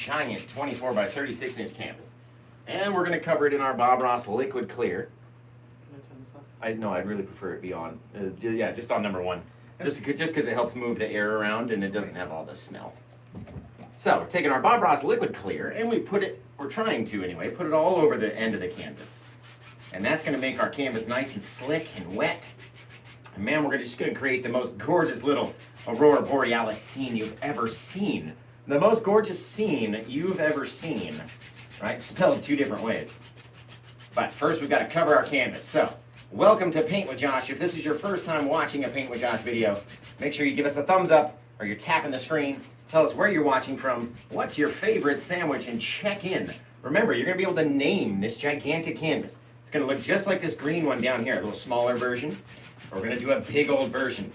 giant 24 by 36 inch canvas. And we're going to cover it in our Bob Ross liquid clear. Can I turn this off? I'd really prefer it be on. Yeah, just on number 1. Just because it helps move the air around and it doesn't have all the smell. So we're taking our Bob Ross liquid clear and we're trying to anyway, put it all over the end of the canvas. And that's going to make our canvas nice and slick and wet. And man, we're just going to create the most gorgeous little Aurora Borealis scene you've ever seen. The most gorgeous scene you've ever seen. Right? Spelled 2 different ways. But first we've got to cover our canvas. So, welcome to Paint with Josh. If this is your first time watching a Paint with Josh video, make sure you give us a thumbs up or you're tapping the screen. Tell us where you're watching from, what's your favorite sandwich, and check in. Remember, you're going to be able to name this gigantic canvas. It's going to look just like this green one down here, a little smaller version. We're going to do a big old version.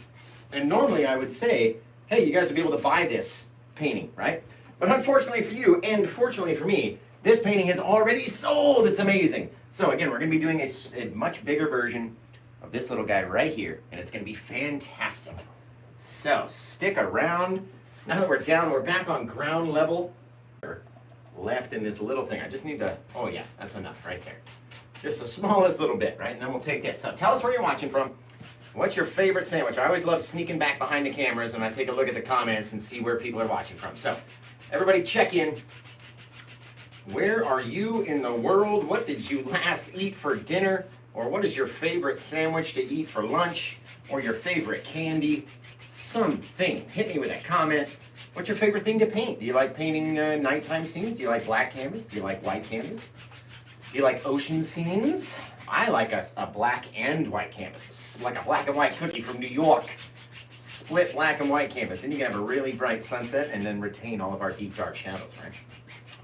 And normally I would say, hey, you guys would be able to buy this painting, right? But unfortunately for you, and fortunately for me, this painting has already sold. It's amazing. So again, we're going to be doing a much bigger version of this little guy right here, and it's going to be fantastic. So stick around. Now that we're back on ground level. Left in this little thing. I just need to, oh yeah, that's enough right there. Just the smallest little bit, right? And then we'll take this. So tell us where you're watching from. What's your favorite sandwich? I always love sneaking back behind the cameras and I take a look at the comments and see where people are watching from. So everybody check in. Where are you in the world? What did you last eat for dinner? Or what is your favorite sandwich to eat for lunch? Or your favorite candy? Something. Hit me with a comment. What's your favorite thing to paint? Do you like painting nighttime scenes? Do you like black canvas? Do you like white canvas? Do you like ocean scenes? I like a black and white canvas. It's like a black and white cookie from New York. Split black and white canvas. And you can have a really bright sunset and then retain all of our deep dark shadows, right?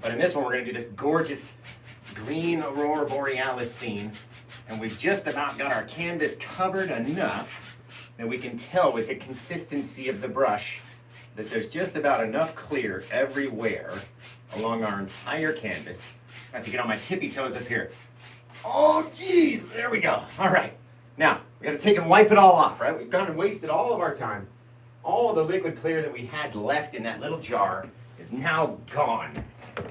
But in this one, we're going to do this gorgeous green Aurora Borealis scene. And we've just about got our canvas covered enough that we can tell with the consistency of the brush that there's just about enough clear everywhere along our entire canvas. I have to get on my tippy toes up here. Oh, geez, there we go. All right, now we got to take and wipe it all off, right? We've gone and wasted all of our time. All the liquid clear that we had left in that little jar is now gone.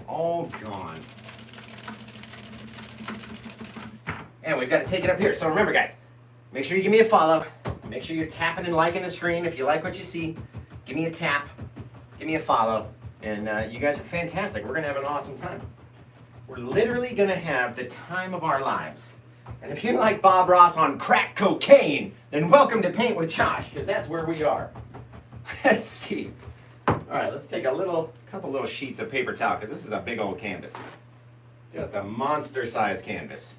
All gone. And we've got to take it up here. So remember, guys, make sure you give me a follow. Make sure you're tapping and liking the screen if you like what you see. Give me a tap, give me a follow, and you guys are fantastic. We're going to have an awesome time. We're literally going to have the time of our lives. And if you like Bob Ross on crack cocaine, then welcome to Paint with Josh, because that's where we are. Let's see. All right, let's take a couple little sheets of paper towel, because this is a big old canvas. Just a monster-sized canvas.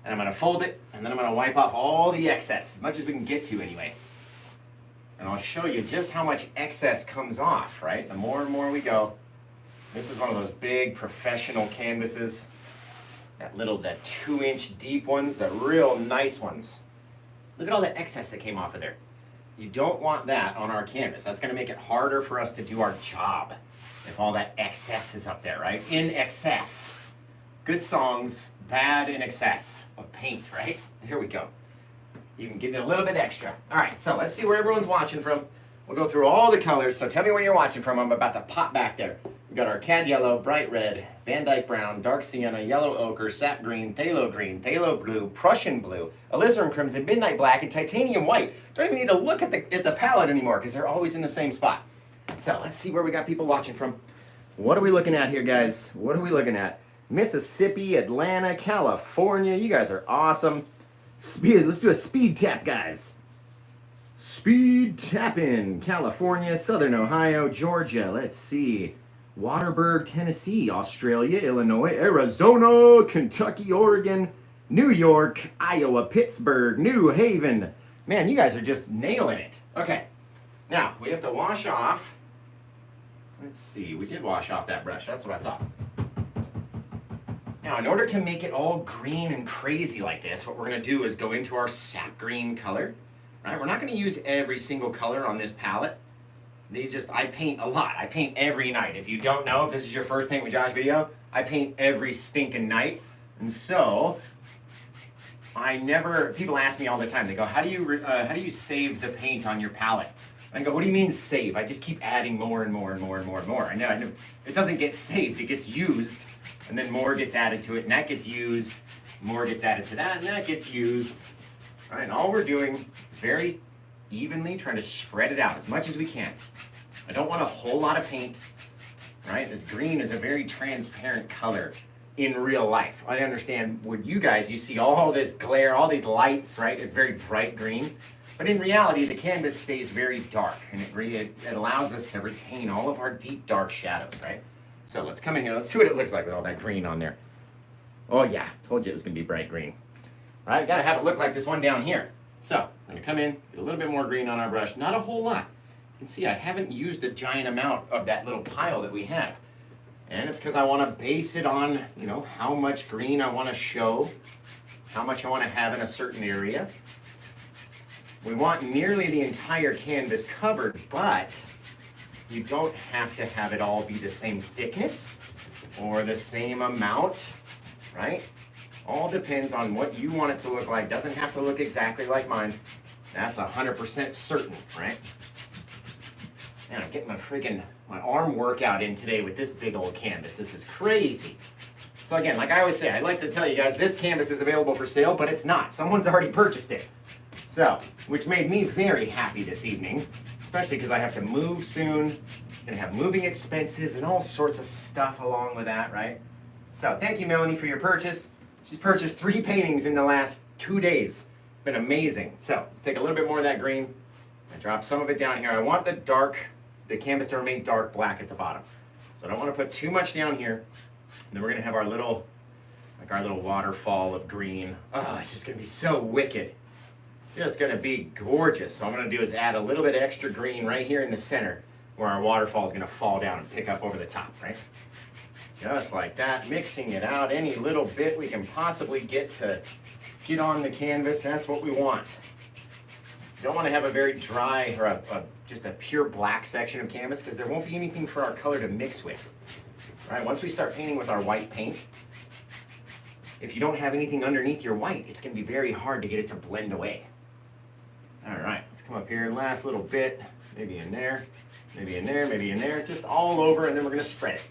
And I'm going to fold it, and then I'm going to wipe off all the excess, as much as we can get to anyway. And I'll show you just how much excess comes off, right? The more and more we go. This is one of those big professional canvases. The 2-inch deep ones, the real nice ones. Look at all the excess that came off of there. You don't want that on our canvas. That's going to make it harder for us to do our job if all that excess is up there, right? In excess. Good songs, bad in excess of paint, right? Here we go. You can give it a little bit extra. All right, so let's see where everyone's watching from. We'll go through all the colors, so tell me where you're watching from. I'm about to pop back there. We've got our Cad Yellow, Bright Red, Van Dyke Brown, Dark Sienna, Yellow Ochre, Sap Green, Phthalo Blue, Prussian Blue, Alizarin Crimson, Midnight Black, and Titanium White. Don't even need to look at the palette anymore because they're always in the same spot. So let's see where we got people watching from. What are we looking at here, guys? What are we looking at? Mississippi, Atlanta, California. You guys are awesome. Let's do a speed tap, guys. Speed tapping. California, Southern Ohio, Georgia. Let's see. Waterbury, Tennessee, Australia, Illinois, Arizona, Kentucky, Oregon, New York, Iowa, Pittsburgh, New Haven. Man, you guys are just nailing it. Okay. Now, we have to wash off. Let's see. We did wash off that brush. That's what I thought. Now, in order to make it all green and crazy like this, what we're going to do is go into our sap green color. Right? We're not going to use every single color on this palette. I paint a lot. I paint every night. If you don't know, if this is your first Paint with Josh video, I paint every stinking night. And so, people ask me all the time, they go, how do you save the paint on your palette? I go, what do you mean save? I just keep adding more and more and more and more and more. I know. It doesn't get saved, it gets used, and then more gets added to it, and that gets used, more gets added to that, and that gets used. All right, and all we're doing is very evenly trying to spread it out as much as we can. I don't want a whole lot of paint, right? This green is a very transparent color in real life. I understand with you guys, you see all this glare, all these lights, right? It's very bright green. But in reality, the canvas stays very dark, and it allows us to retain all of our deep dark shadows, right? So let's come in here, let's see what it looks like with all that green on there. Oh yeah, told you it was gonna be bright green. Right, gotta have it look like this one down here. So, I'm gonna come in, get a little bit more green on our brush, not a whole lot. You can see I haven't used a giant amount of that little pile that we have. And it's because I wanna base it on, you know, how much green I wanna show, how much I wanna have in a certain area. We want nearly the entire canvas covered, but you don't have to have it all be the same thickness or the same amount, right? All depends on what you want it to look like. Doesn't have to look exactly like mine. That's 100% certain, right? Man, I'm getting my arm workout in today with this big old canvas. This is crazy. So again, like I always say, I like to tell you guys, this canvas is available for sale, but it's not. Someone's already purchased it. So, which made me very happy this evening, especially because I have to move soon, gonna have moving expenses and all sorts of stuff along with that, right? So, thank you, Melanie, for your purchase. She's purchased 3 paintings in the last 2 days. It's been amazing. So, let's take a little bit more of that green. I drop some of it down here. I want the canvas to remain dark black at the bottom. So I don't want to put too much down here. And then we're gonna have our little waterfall of green. Oh, it's just gonna be so wicked. Just gonna be gorgeous. So what I'm gonna do is add a little bit of extra green right here in the center where our waterfall is gonna fall down and pick up over the top, right? Just like that, mixing it out any little bit we can possibly get on the canvas. That's what we want. You don't want to have a very dry or just a pure black section of canvas because there won't be anything for our color to mix with. Right? Once we start painting with our white paint, if you don't have anything underneath your white, it's going to be very hard to get it to blend away. All right, let's come up here, last little bit, maybe in there, maybe in there, maybe in there, just all over, and then we're going to spread it.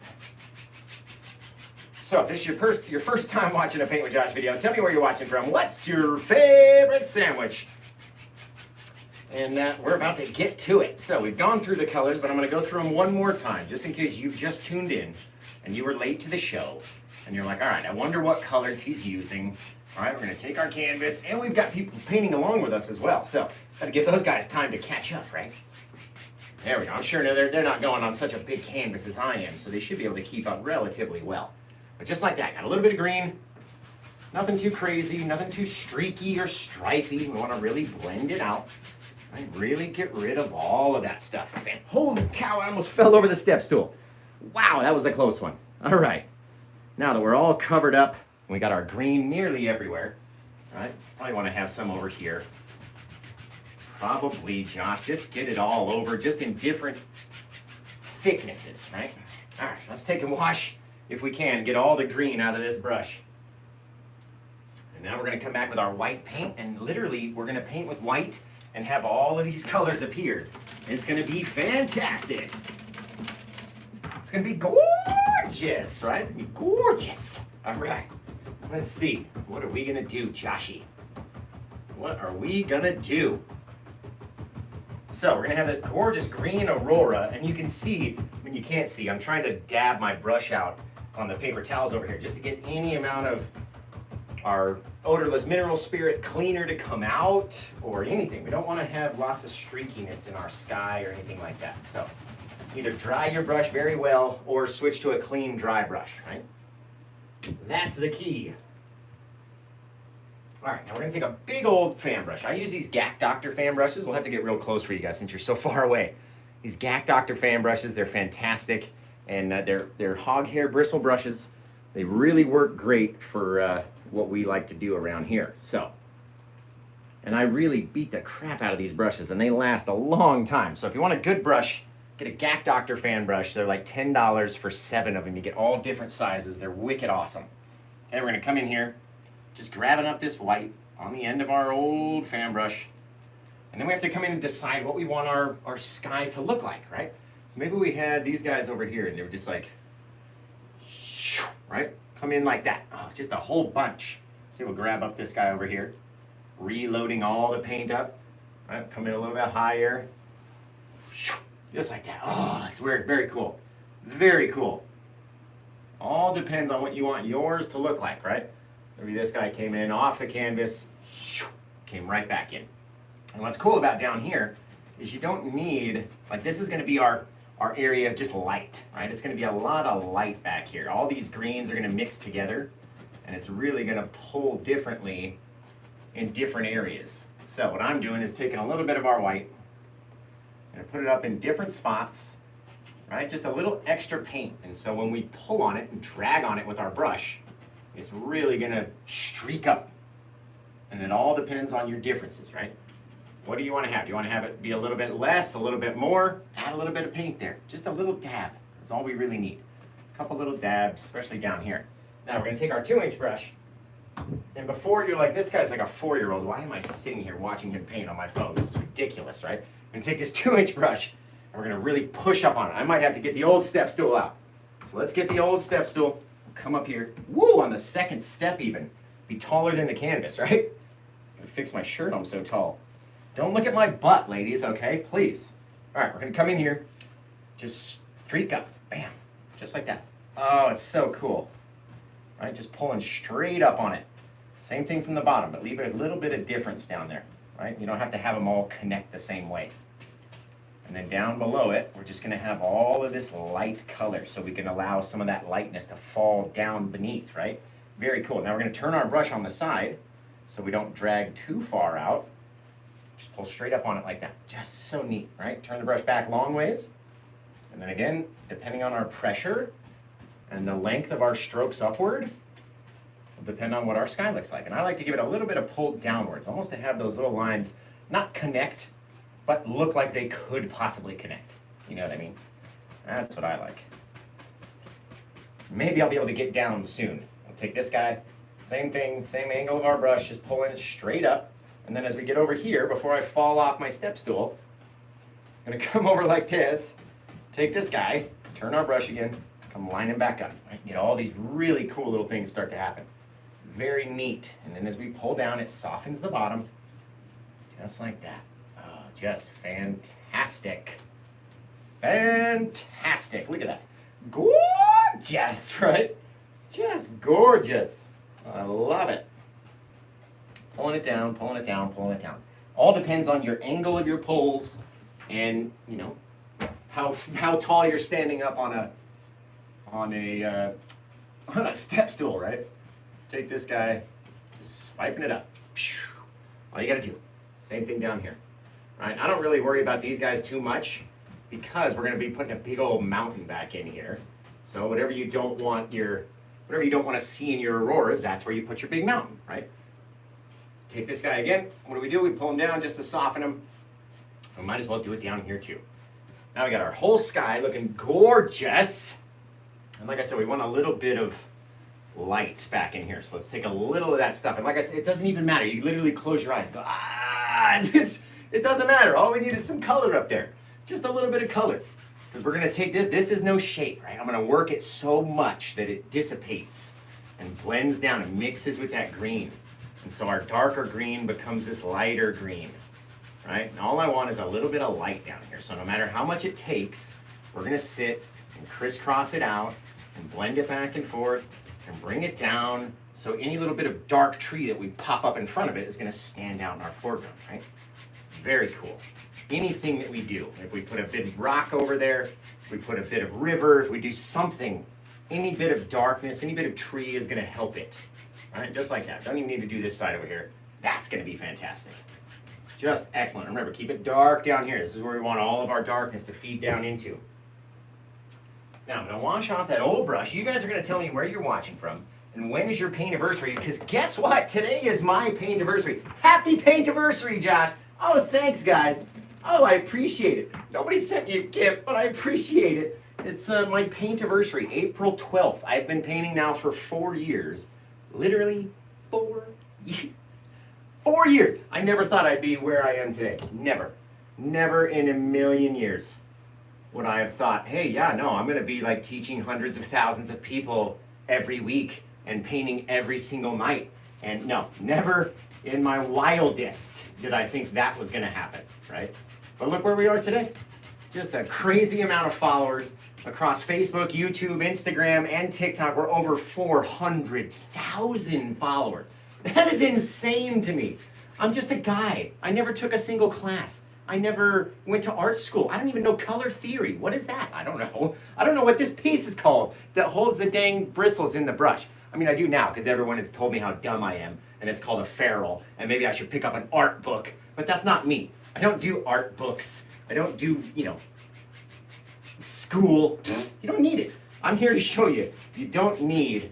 So if this is your first time watching a Paint with Josh video, tell me where you're watching from. What's your favorite sandwich? And we're about to get to it. So we've gone through the colors, but I'm going to go through them one more time, just in case you've just tuned in and you were late to the show. And you're like, all right, I wonder what colors he's using. All right, we're going to take our canvas, and we've got people painting along with us as well. So got to give those guys time to catch up, right? There we go. I'm sure they're not going on such a big canvas as I am, so they should be able to keep up relatively well. But just like that, got a little bit of green. Nothing too crazy, nothing too streaky or stripy. We want to really blend it out. Right? Really get rid of all of that stuff. Man, holy cow, I almost fell over the step stool. Wow, that was a close one. All right. Now that we're all covered up, we got our green nearly everywhere. Right? Probably want to have some over here. Probably, Josh, just get it all over, just in different thicknesses, right? All right, let's take and wash, if we can, get all the green out of this brush. And now we're going to come back with our white paint, and literally we're going to paint with white and have all of these colors appear. It's going to be fantastic. It's going to be gorgeous, right? It's going to be gorgeous. All right, let's see. What are we going to do, Joshy? What are we going to do? So we're going to have this gorgeous green aurora, and you can see, I mean, you can't see, I'm trying to dab my brush out on the paper towels over here just to get any amount of our odorless mineral spirit cleaner to come out or anything. We don't want to have lots of streakiness in our sky or anything like that. So either dry your brush very well or switch to a clean dry brush, right? That's the key. All right, now we're going to take a big old fan brush. I use these GAC Doctor fan brushes. We'll have to get real close for you guys since you're so far away. These GAC Doctor fan brushes, they're fantastic. And they're hog hair bristle brushes. They really work great for what we like to do around here. So, and I really beat the crap out of these brushes, and they last a long time. So if you want a good brush, get a GAC Doctor fan brush. They're like $10 for 7 of them. You get all different sizes. They're wicked awesome. Okay, we're going to come in here. Just grabbing up this white on the end of our old fan brush. And then we have to come in and decide what we want our sky to look like, right? So maybe we had these guys over here and they were just like, right? Come in like that. Oh, just a whole bunch. See, we'll grab up this guy over here, reloading all the paint up, right? Come in a little bit higher, just like that. Oh, it's weird. Very cool. Very cool. All depends on what you want yours to look like, right? Maybe this guy came in off the canvas, came right back in. And what's cool about down here is you don't need, like this is going to be our area of just light, right? It's going to be a lot of light back here. All these greens are going to mix together and it's really going to pull differently in different areas. So what I'm doing is taking a little bit of our white and put it up in different spots, right? Just a little extra paint. And so when we pull on it and drag on it with our brush, it's really going to streak up. And it all depends on your differences, right? What do you want to have? Do you want to have it be a little bit less, a little bit more? Add a little bit of paint there. Just a little dab is all we really need. A couple little dabs, especially down here. Now we're going to take our 2-inch brush. And before you're like, this guy's like a 4-year-old. Why am I sitting here watching him paint on my phone? This is ridiculous, right? I'm going to take this 2-inch brush and we're going to really push up on it. I might have to get the old step stool out. So let's get the old step stool. Come up here. Woo, on the second step even. Be taller than the canvas, right? I'm going to fix my shirt. I'm so tall. Don't look at my butt, ladies, okay? Please. All right, we're going to come in here. Just streak up. Bam. Just like that. Oh, it's so cool. Right, just pulling straight up on it. Same thing from the bottom, but leave a little bit of difference down there, right? You don't have to have them all connect the same way. And then down below it, we're just going to have all of this light color so we can allow some of that lightness to fall down beneath, right? Very cool. Now we're going to turn our brush on the side so we don't drag too far out. Just pull straight up on it like that. Just so neat, right? Turn the brush back long ways. And then again, depending on our pressure and the length of our strokes upward, will depend on what our sky looks like. And I like to give it a little bit of pull downwards, almost to have those little lines not connect, but look like they could possibly connect. You know what I mean? That's what I like. Maybe I'll be able to get down soon. I'll take this guy, same thing, same angle of our brush, just pulling it straight up. And then as we get over here, before I fall off my step stool, I'm going to come over like this, take this guy, turn our brush again, come line him back up. Right? Get all these really cool little things start to happen. Very neat. And then as we pull down, it softens the bottom, just like that. Oh, just fantastic. Fantastic. Look at that. Gorgeous, right? Just gorgeous. I love it. Pulling it down, pulling it down, pulling it down. All depends on your angle of your pulls and, you know, how tall you're standing up on a step stool, right? Take this guy, just swiping it up. All you gotta do. Same thing down here. Right? I don't really worry about these guys too much because we're gonna be putting a big old mountain back in here. So whatever you don't want to see in your auroras, that's where you put your big mountain, right? Take this guy again. What do? We pull him down just to soften him. We might as well do it down here too. Now we got our whole sky looking gorgeous. And like I said, we want a little bit of light back in here. So let's take a little of that stuff. And like I said, it doesn't even matter. You literally close your eyes and go, it doesn't matter. All we need is some color up there. Just a little bit of color. Because we're going to take this. This is no shape, right? I'm going to work it so much that it dissipates and blends down and mixes with that green. And so our darker green becomes this lighter green, right? And all I want is a little bit of light down here. So no matter how much it takes, we're going to sit and crisscross it out and blend it back and forth and bring it down so any little bit of dark tree that we pop up in front of it is going to stand out in our foreground, right? Very cool. Anything that we do, if we put a bit of rock over there, if we put a bit of river, if we do something, any bit of darkness, any bit of tree is going to help it. All right, just like that. Don't even need to do this side over here. That's going to be fantastic. Just excellent. Remember, keep it dark down here. This is where we want all of our darkness to feed down into. Now, I'm going to wash off that old brush. You guys are going to tell me where you're watching from and when is your paint anniversary, because guess what? Today is my paint anniversary. Happy paint anniversary, Josh. Oh, thanks, guys. Oh, I appreciate it. Nobody sent me a gift, but I appreciate it. It's my paint anniversary, April 12th. I've been painting now for 4 years. Literally 4 years. 4 years. I never thought I'd be where I am today. Never. Never in a million years would I have thought, hey, yeah, no, I'm going to be like teaching hundreds of thousands of people every week and painting every single night. And no, never in my wildest did I think that was going to happen, right? But look where we are today. Just a crazy amount of followers across Facebook, YouTube, Instagram, and TikTok. We're over 400,000 followers. That is insane to me. I'm just a guy. I never took a single class. I never went to art school. I don't even know color theory. What is that? I don't know. I don't know what this piece is called that holds the dang bristles in the brush. I mean, I do now because everyone has told me how dumb I am, and it's called a ferrule, and maybe I should pick up an art book, but that's not me. I don't do art books. I don't do, school. You don't need it. I'm here to show you. You don't need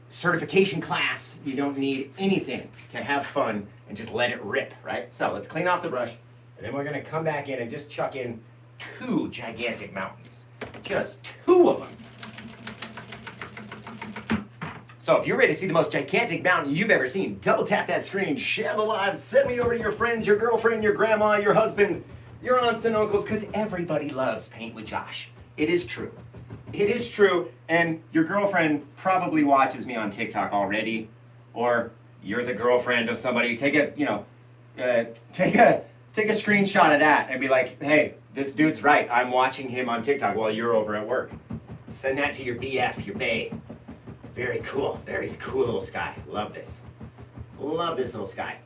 certification class. You don't need anything to have fun and just let it rip, right? So let's clean off the brush, and then we're gonna come back in and just chuck in 2 gigantic mountains. Just 2 of them. So if you're ready to see the most gigantic mountain you've ever seen, double tap that screen, share the live, send me over to your friends, your girlfriend, your grandma, your husband, your aunts and uncles, because everybody loves Paint with Josh. It is true. It is true, and your girlfriend probably watches me on TikTok already, or you're the girlfriend of somebody. Take a screenshot of that and be like, hey, this dude's right. I'm watching him on TikTok while you're over at work. Send that to your BF, your bae. Very cool. Very cool little sky. Love this. Love this little sky.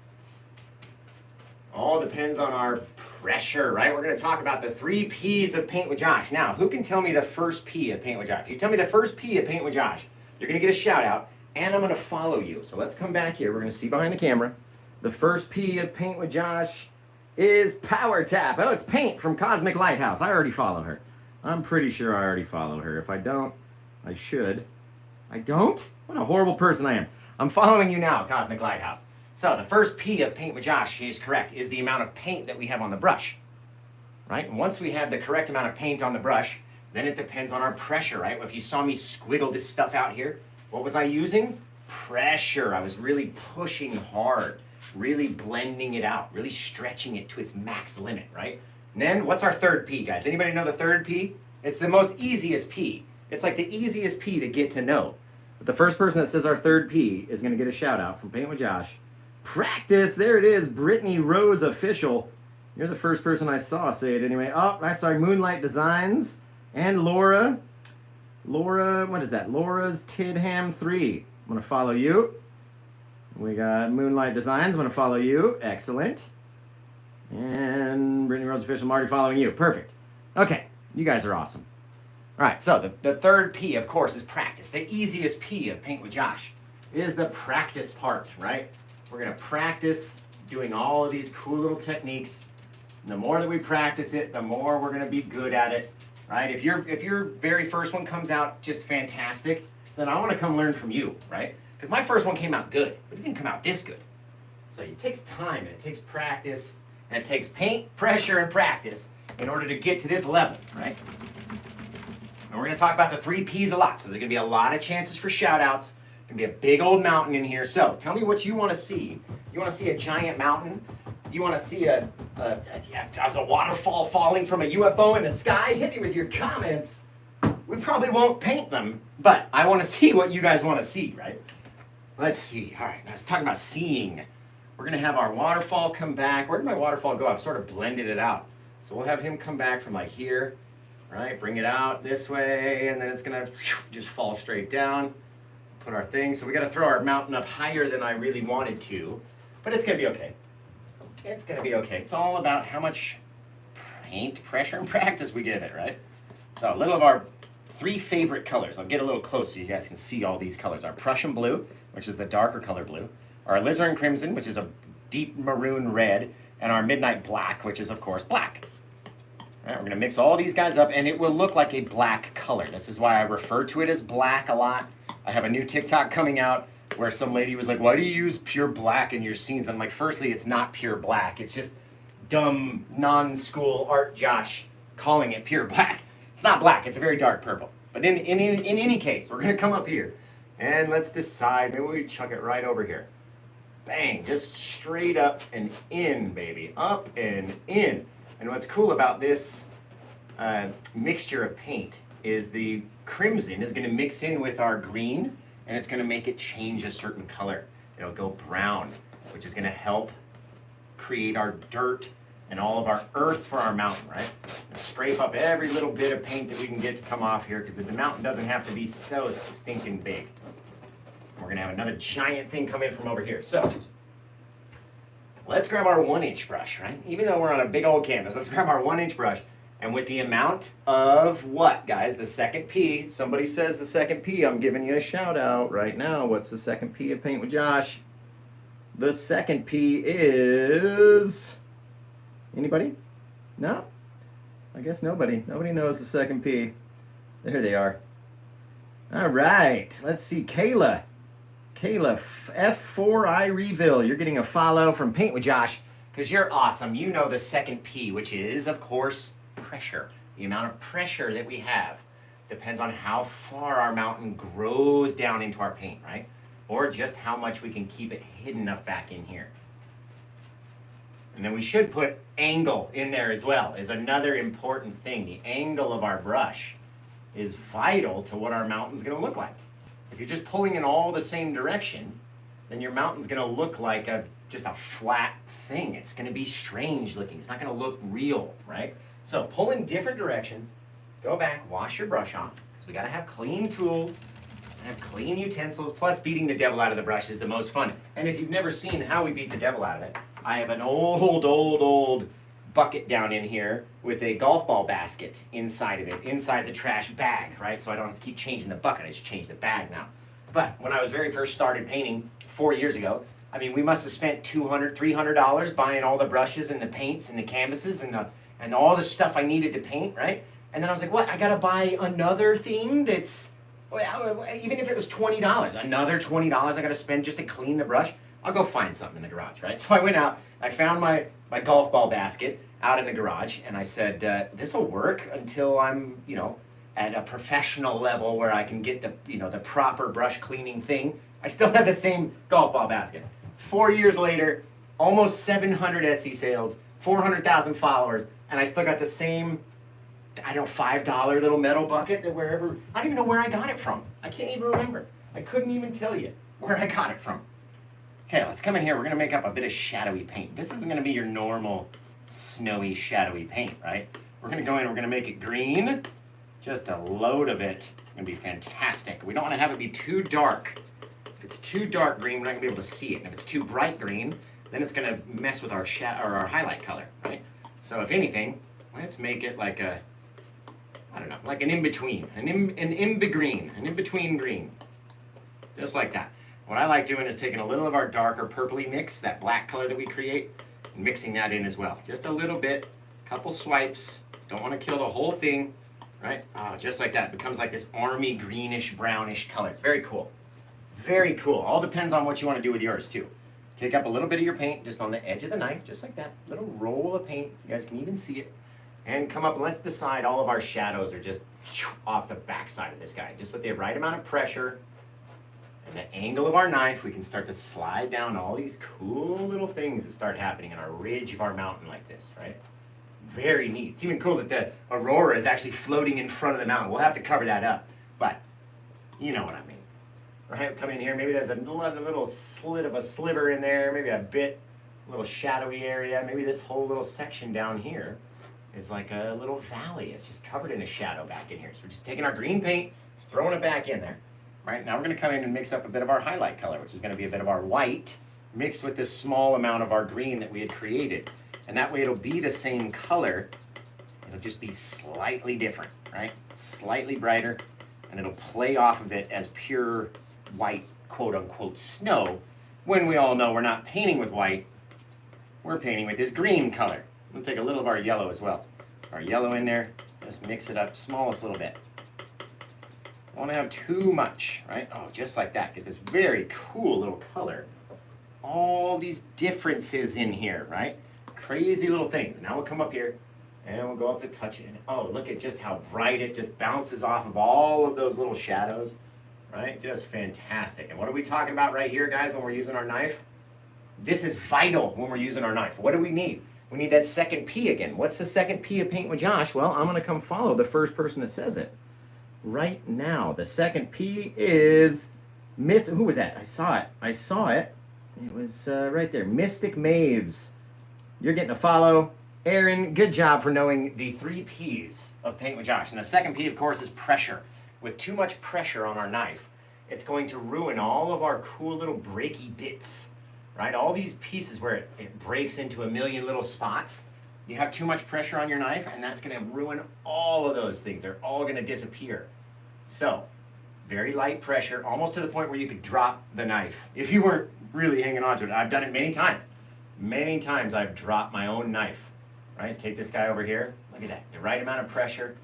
All depends on our pressure, right? We're going to talk about the 3 P's of Paint with Josh. Now, who can tell me the first P of Paint with Josh? If you tell me the first P of Paint with Josh, you're going to get a shout out, and I'm going to follow you. So let's come back here. We're going to see behind the camera. The first P of Paint with Josh is Power Tap. Oh, it's Paint from Cosmic Lighthouse. I already follow her. I'm pretty sure I already follow her. If I don't, I should. I don't? What a horrible person I am. I'm following you now, Cosmic Lighthouse. So the first P of Paint with Josh is correct, is the amount of paint that we have on the brush, right? And once we have the correct amount of paint on the brush, then it depends on our pressure, right? If you saw me squiggle this stuff out here, what was I using? Pressure. I was really pushing hard, really blending it out, really stretching it to its max limit, right? And then what's our third P, guys? Anybody know the third P? It's the most easiest P. It's like the easiest P to get to know. But the first person that says our third P is going to get a shout out from Paint with Josh. Practice, there it is, Brittany Rose Official. You're the first person I saw say it anyway. Oh, I saw Moonlight Designs and Laura, what is that? Laura's Tidham 3. I'm going to follow you. We got Moonlight Designs, I'm going to follow you. Excellent. And Brittany Rose Official, I'm already following you. Perfect. Okay, you guys are awesome. All right, so the third P, of course, is practice. The easiest P of Paint with Josh is the practice part, right? We're going to practice doing all of these cool little techniques. And the more that we practice it, the more we're going to be good at it, right? If your very first one comes out just fantastic, then I want to come learn from you, right? Because my first one came out good, but it didn't come out this good. So it takes time, and it takes practice, and it takes paint, pressure, and practice in order to get to this level, right? And we're going to talk about the 3 P's a lot, so there's going to be a lot of chances for shout-outs. There's going to be a big old mountain in here, so tell me what you want to see. You want to see a giant mountain? You want to see a waterfall falling from a UFO in the sky? Hit me with your comments. We probably won't paint them, but I want to see what you guys want to see, right? Let's see. All right, now let's talk about seeing. We're going to have our waterfall come back. Where did my waterfall go? I've sort of blended it out. So we'll have him come back from like here, right? Bring it out this way, and then it's going to just fall straight down. Put our thing. So we got to throw our mountain up higher than I really wanted to, but it's going to be okay. It's going to be okay. It's all about how much paint, pressure, and practice we give it, right? So a little of our 3 favorite colors. I'll get a little close so you guys can see all these colors. Our Prussian blue, which is the darker color blue. Our Alizarin crimson, which is a deep maroon red. And our midnight black, which is, of course, black. All right, we're going to mix all these guys up, and it will look like a black color. This is why I refer to it as black a lot. I have a new TikTok coming out where some lady was like, why do you use pure black in your scenes? I'm like, firstly, it's not pure black. It's just dumb, non-school art Josh calling it pure black. It's not black. It's a very dark purple. But in any case, we're going to come up here, and let's decide. Maybe we chuck it right over here. Bang, just straight up and in, baby. Up and in. And what's cool about this mixture of paint is the crimson is going to mix in with our green, and it's going to make it change a certain color. It'll go brown, which is going to help create our dirt and all of our earth for our mountain, right? Scrape up every little bit of paint that we can get to come off here, because the mountain doesn't have to be so stinking big. We're going to have another giant thing come in from over here. So let's grab our 1-inch brush, right? Even though we're on a big old canvas, let's grab our 1-inch brush. And with the amount of what, guys? The second P. Somebody says the second P. I'm giving you a shout out right now. What's the second P of Paint with Josh? The second P is... Anybody? No? I guess nobody. Nobody knows the second P. There they are. All right. Let's see. Kayla. F4I Reveal. You're getting a follow from Paint with Josh because you're awesome. You know the second P, which is, of course, pressure. The amount of pressure that we have depends on how far our mountain grows down into our paint, right? Or just how much we can keep it hidden up back in here. And then we should put angle in there as well, is another important thing. The angle of our brush is vital to what our mountain's going to look like. If you're just pulling in all the same direction, then your mountain's going to look like just a flat thing. It's going to be strange looking. It's not going to look real, right? So pull in different directions, go back, wash your brush off, because we got to have clean tools and have clean utensils, plus beating the devil out of the brush is the most fun. And if you've never seen how we beat the devil out of it, I have an old bucket down in here with a golf ball basket inside of it, inside the trash bag, right? So I don't have to keep changing the bucket, I just change the bag now. But when I was very first started painting 4 years ago, I mean, we must have spent $200, $300 buying all the brushes and the paints and the canvases and all the stuff I needed to paint, right? And then I was like, what, I gotta buy another thing that's, well, even if it was $20, another $20 I gotta spend just to clean the brush? I'll go find something in the garage, right? So I went out, I found my golf ball basket out in the garage, and I said, this'll work until I'm, at a professional level where I can get the proper brush cleaning thing. I still have the same golf ball basket. 4 years later, almost 700 Etsy sales, 400,000 followers, and I still got the same, $5 little metal bucket that wherever, I don't even know where I got it from. I can't even remember. I couldn't even tell you where I got it from. Okay, let's come in here. We're going to make up a bit of shadowy paint. This isn't going to be your normal snowy shadowy paint, right? We're going to go in and we're going to make it green. Just a load of it. It's going to be fantastic. We don't want to have it be too dark. If it's too dark green, we're not going to be able to see it. And if it's too bright green, then it's going to mess with our our highlight color, right? So if anything, let's make it like a, like an in-between, an in-between green. Just like that. What I like doing is taking a little of our darker purpley mix, that black color that we create, and mixing that in as well. Just a little bit, couple swipes. Don't want to kill the whole thing, right? Oh, just like that. It becomes like this army greenish, brownish color. It's very cool. Very cool. All depends on what you want to do with yours too. Take up a little bit of your paint just on the edge of the knife, just like that. Little roll of paint. You guys can even see it. And come up and let's decide all of our shadows are just off the backside of this guy. Just with the right amount of pressure. And the angle of our knife, we can start to slide down all these cool little things that start happening in our ridge of our mountain like this, right? Very neat. It's even cool that the aurora is actually floating in front of the mountain. We'll have to cover that up, but you know what I mean. Right, come in here, maybe there's a little slit of a sliver in there, maybe a little shadowy area. Maybe this whole little section down here is like a little valley. It's just covered in a shadow back in here. So we're just taking our green paint, just throwing it back in there. Right, now we're going to come in and mix up a bit of our highlight color, which is going to be a bit of our white, mixed with this small amount of our green that we had created. And that way it'll be the same color, it'll just be slightly different, right? Slightly brighter, and it'll play off of it as pure white, quote-unquote, snow, when we all know we're not painting with white, we're painting with this green color. We'll take a little of our yellow as well. Our yellow in there, just mix it up, smallest little bit. Don't want to have too much, right? Oh, just like that. Get this very cool little color. All these differences in here, right? Crazy little things. Now we'll come up here and we'll go up to touch it. And oh, look at just how bright it just bounces off of all of those little shadows, right? Just fantastic. And what are we talking about right here, guys, when we're using our knife? This is vital when we're using our knife. What do we need? We need that second P again. What's the second P of Paint with Josh? Well, I'm gonna come follow the first person that says it right now. The second P is who was that? I saw it. It was right there. Mystic Maves. You're getting a follow. Aaron, good job for knowing the 3 P's of Paint with Josh. And the second P, of course, is pressure. With too much pressure on our knife, it's going to ruin all of our cool little breaky bits, right? All these pieces where it breaks into a million little spots. You have too much pressure on your knife, and that's going to ruin all of those things. They're all going to disappear. So, very light pressure, almost to the point where you could drop the knife if you weren't really hanging on to it. I've done it many times. Many times I've dropped my own knife. Right, take this guy over here. Look at that, the right amount of pressure.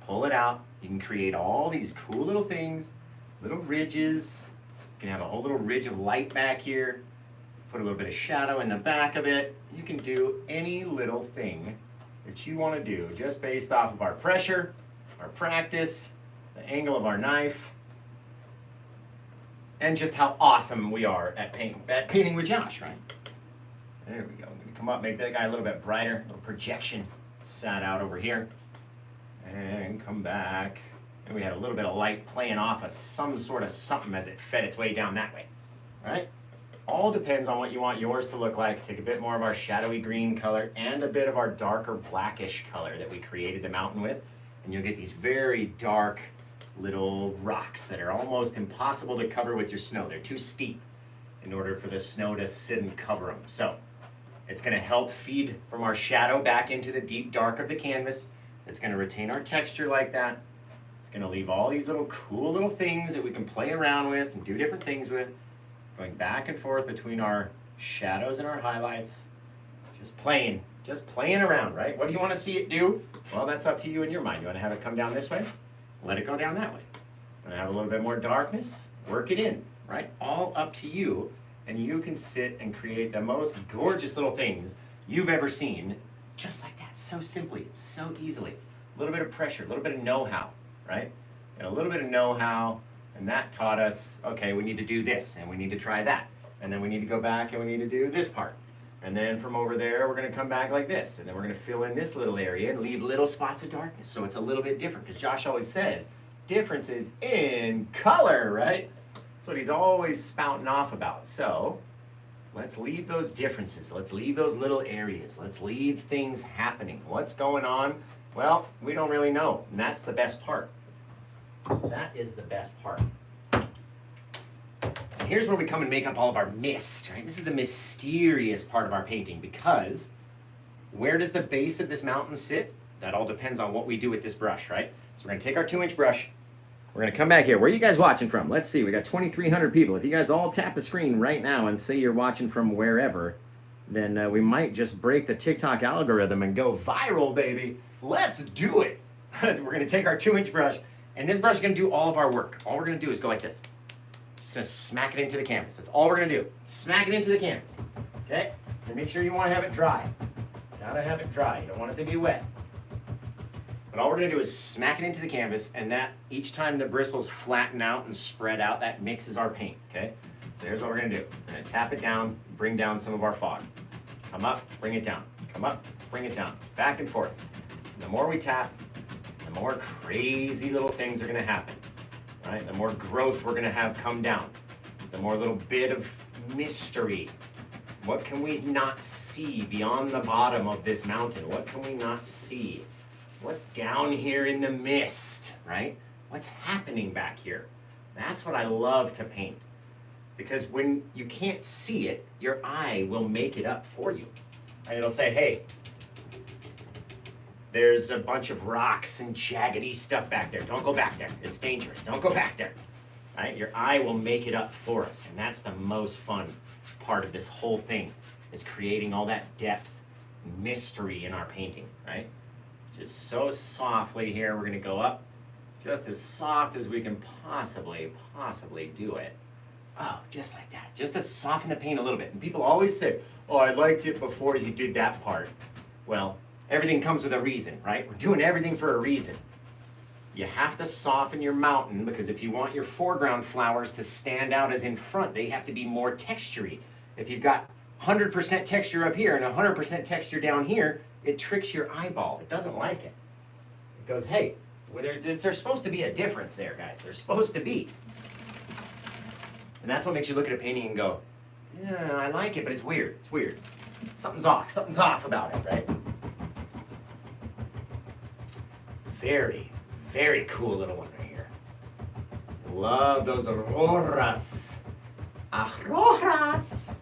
Pull it out. You can create all these cool little things, little ridges. You can have a whole little ridge of light back here. Put a little bit of shadow in the back of it. You can do any little thing that you want to do just based off of our pressure, our practice, the angle of our knife, and just how awesome we are at painting with Josh, right? There we go. I'm going to come up, make that guy a little bit brighter, a little projection sat out over here. And come back. And we had a little bit of light playing off of some sort of something as it fed its way down that way. All right? All depends on what you want yours to look like. Take a bit more of our shadowy green color and a bit of our darker blackish color that we created the mountain with. And you'll get these very dark little rocks that are almost impossible to cover with your snow. They're too steep in order for the snow to sit and cover them. So it's going to help feed from our shadow back into the deep dark of the canvas. It's going to retain our texture like that. It's going to leave all these little cool little things that we can play around with and do different things with, going back and forth between our shadows and our highlights. Just playing around, right? What do you want to see it do? Well, that's up to you in your mind. You want to have it come down this way? Let it go down that way. Want to have a little bit more darkness? Work it in, right? All up to you. And you can sit and create the most gorgeous little things you've ever seen, just like that, so simply, so easily. A little bit of pressure, a little bit of know-how, right? And a little bit of know-how, and that taught us, okay, we need to do this, and we need to try that. And then we need to go back and we need to do this part. And then from over there, we're gonna come back like this, and then we're gonna fill in this little area and leave little spots of darkness, so it's a little bit different, because Josh always says, differences in color, right? That's what he's always spouting off about. So let's leave those differences. Let's leave those little areas. Let's leave things happening. What's going on? Well, we don't really know. And that's the best part. That is the best part. And here's where we come and make up all of our mist, right? This is the mysterious part of our painting, because where does the base of this mountain sit? That all depends on what we do with this brush, right? So we're going to take our 2-inch brush. We're going to come back here. Where are you guys watching from? Let's see. We got 2,300 people. If you guys all tap the screen right now and say you're watching from wherever, then we might just break the TikTok algorithm and go viral, baby. Let's do it. We're going to take our 2-inch brush, and this brush is going to do all of our work. All we're going to do is go like this. Just going to smack it into the canvas. That's all we're going to do. Smack it into the canvas. Okay? And make sure you want to have it dry. Gotta have it dry. You don't want it to be wet. But all we're going to do is smack it into the canvas, and that each time the bristles flatten out and spread out, that mixes our paint, okay? So here's what we're going to do. We're going to tap it down, bring down some of our fog. Come up, bring it down. Come up, bring it down. Back and forth. And the more we tap, the more crazy little things are going to happen, right? The more growth we're going to have come down. The more little bit of mystery. What can we not see beyond the bottom of this mountain? What can we not see? What's down here in the mist, right? What's happening back here? That's what I love to paint. Because when you can't see it, your eye will make it up for you. And it'll say, hey, there's a bunch of rocks and jaggedy stuff back there. Don't go back there. It's dangerous. Don't go back there. Right? Your eye will make it up for us. And that's the most fun part of this whole thing, is creating all that depth, mystery in our painting, right? Just so softly here, we're gonna go up, just as soft as we can possibly do it. Oh, just like that, just to soften the paint a little bit. And people always say, oh, I liked it before you did that part. Well, everything comes with a reason, right? We're doing everything for a reason. You have to soften your mountain, because if you want your foreground flowers to stand out as in front, they have to be more textury. If you've got 100% texture up here and 100% texture down here, it tricks your eyeball. It doesn't like it. It goes, hey, well, there's supposed to be a difference there, guys. There's supposed to be. And that's what makes you look at a painting and go, yeah, I like it, but it's weird. It's weird. Something's off. Something's off about it, right? Very, very cool little one right here. Love those auroras. Auroras.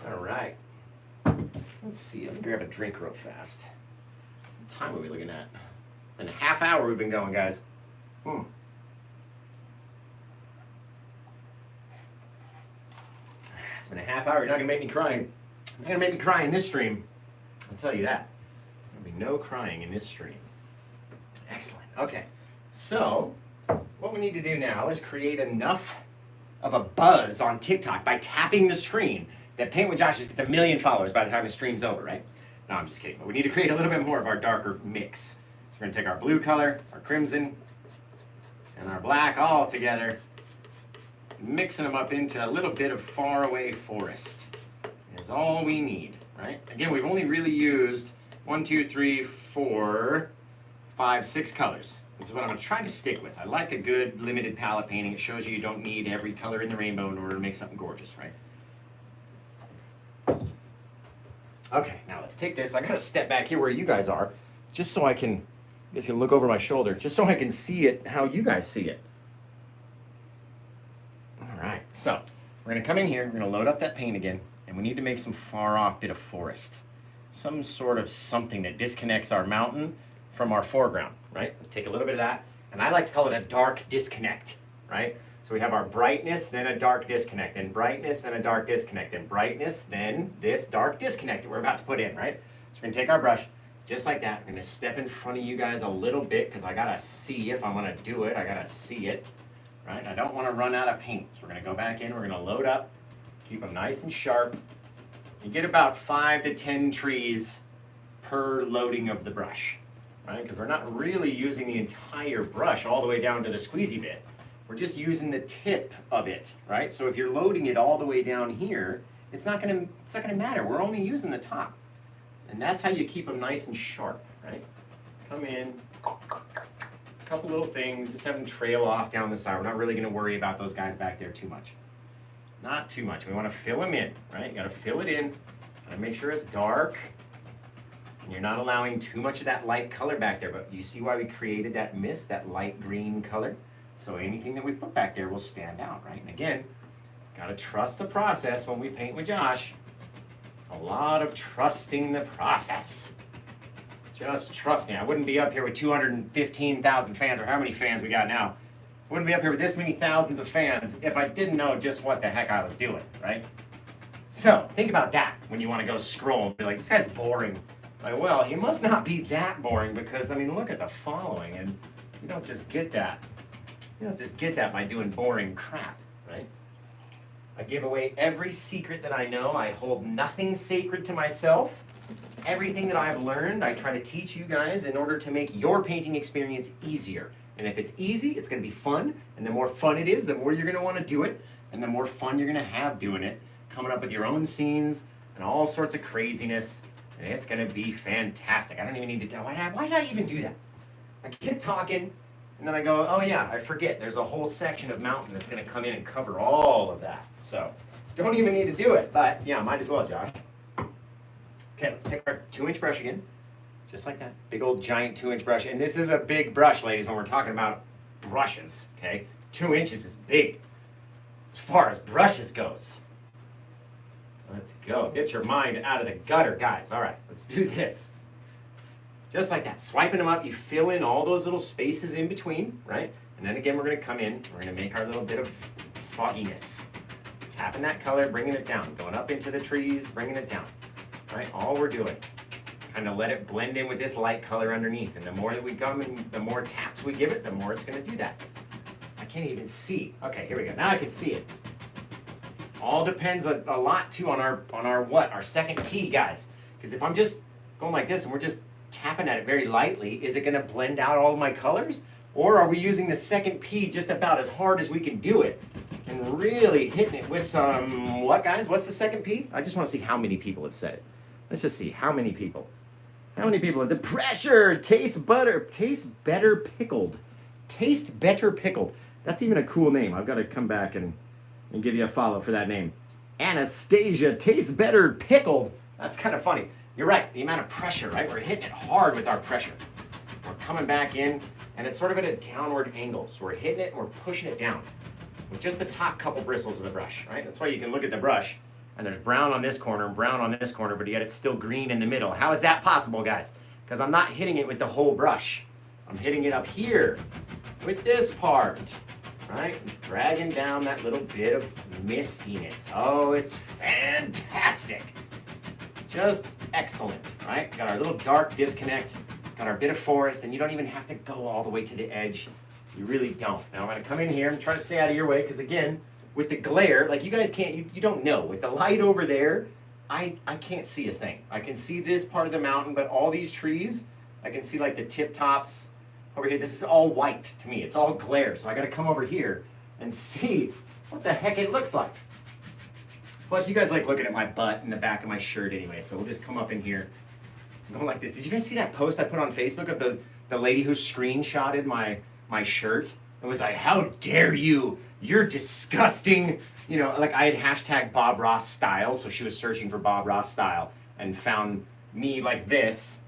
All right. Let's see. Let me grab a drink real fast. What time are we looking at? It's been a half hour we've been going, guys. It's been a half hour. You're not going to make me cry. You're not going to make me cry in this stream. I'll tell you that. There'll be no crying in this stream. Excellent. Okay. So, what we need to do now is create enough of a buzz on TikTok by tapping the screen that Paint with Josh gets 1 million followers by the time the stream's over, right? No, I'm just kidding. But we need to create a little bit more of our darker mix. So we're going to take our blue color, our crimson, and our black all together, mixing them up into a little bit of faraway forest is all we need, right? Again, we've only really used 1, 2, 3, 4, 5, 6 colors. This is what I'm going to try to stick with. I like a good limited palette painting. It shows you don't need every color in the rainbow in order to make something gorgeous, right? Okay, now let's take this. I got to step back here where you guys are, just so I can, you guys can look over my shoulder, just so I can see it how you guys see it. All right, so we're going to come in here, we're going to load up that paint again, and we need to make some far off bit of forest. Some sort of something that disconnects our mountain from our foreground, right? Take a little bit of that, and I like to call it a dark disconnect, right? So we have our brightness, then a dark disconnect, then brightness, then a dark disconnect, then brightness, then this dark disconnect that we're about to put in, right? So we're gonna take our brush, just like that. I'm gonna step in front of you guys a little bit because I gotta see if I'm gonna do it. I gotta see it, right? I don't wanna run out of paint. So we're gonna go back in, we're gonna load up, keep them nice and sharp. You get about 5 to 10 trees per loading of the brush, right? Because we're not really using the entire brush all the way down to the squeezy bit. We're just using the tip of it, right? So if you're loading it all the way down here, it's not gonna matter. We're only using the top. And that's how you keep them nice and sharp, right? Come in, a couple little things, just have them trail off down the side. We're not really gonna worry about those guys back there too much. Not too much. We wanna fill them in, right? You gotta fill it in. Gotta make sure it's dark. And you're not allowing too much of that light color back there, but you see why we created that mist, that light green color? So anything that we put back there will stand out, right? And again, gotta trust the process when we paint with Josh. It's a lot of trusting the process. Just trust me. I wouldn't be up here with 215,000 fans, or how many fans we got now. I wouldn't be up here with this many thousands of fans if I didn't know just what the heck I was doing, right? So think about that when you want to go scroll and be like, this guy's boring. Like, well, he must not be that boring because, I mean, look at the following, and you don't just get that. You don't just get that by doing boring crap, right? I give away every secret that I know. I hold nothing sacred to myself. Everything that I've learned, I try to teach you guys in order to make your painting experience easier. And if it's easy, it's going to be fun. And the more fun it is, the more you're going to want to do it. And the more fun you're going to have doing it. Coming up with your own scenes and all sorts of craziness. And it's going to be fantastic. I don't even need to tell. Why did I even do that? I get talking. And then I go, oh yeah, I forget. There's a whole section of mountain that's going to come in and cover all of that. So, don't even need to do it. But, yeah, might as well, Josh. Okay, let's take our 2-inch brush again. Just like that. Big old giant 2-inch brush. And this is a big brush, ladies, when we're talking about brushes, okay? 2 inches is big as far as brushes goes. Let's go. Get your mind out of the gutter, guys. All right, let's do this. Just like that, swiping them up, you fill in all those little spaces in between, right? And then again, we're gonna come in, we're gonna make our little bit of fogginess. Tapping that color, bringing it down, going up into the trees, bringing it down, right? All we're doing, kind of let it blend in with this light color underneath. And the more that we come and the more taps we give it, the more it's gonna do that. I can't even see. Okay, here we go, now I can see it. All depends a lot too on our second key, guys. Because if I'm just going like this and we're just tapping at it very lightly, is it going to blend out all of my colors? Or are we using the second P just about as hard as we can do it? And and really hitting it with some, what guys? What's the second P? I just want to see how many people have said it. Let's just see how many people. How many people have the pressure? Taste better pickled. Taste better pickled. That's even a cool name. I've got to come back and give you a follow for that name. Anastasia, tastes better pickled. That's kind of funny. You're right, the amount of pressure, right? We're hitting it hard with our pressure. We're coming back in, and it's sort of at a downward angle. So we're hitting it and we're pushing it down with just the top couple bristles of the brush, right? That's why you can look at the brush, and there's brown on this corner and brown on this corner, but yet it's still green in the middle. How is that possible, guys? Because I'm not hitting it with the whole brush. I'm hitting it up here with this part, right? Dragging down that little bit of mistiness. Oh, it's fantastic. Just excellent, right? Got our little dark disconnect, got our bit of forest, and you don't even have to go all the way to the edge. You really don't. Now I'm gonna come in here and try to stay out of your way, because again, with the glare, like you guys can't, you don't know. With the light over there, I can't see a thing. I can see this part of the mountain, but all these trees, I can see like the tip tops over here. This is all white to me. It's all glare. So I gotta come over here and see what the heck it looks like. Plus, you guys like looking at my butt and the back of my shirt anyway, so we'll just come up in here and go like this. Did you guys see that post I put on Facebook of the lady who screenshotted my shirt? It was like, how dare you? You're disgusting. You know, like I had hashtag Bob Ross style, so she was searching for Bob Ross style and found me like this.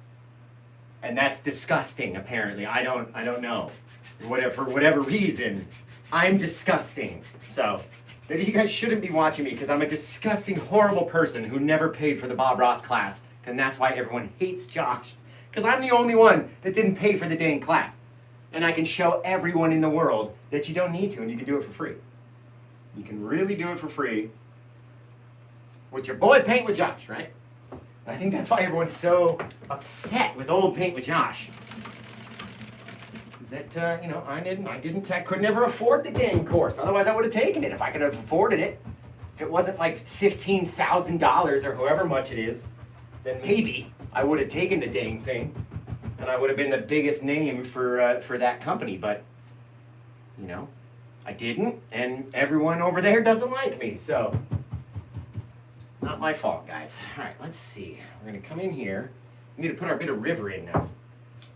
And that's disgusting, apparently. I don't know. For whatever reason, I'm disgusting. So maybe you guys shouldn't be watching me because I'm a disgusting, horrible person who never paid for the Bob Ross class. And that's why everyone hates Josh. Because I'm the only one that didn't pay for the dang class. And I can show everyone in the world that you don't need to and you can do it for free. You can really do it for free with your boy Paint with Josh, right? And I think that's why everyone's so upset with old Paint with Josh. Is that, you know, I could never afford the dang course. Otherwise I would have taken it if I could have afforded it. If it wasn't like $15,000 or however much it is, then maybe I would have taken the dang thing. And I would have been the biggest name for that company, but, you know, I didn't, and everyone over there doesn't like me, so not my fault, guys. All right, let's see. We're going to come in here. We need to put our bit of river in now.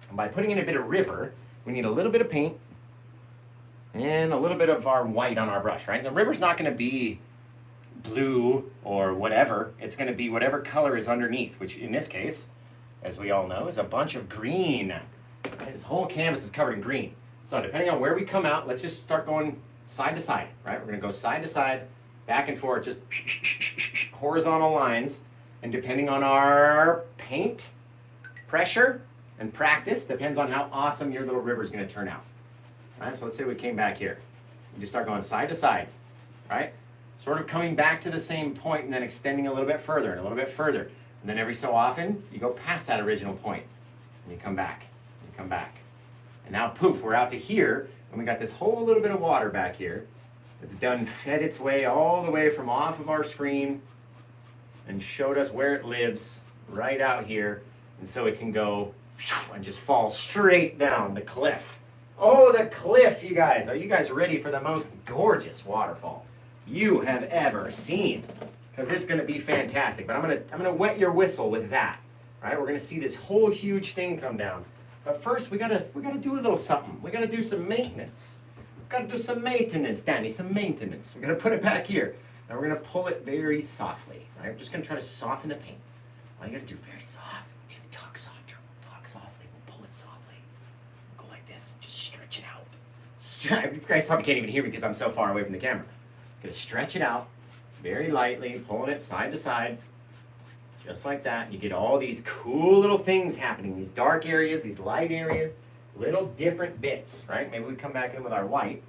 And by putting in a bit of river, we need a little bit of paint and a little bit of our white on our brush, right? And the river's not going to be blue or whatever. It's going to be whatever color is underneath, which in this case, as we all know, is a bunch of green. Right? This whole canvas is covered in green. So depending on where we come out, let's just start going side to side, right? We're gonna go side to side, back and forth, just horizontal lines. And depending on our paint, pressure, and practice, depends on how awesome your little river is gonna turn out. All right, so let's say we came back here. You just start going side to side, right? Sort of coming back to the same point and then extending a little bit further and a little bit further. And then every so often, you go past that original point, and you come back, and you come back. And now, poof, we're out to here, and we got this whole little bit of water back here. It's fed its way all the way from off of our screen, and showed us where it lives, right out here. And so it can go, and just fall straight down the cliff. Oh, the cliff, you guys. Are you guys ready for the most gorgeous waterfall you have ever seen? Because it's going to be fantastic. But I'm gonna wet your whistle with that. Right? We're going to see this whole huge thing come down. But first, we gotta do a little something. We gotta do some maintenance. We gotta do some maintenance, Danny. Some maintenance. We're gonna put it back here, and we're gonna pull it very softly. Right? We're just gonna try to soften the paint. All you gotta do very soft. Talk softer. Talk softly. We'll pull it softly. Go like this. Just stretch it out. You guys probably can't even hear me because I'm so far away from the camera. Gonna stretch it out. Very lightly, pulling it side to side, just like that. You get all these cool little things happening, these dark areas, these light areas, little different bits, right? Maybe we come back in with our white,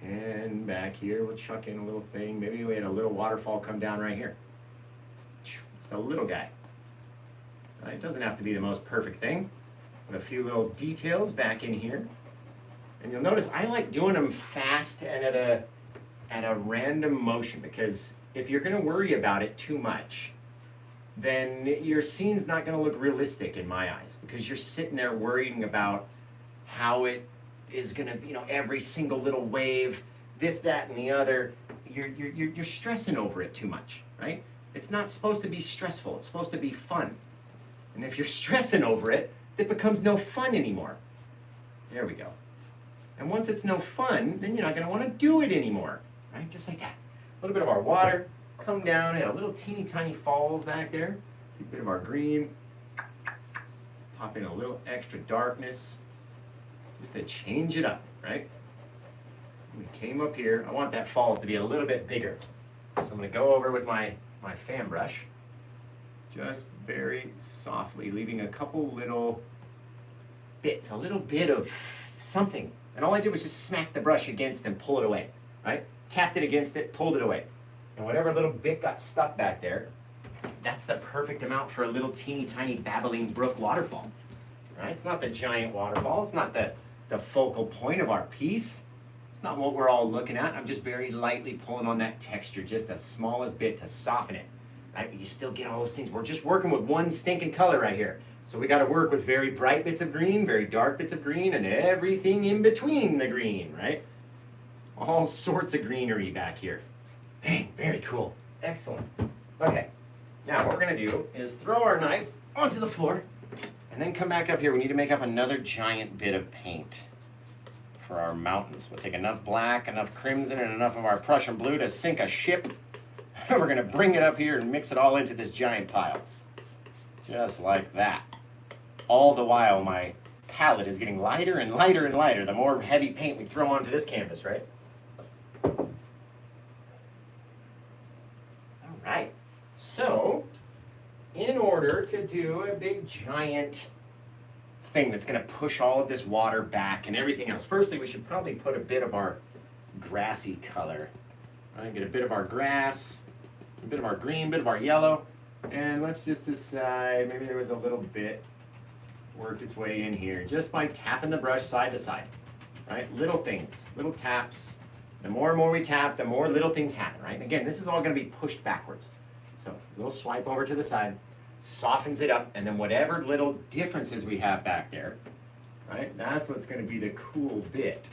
and back here we'll chuck in a little thing. Maybe we had a little waterfall come down right here. Just a little guy. Right? It doesn't have to be the most perfect thing, but a few little details back in here. And you'll notice I like doing them fast and at a random motion, because if you're going to worry about it too much, then your scene's not going to look realistic in my eyes, because you're sitting there worrying about how it is going to, you know, every single little wave, this, that, and the other, you're stressing over it too much, right? It's not supposed to be stressful. It's supposed to be fun. And if you're stressing over it, it becomes no fun anymore. There we go. And once it's no fun, then you're not going to want to do it anymore, right? Just like that. A little bit of our water, come down, and a little teeny tiny falls back there. Take a bit of our green, pop in a little extra darkness, just to change it up, right? We came up here. I want that falls to be a little bit bigger. So I'm going to go over with my fan brush, just very softly, leaving a couple little bits, a little bit of something. And all I did was just smack the brush against and pull it away, right? Tapped it against it, pulled it away. And whatever little bit got stuck back there, that's the perfect amount for a little teeny tiny babbling brook waterfall, right? It's not the giant waterfall. It's not the focal point of our piece. It's not what we're all looking at. I'm just very lightly pulling on that texture, just the smallest bit to soften it, right? But you still get all those things. We're just working with one stinking color right here. So we got to work with very bright bits of green, very dark bits of green, and everything in between the green, right? All sorts of greenery back here. Hey, very cool. Excellent. Okay, now what we're going to do is throw our knife onto the floor, and then come back up here. We need to make up another giant bit of paint for our mountains. We'll take enough black, enough crimson, and enough of our Prussian blue to sink a ship. And we're going to bring it up here and mix it all into this giant pile. Just like that. All the while my palette is getting lighter and lighter and lighter the more heavy paint we throw onto this canvas, right? Alright, so in order to do a big giant thing that's going to push all of this water back and everything else, firstly we should probably put a bit of our grassy color. Right, get a bit of our grass, a bit of our green, a bit of our yellow, and let's just decide, maybe there was a little bit worked its way in here just by tapping the brush side to side, right? Little things, little taps. The more and more we tap, the more little things happen, right? And again, this is all going to be pushed backwards. So a little swipe over to the side, softens it up, and then whatever little differences we have back there, right? That's what's going to be the cool bit.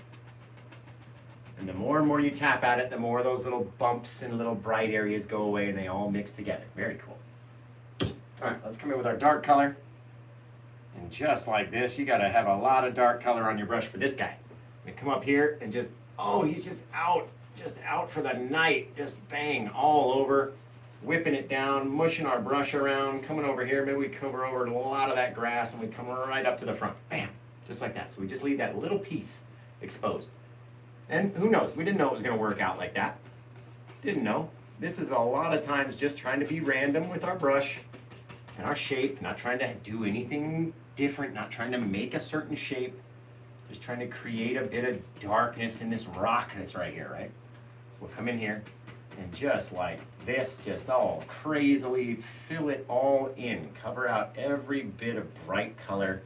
And the more and more you tap at it, the more those little bumps and little bright areas go away and they all mix together. Very cool. All right, let's come in with our dark color. And just like this, you got to have a lot of dark color on your brush for this guy. And come up here and just, oh, he's just out for the night. Just bang all over, whipping it down, mushing our brush around, coming over here. Maybe we cover over a lot of that grass and we come right up to the front. Bam, just like that. So we just leave that little piece exposed. And who knows? We didn't know it was going to work out like that. Didn't know. This is a lot of times just trying to be random with our brush and our shape, not trying to do anything different, not trying to make a certain shape, just trying to create a bit of darkness in this rock that's right here, right? So we'll come in here and just like this, just all crazily fill it all in, cover out every bit of bright color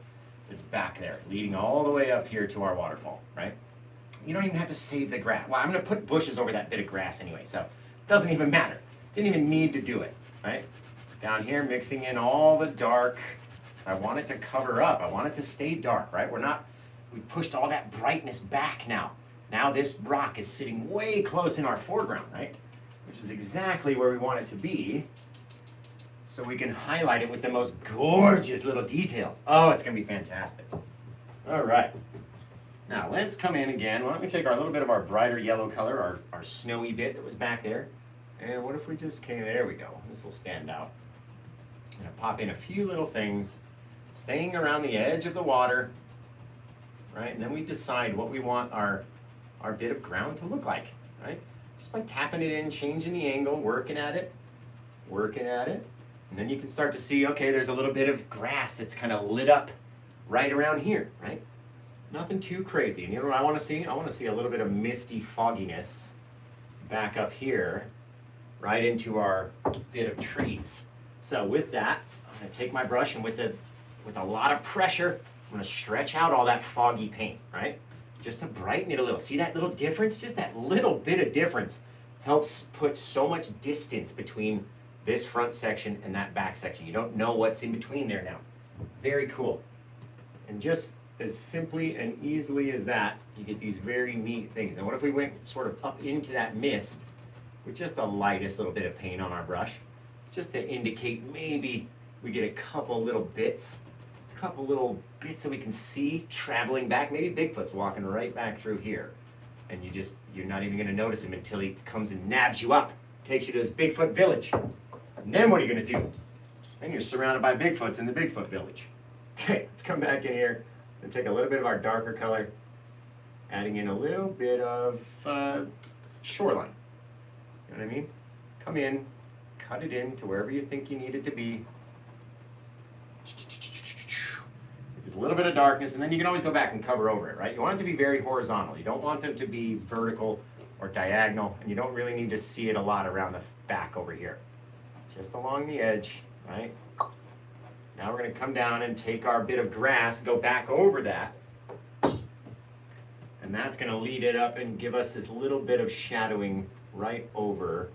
that's back there, leading all the way up here to our waterfall, right? You don't even have to save the grass. Well, I'm going to put bushes over that bit of grass anyway, so it doesn't even matter. Didn't even need to do it, right? Down here, mixing in all the dark. So I want it to cover up. I want it to stay dark, right? We've pushed all that brightness back now. Now this rock is sitting way close in our foreground, right? Which is exactly where we want it to be. So we can highlight it with the most gorgeous little details. Oh, it's going to be fantastic. All right. Now let's come in again. Why don't we take our little bit of our brighter yellow color, our snowy bit that was back there. And what if we just came, there we go. This will stand out. I'm going to pop in a few little things, staying around the edge of the water, right? And then we decide what we want our bit of ground to look like, right? Just by tapping it in, changing the angle, working at it. And then you can start to see, okay, there's a little bit of grass that's kind of lit up right around here, right? Nothing too crazy. And you know what I want to see? I want to see a little bit of misty fogginess back up here, right into our bit of trees. So with that, I'm going to take my brush and with a lot of pressure, I'm going to stretch out all that foggy paint, right? Just to brighten it a little. See that little difference? Just that little bit of difference helps put so much distance between this front section and that back section. You don't know what's in between there now. Very cool. And just as simply and easily as that, you get these very neat things. And what if we went sort of up into that mist with just the lightest little bit of paint on our brush, just to indicate maybe we get a couple little bits that we can see traveling back. Maybe Bigfoot's walking right back through here, and you're not even gonna notice him until he comes and nabs you up, takes you to his Bigfoot village. And then what are you gonna do? Then you're surrounded by Bigfoots in the Bigfoot village. Okay, let's come back in here and take a little bit of our darker color, adding in a little bit of shoreline. You know what I mean? Come in, cut it in to wherever you think you need it to be. There's a little bit of darkness, and then you can always go back and cover over it, right? You want it to be very horizontal. You don't want them to be vertical or diagonal, and you don't really need to see it a lot around the back over here. Just along the edge, right? Now we're going to come down and take our bit of grass, go back over that, and that's going to lead it up and give us this little bit of shadowing right over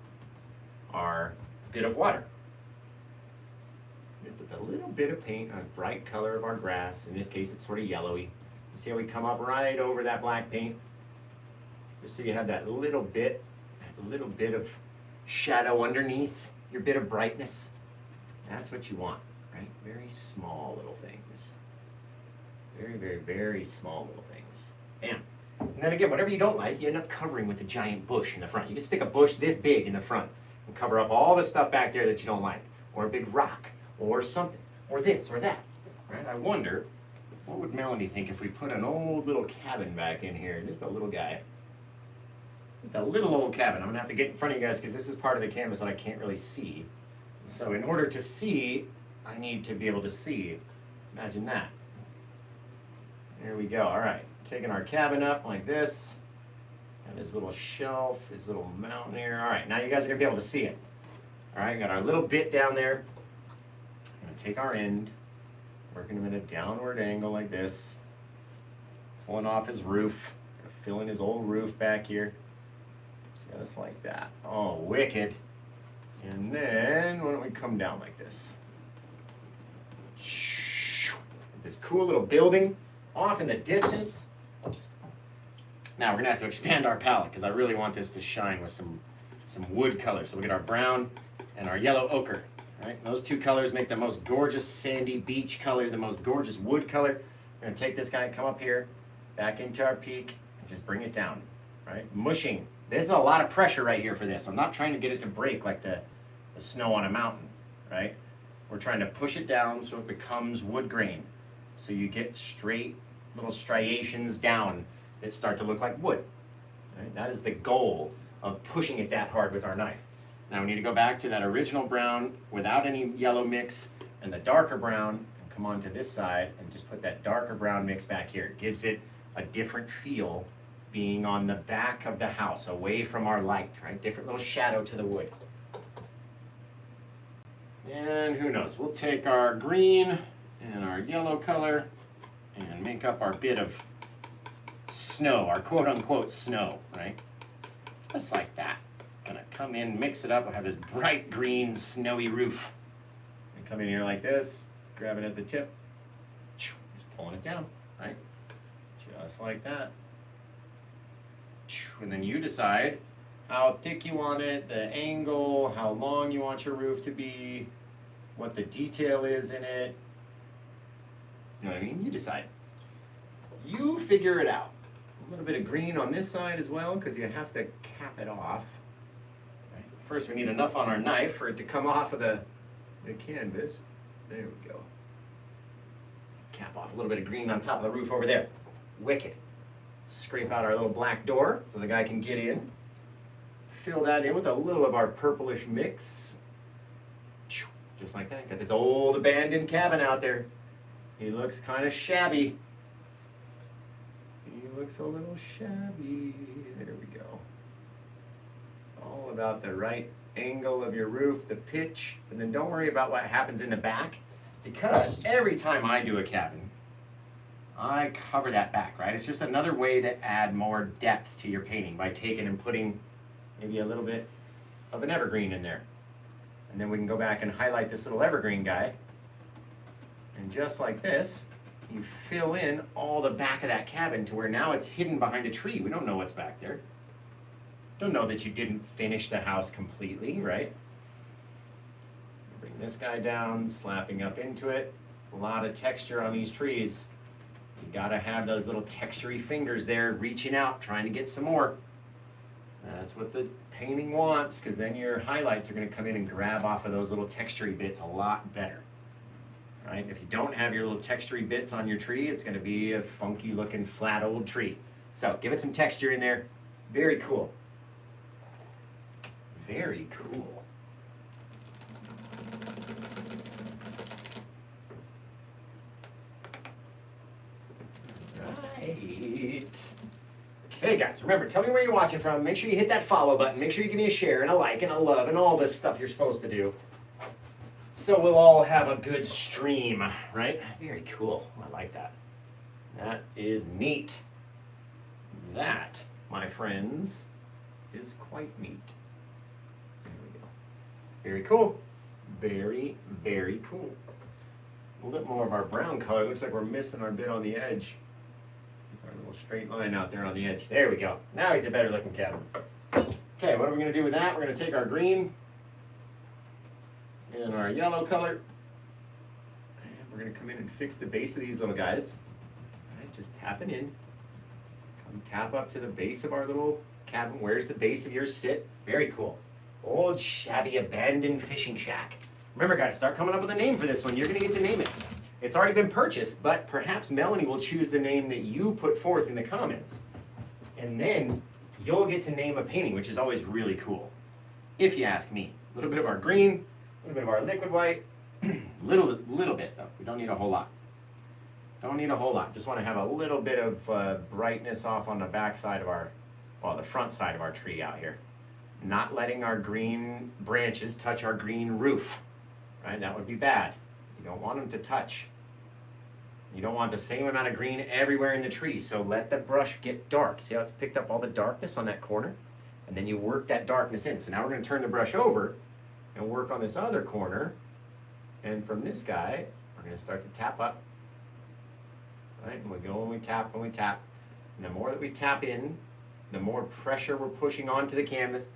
our bit of water. With a little bit of paint, a bright color of our grass. In this case, it's sort of yellowy. You see how we come up right over that black paint? Just so you have that little bit of shadow underneath your bit of brightness. That's what you want, right? Very small little things. Very, very, very small little things. Bam. And then again, whatever you don't like, you end up covering with a giant bush in the front. You can stick a bush this big in the front and cover up all the stuff back there that you don't like. Or a big rock, or something, or this, or that, right? I wonder, what would Melanie think if we put an old little cabin back in here, just a little guy. Just a little old cabin. I'm gonna have to get in front of you guys because this is part of the canvas that I can't really see. So in order to see, I need to be able to see. Imagine that. There we go, all right. Taking our cabin up like this, and his little shelf, his little mountain here. All right, now you guys are gonna be able to see it. All right, got our little bit down there. I'm gonna take our end, working him at a downward angle like this, pulling off his roof, gonna fill in his old roof back here, just like that. Oh, wicked. And then, why don't we come down like this? This cool little building off in the distance. Now we're gonna have to expand our palette because I really want this to shine with some wood color. So we get our brown and our yellow ochre, right? And those two colors make the most gorgeous sandy beach color, the most gorgeous wood color. We're gonna take this guy and come up here, back into our peak, and just bring it down, right? Mushing. There's a lot of pressure right here for this. I'm not trying to get it to break like the snow on a mountain, right? We're trying to push it down so it becomes wood grain. So you get straight little striations down that start to look like wood, right? That is the goal of pushing it that hard with our knife. Now we need to go back to that original brown without any yellow mix and the darker brown, and come on to this side and just put that darker brown mix back here. It gives it a different feel being on the back of the house, away from our light, right? Different little shadow to the wood. And who knows, we'll take our green and our yellow color and make up our bit of snow, our quote-unquote snow, right? Just like that. Gonna come in, mix it up. I'll have this bright green snowy roof. And come in here like this, grab it at the tip, just pulling it down, right? Just like that. And then you decide how thick you want it, the angle, how long you want your roof to be, what the detail is in it. You know what I mean? You decide. You figure it out. A little bit of green on this side as well, because you have to cap it off. Right. First, we need enough on our knife for it to come off of the canvas. There we go. Cap off a little bit of green on top of the roof over there. Wicked. Scrape out our little black door so the guy can get in. Fill that in with a little of our purplish mix. Just like that. Got this old abandoned cabin out there. He looks kind of shabby. He looks a little shabby. There we go. All about the right angle of your roof, the pitch, and then don't worry about what happens in the back, because every time I do a cabin, I cover that back, right? It's just another way to add more depth to your painting by taking and putting maybe a little bit of an evergreen in there. And then we can go back and highlight this little evergreen guy. And just like this, you fill in all the back of that cabin to where now it's hidden behind a tree. We don't know what's back there. Don't know that you didn't finish the house completely, right? Bring this guy down, slapping up into it. A lot of texture on these trees. You gotta have those little textury fingers there reaching out, trying to get some more. That's what the painting wants, because then your highlights are gonna come in and grab off of those little textury bits a lot better. Right? If you don't have your little textury bits on your tree, it's gonna be a funky looking flat old tree. So give it some texture in there. Very cool. Very cool. Right. Okay, guys, remember, tell me where you're watching from. Make sure you hit that follow button. Make sure you give me a share and a like and a love and all this stuff you're supposed to do. So we'll all have a good stream, right? Very cool. I like that. That is neat. That, my friends, is quite neat. There we go. Very cool. Very, very cool. A little bit more of our brown color. Looks like we're missing our bit on the edge. With our little straight line out there on the edge. There we go. Now he's a better looking cabin. Okay, what are we going to do with that? We're going to take our green and our yellow color. And we're going to come in and fix the base of these little guys. All right, just tapping in. Come tap up to the base of our little cabin. Where's the base of yours sit? Very cool. Old shabby abandoned fishing shack. Remember guys, start coming up with a name for this one. You're going to get to name it. It's already been purchased, but perhaps Melanie will choose the name that you put forth in the comments. And then you'll get to name a painting, which is always really cool. If you ask me. A little bit of our green, a little bit of our liquid white. little bit though. We don't need a whole lot. Don't need a whole lot. Just want to have a little bit of brightness off on the back side of our, well, the front side of our tree out here. Not letting our green branches touch our green roof, right? That would be bad. You don't want them to touch. You don't want the same amount of green everywhere in the tree, so let the brush get dark. See how it's picked up all the darkness on that corner? And then you work that darkness in. So now we're going to turn the brush over and work on this other corner. And from this guy, we're going to start to tap up. Right? And we go and we tap and we tap. And the more that we tap in, the more pressure we're pushing onto the canvas,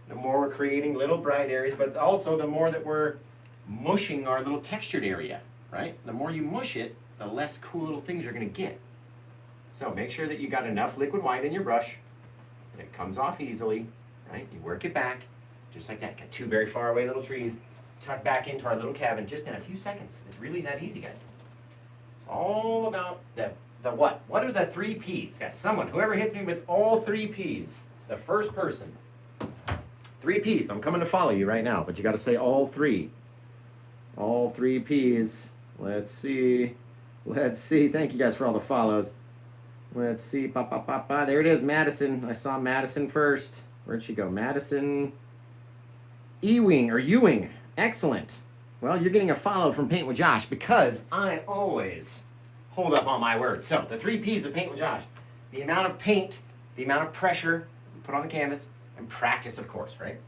the more we're creating little bright areas, but also the more that we're mushing our little textured area, right? The more you mush it, the less cool little things you're going to get. So make sure that you got enough liquid white in your brush, and it comes off easily, right? You work it back, just like that. Got two very far away little trees, tuck back into our little cabin just in a few seconds. It's really that easy, guys. It's all about the what? What are the 3 P's? Got someone, whoever hits me with all 3 P's, the first person. 3 P's. I'm coming to follow you right now, but you got to say all 3. All 3 P's. Let's see. Let's see. Thank you guys for all the follows. Let's see. There it is, Madison. I saw Madison first. Where'd she go? Madison Ewing. Excellent. Well, you're getting a follow from Paint with Josh because I always hold up on my word. So, the 3 P's of Paint with Josh. The amount of paint, the amount of pressure we put on the canvas, and practice, of course, right?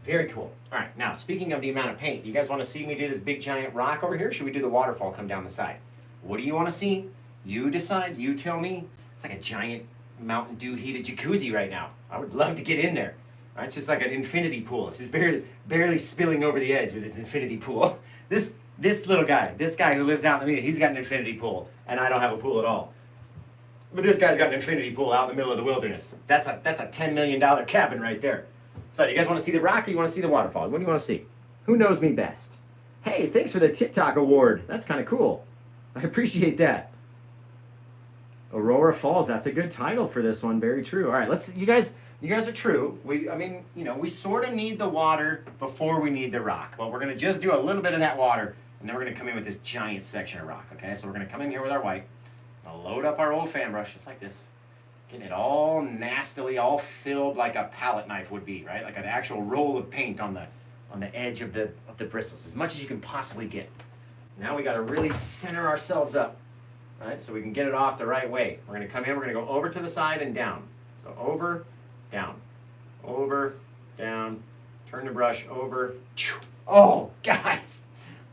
Very cool. All right, now, speaking of the amount of paint, you guys want to see me do this big giant rock over here? Should we do the waterfall come down the side? What do you want to see? You decide. You tell me. It's like a giant Mountain Dew heated jacuzzi right now. I would love to get in there. Right? It's just like an infinity pool. It's just barely spilling over the edge with its infinity pool. This little guy, this guy who lives out in the middle, he's got an infinity pool, and I don't have a pool at all. But this guy's got an infinity pool out in the middle of the wilderness. That's a $10 million cabin right there. So, you guys want to see the rock or you want to see the waterfall? What do you want to see? Who knows me best? Hey, thanks for the TikTok award. That's kind of cool. I appreciate that. Aurora Falls. That's a good title for this one. Very true. All right, let's. You guys are true. We sort of need the water before we need the rock. But we're gonna just do a little bit of that water, and then we're gonna come in with this giant section of rock. Okay, so we're gonna come in here with our white. I'll load up our old fan brush just like this, getting it all nastily, all filled like a palette knife would be, right? Like an actual roll of paint on the edge of the bristles, as much as you can possibly get. Now we got to really center ourselves up, right? So we can get it off the right way. We're going to come in, we're going to go over to the side and down. So over, down, turn the brush over. Oh, guys,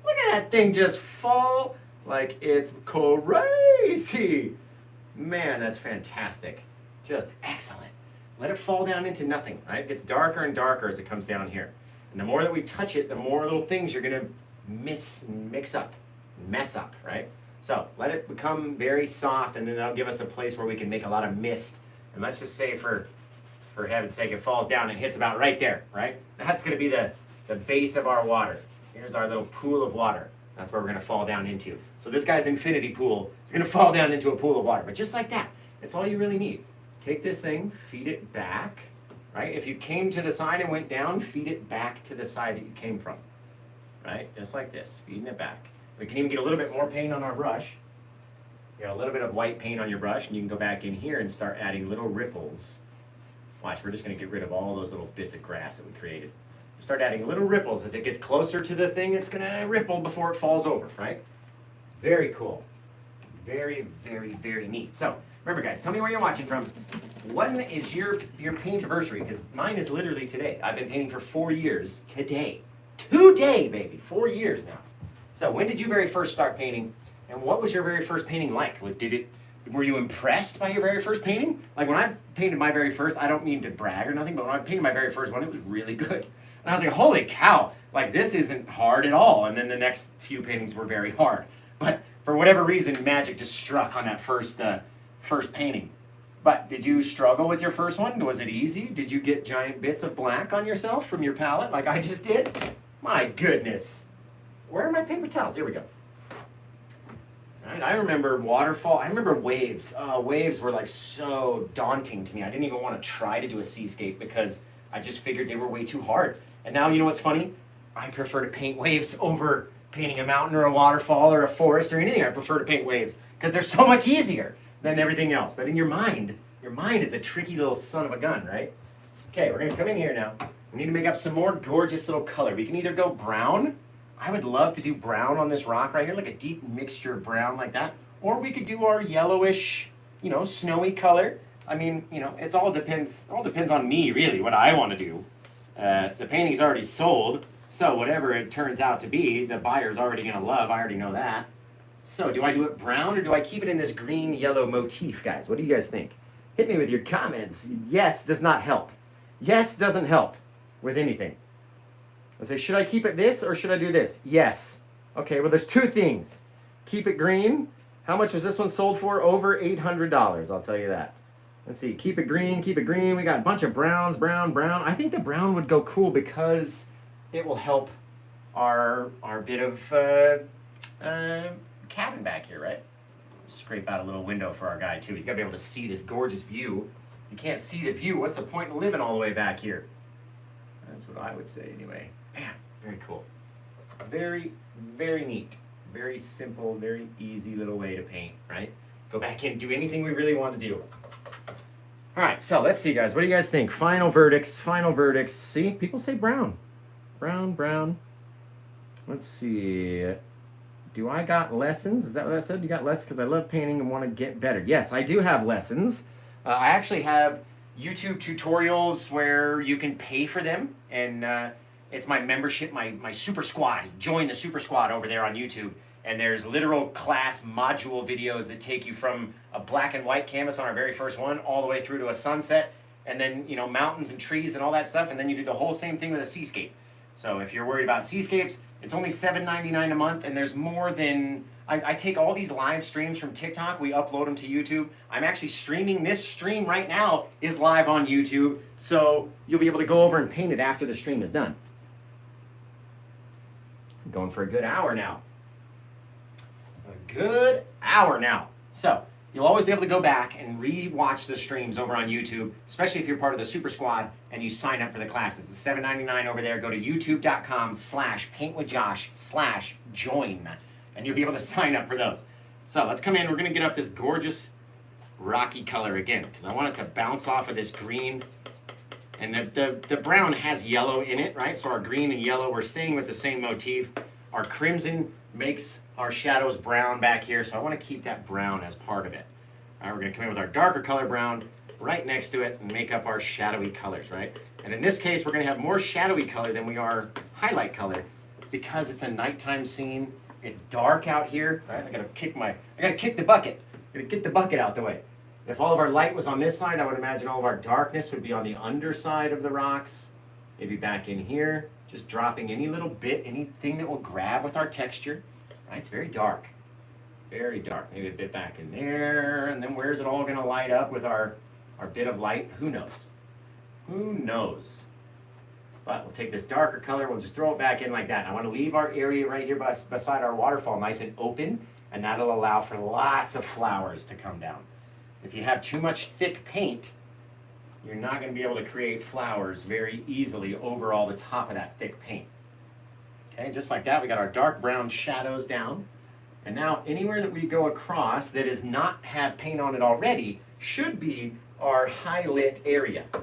look at that thing just fall like it's crazy. Man, that's fantastic. Just excellent. let it fall down into nothing, right? It gets darker and darker as it comes down here. And the more that we touch it, the more little things you're gonna mess up, right? So let it become very soft, and then that'll give us a place where we can make a lot of mist. And let's just say for heaven's sake, it falls down and hits about right there, right? That's gonna be the base of our water. Here's our little pool of water. That's where we're gonna fall down into. So this guy's infinity pool is gonna fall down into a pool of water. But just like that, that's all you really need. Take this thing, feed it back, right? If you came to the side and went down, feed it back to the side that you came from, right? Just like this, feeding it back. We can even get a little bit more paint on our brush. You know, a little bit of white paint on your brush, and you can go back in here and start adding little ripples. Watch, we're just gonna get rid of all those little bits of grass that we created. Start adding little ripples. As it gets closer to the thing, it's gonna ripple before it falls over, right? Very cool. Very, very, very neat. So, remember guys, tell me where you're watching from. When is your paint anniversary? Because mine is literally today. I've been painting for 4 years today. Today, baby, 4 years now. So when did you very first start painting? And what was your very first painting like? Were you impressed by your very first painting? Like when I painted my very first, I don't mean to brag or nothing, but when I painted my very first one, it was really good. And I was like, holy cow, like this isn't hard at all. And then the next few paintings were very hard. But for whatever reason, magic just struck on that first painting. But did you struggle with your first one? Was it easy? Did you get giant bits of black on yourself from your palette like I just did? My goodness. Where are my paper towels? Here we go. All right, I remember waterfall. I remember waves. Waves were like so daunting to me. I didn't even want to try to do a seascape because I just figured they were way too hard. And now, you know what's funny? I prefer to paint waves over painting a mountain or a waterfall or a forest or anything. I prefer to paint waves because they're so much easier than everything else. But in your mind is a tricky little son of a gun, right? Okay, we're gonna come in here now. We need to make up some more gorgeous little color. We can either go brown. I would love to do brown on this rock right here, like a deep mixture of brown like that. Or we could do our yellowish, you know, snowy color. I mean, you know, it all depends on me, really, what I want to do. The painting's already sold, so whatever it turns out to be, the buyer's already going to love. I already know that. So do I do it brown, or do I keep it in this green-yellow motif, guys? What do you guys think? Hit me with your comments. Yes does not help. Yes doesn't help with anything. I say, should I keep it this, or should I do this? Yes. Okay, well, there's two things. Keep it green. How much was this one sold for? Over $800, I'll tell you that. Let's see, keep it green, keep it green. We got a bunch of browns, brown. I think the brown would go cool because it will help our bit of cabin back here, right? Scrape out a little window for our guy too. He's got to be able to see this gorgeous view. If you can't see the view, what's the point in living all the way back here? That's what I would say anyway. Man, very cool. Very, very neat. Very simple, very easy little way to paint, right? Go back in, do anything we really want to do. All right, so let's see, guys. What do you guys think? Final verdicts, final verdicts. See, people say brown. Brown, brown. Let's see. Do I got lessons? Is that what I said? You got lessons? Because I love painting and want to get better. Yes, I do have lessons. I actually have YouTube tutorials where you can pay for them. And it's my membership, my super squad. Join the super squad over there on YouTube. And there's literal class module videos that take you from a black and white canvas on our very first one all the way through to a sunset, and then, you know, mountains and trees and all that stuff, and then you do the whole same thing with a seascape. So if you're worried about seascapes, it's only $7.99 a month, and there's more than... I take all these live streams from TikTok, we upload them to YouTube. I'm actually streaming. This stream right now is live on YouTube, so you'll be able to go over and paint it after the stream is done. I'm going for a good hour now. Good hour now. So you'll always be able to go back and re-watch the streams over on YouTube, especially if you're part of the Super Squad and you sign up for the classes. It's $7.99 over there. Go to youtube.com/paintwithjosh/join, and you'll be able to sign up for those. So let's come in. We're going to get up this gorgeous rocky color again because I want it to bounce off of this green. And the brown has yellow in it, right? So our green and yellow, we're staying with the same motif. Our crimson makes our shadows brown back here, so I want to keep that brown as part of it. All right, we're going to come in with our darker color brown right next to it and make up our shadowy colors, right? And in this case, we're going to have more shadowy color than we are highlight color because it's a nighttime scene. It's dark out here, right? I got to kick the bucket. I got to get the bucket out the way. If all of our light was on this side, I would imagine all of our darkness would be on the underside of the rocks, maybe back in here, just dropping any little bit, anything that will grab with our texture, right? It's very dark, maybe a bit back in there, and then where's it all gonna light up with our bit of light? Who knows? Who knows? But we'll take this darker color, we'll just throw it back in like that. And I wanna leave our area right here beside our waterfall nice and open, and that'll allow for lots of flowers to come down. If you have too much thick paint, you're not going to be able to create flowers very easily over all the top of that thick paint. Okay, just like that, we got our dark brown shadows down. And now anywhere that we go across that does not have paint on it already should be our highlight area. All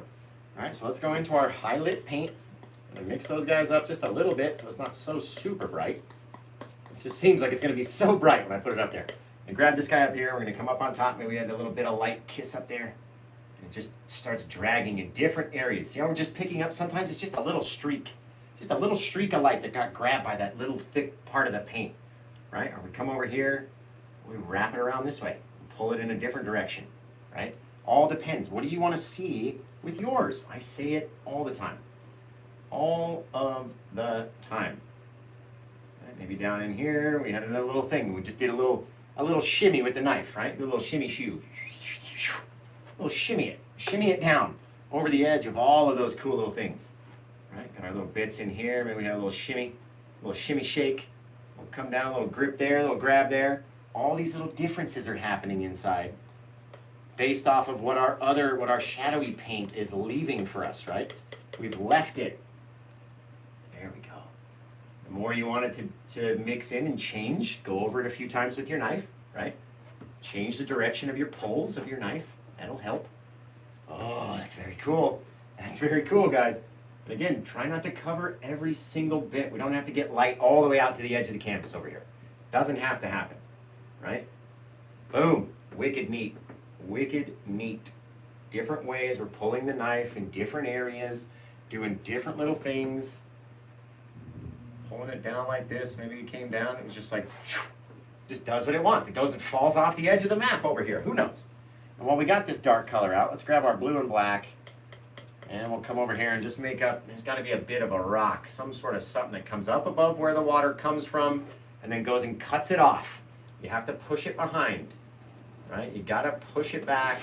right, so let's go into our highlight paint and mix those guys up just a little bit so it's not so super bright. It just seems like it's going to be so bright when I put it up there. And grab this guy up here, we're going to come up on top, maybe we had a little bit of light kiss up there. And it just starts dragging in different areas. See how we're just picking up, sometimes it's just a little streak. Just a little streak of light that got grabbed by that little thick part of the paint. Right? Or we come over here, we wrap it around this way, pull it in a different direction. Right? All depends. What do you want to see with yours? I say it all the time. All of the time. Right? Maybe down in here, we had another little thing. We just did a little shimmy with the knife, right? Do a little shimmy shoe. A little shimmy it down over the edge of all of those cool little things. Right? Got our little bits in here. Maybe we have a little shimmy shake. We'll come down, a little grip there, a little grab there. All these little differences are happening inside based off of what our shadowy paint is leaving for us, right? We've left it. There we go. The more you want it to mix in and change, go over it a few times with your knife, right? Change the direction of your pulls of your knife. That'll help. Oh, that's very cool. That's very cool, guys. But again, try not to cover every single bit. We don't have to get light all the way out to the edge of the canvas over here. Doesn't have to happen, right? Boom. Wicked neat. Wicked neat. Different ways. We're pulling the knife in different areas, doing different little things. Pulling it down like this. Maybe it came down. It was just like, just does what it wants. It goes and falls off the edge of the map over here. Who knows? And while we got this dark color out, let's grab our blue and black. And we'll come over here and just make up, there's got to be a bit of a rock, some sort of something that comes up above where the water comes from and then goes and cuts it off. You have to push it behind, right? You got to push it back,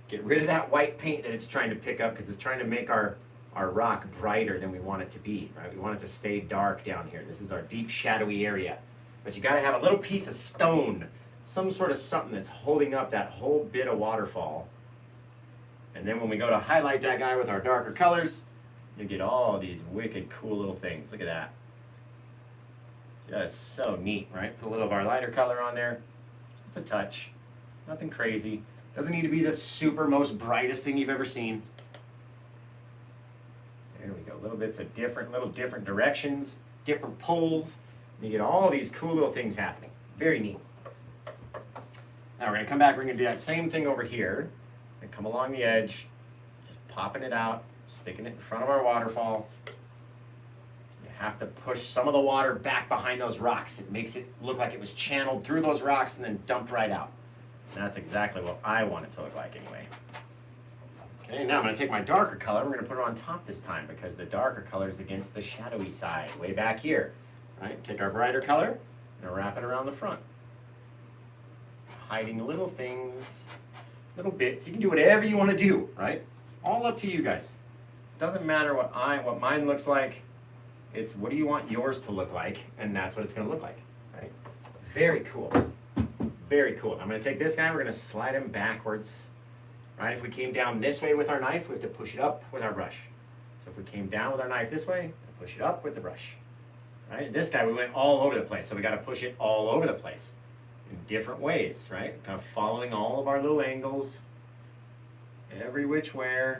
get rid of that white paint that it's trying to pick up because it's trying to make our rock brighter than we want it to be, right? We want it to stay dark down here. This is our deep shadowy area. But you got to have a little piece of stone, some sort of something that's holding up that whole bit of waterfall. And then when we go to highlight that guy with our darker colors, you get all these wicked cool little things. Look at that. Just so neat, right? Put a little of our lighter color on there. Just a touch. Nothing crazy. Doesn't need to be the super most brightest thing you've ever seen. There we go. Little bits of little different directions, different pulls. And you get all these cool little things happening. Very neat. Now we're going to come back. We're going to do that same thing over here. And come along the edge, just popping it out, sticking it in front of our waterfall. You have to push some of the water back behind those rocks. It makes it look like it was channeled through those rocks and then dumped right out. And that's exactly what I want it to look like anyway. Okay, now I'm going to take my darker color. I'm going to put it on top this time because the darker color is against the shadowy side, way back here. Right? Take our brighter color and wrap it around the front. Hiding little things. Little bits. You can do whatever you want to do, right? All up to you guys. Doesn't matter what mine looks like. It's what do you want yours to look like, and that's what it's going to look like, right? Very cool. Very cool. I'm going to take this guy. We're going to slide him backwards, right? If we came down this way with our knife, we have to push it up with our brush. So if we came down with our knife this way, push it up with the brush, right? This guy, we went all over the place, so we got to push it all over the place. In different ways, right? Kind of following all of our little angles, every which way.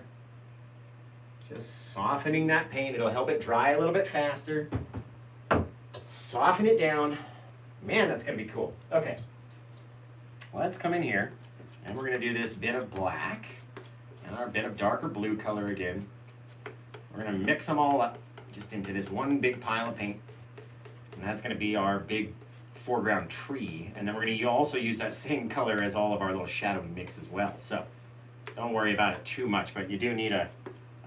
Just softening that paint. It'll help it dry a little bit faster. Soften it down. Man, that's going to be cool. Okay. Let's come in here, and we're going to do this bit of black and our bit of darker blue color again. We're going to mix them all up just into this one big pile of paint. And that's going to be our big foreground tree, and then we're gonna also use that same color as all of our little shadowy mix as well. So don't worry about it too much, but you do need a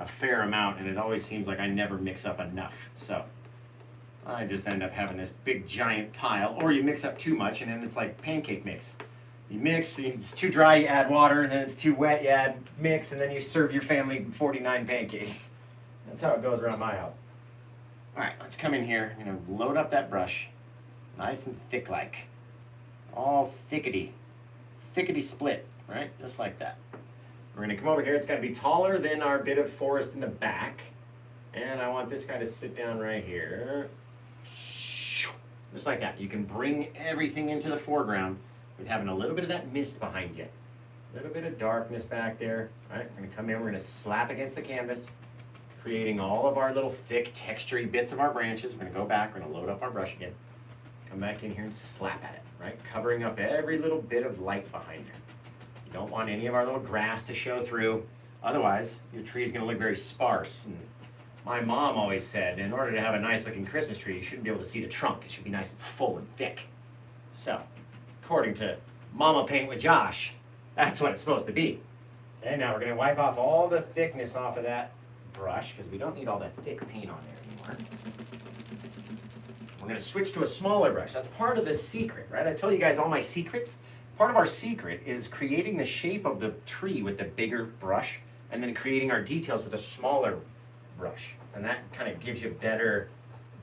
fair amount, and it always seems like I never mix up enough. So I just end up having this big giant pile, or you mix up too much and then it's like pancake mix. You mix, it's too dry, you add water, then it's too wet, you add mix, and then you serve your family 49 pancakes. That's how it goes around my house. All right, let's come in here. I'm gonna load up that brush, nice and thick like. All thickety split, right? Just like that. We're gonna come over here, it's gotta be taller than our bit of forest in the back. And I want this guy to sit down right here. Just like that. You can bring everything into the foreground with having a little bit of that mist behind you. A little bit of darkness back there. All right, we're gonna come in, we're gonna slap against the canvas, creating all of our little thick, textury bits of our branches. We're gonna go back, we're gonna load up our brush again. Come back in here and slap at it, right? Covering up every little bit of light behind there. You don't want any of our little grass to show through. Otherwise, your tree is gonna look very sparse. And my mom always said, in order to have a nice looking Christmas tree, you shouldn't be able to see the trunk. It should be nice and full and thick. So, according to Mama Paint with Josh, that's what it's supposed to be. Okay, now we're gonna wipe off all the thickness off of that brush, because we don't need all that thick paint on there anymore. We're gonna switch to a smaller brush. That's part of the secret, right? I tell you guys all my secrets. Part of our secret is creating the shape of the tree with the bigger brush, and then creating our details with a smaller brush. And that kind of gives you better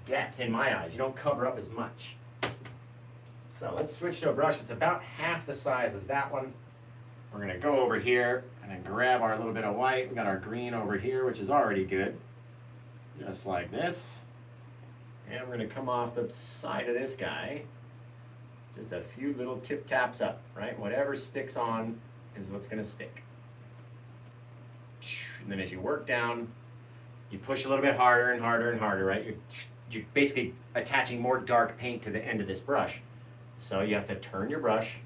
depth in my eyes. You don't cover up as much. So let's switch to a brush that's about half the size as that one. We're gonna go over here and then grab our little bit of white. We got our green over here, which is already good. Just like this. And we're gonna come off the side of this guy. Just a few little tip taps up, right? Whatever sticks on is what's gonna stick. And then as you work down, you push a little bit harder and harder and harder, right? You're basically attaching more dark paint to the end of this brush. So you have to turn your brush,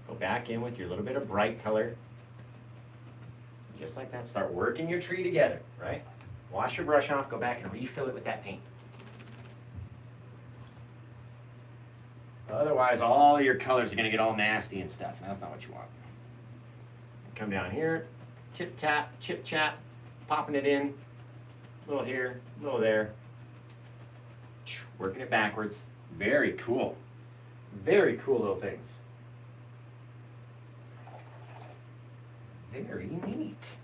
go back in with your little bit of bright color. Just like that, start working your tree together, right? Wash your brush off, go back and refill it with that paint. Otherwise, all your colors are gonna get all nasty and stuff, and that's not what you want. Come down here, tip tap, chip chap, popping it in. A little here, a little there. Working it backwards. Very cool. Very cool little things. Very neat.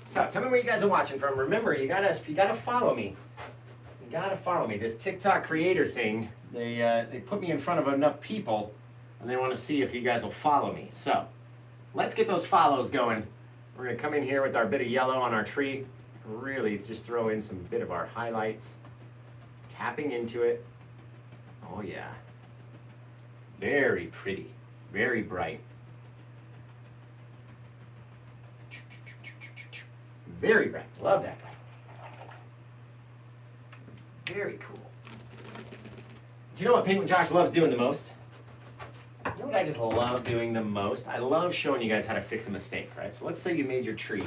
So tell me where you guys are watching from. Remember, you gotta follow me. You gotta follow me. This TikTok creator thing, they put me in front of enough people, and they want to see if you guys will follow me. So let's get those follows going. We're gonna come in here with our bit of yellow on our tree. Really just throw in some bit of our highlights. Tapping into it. Oh yeah. Very pretty. Very bright. Very bright. Love that guy. Very cool. Do you know what Paint with Josh loves doing the most? You know what I just love doing the most? I love showing you guys how to fix a mistake, right? So let's say you made your tree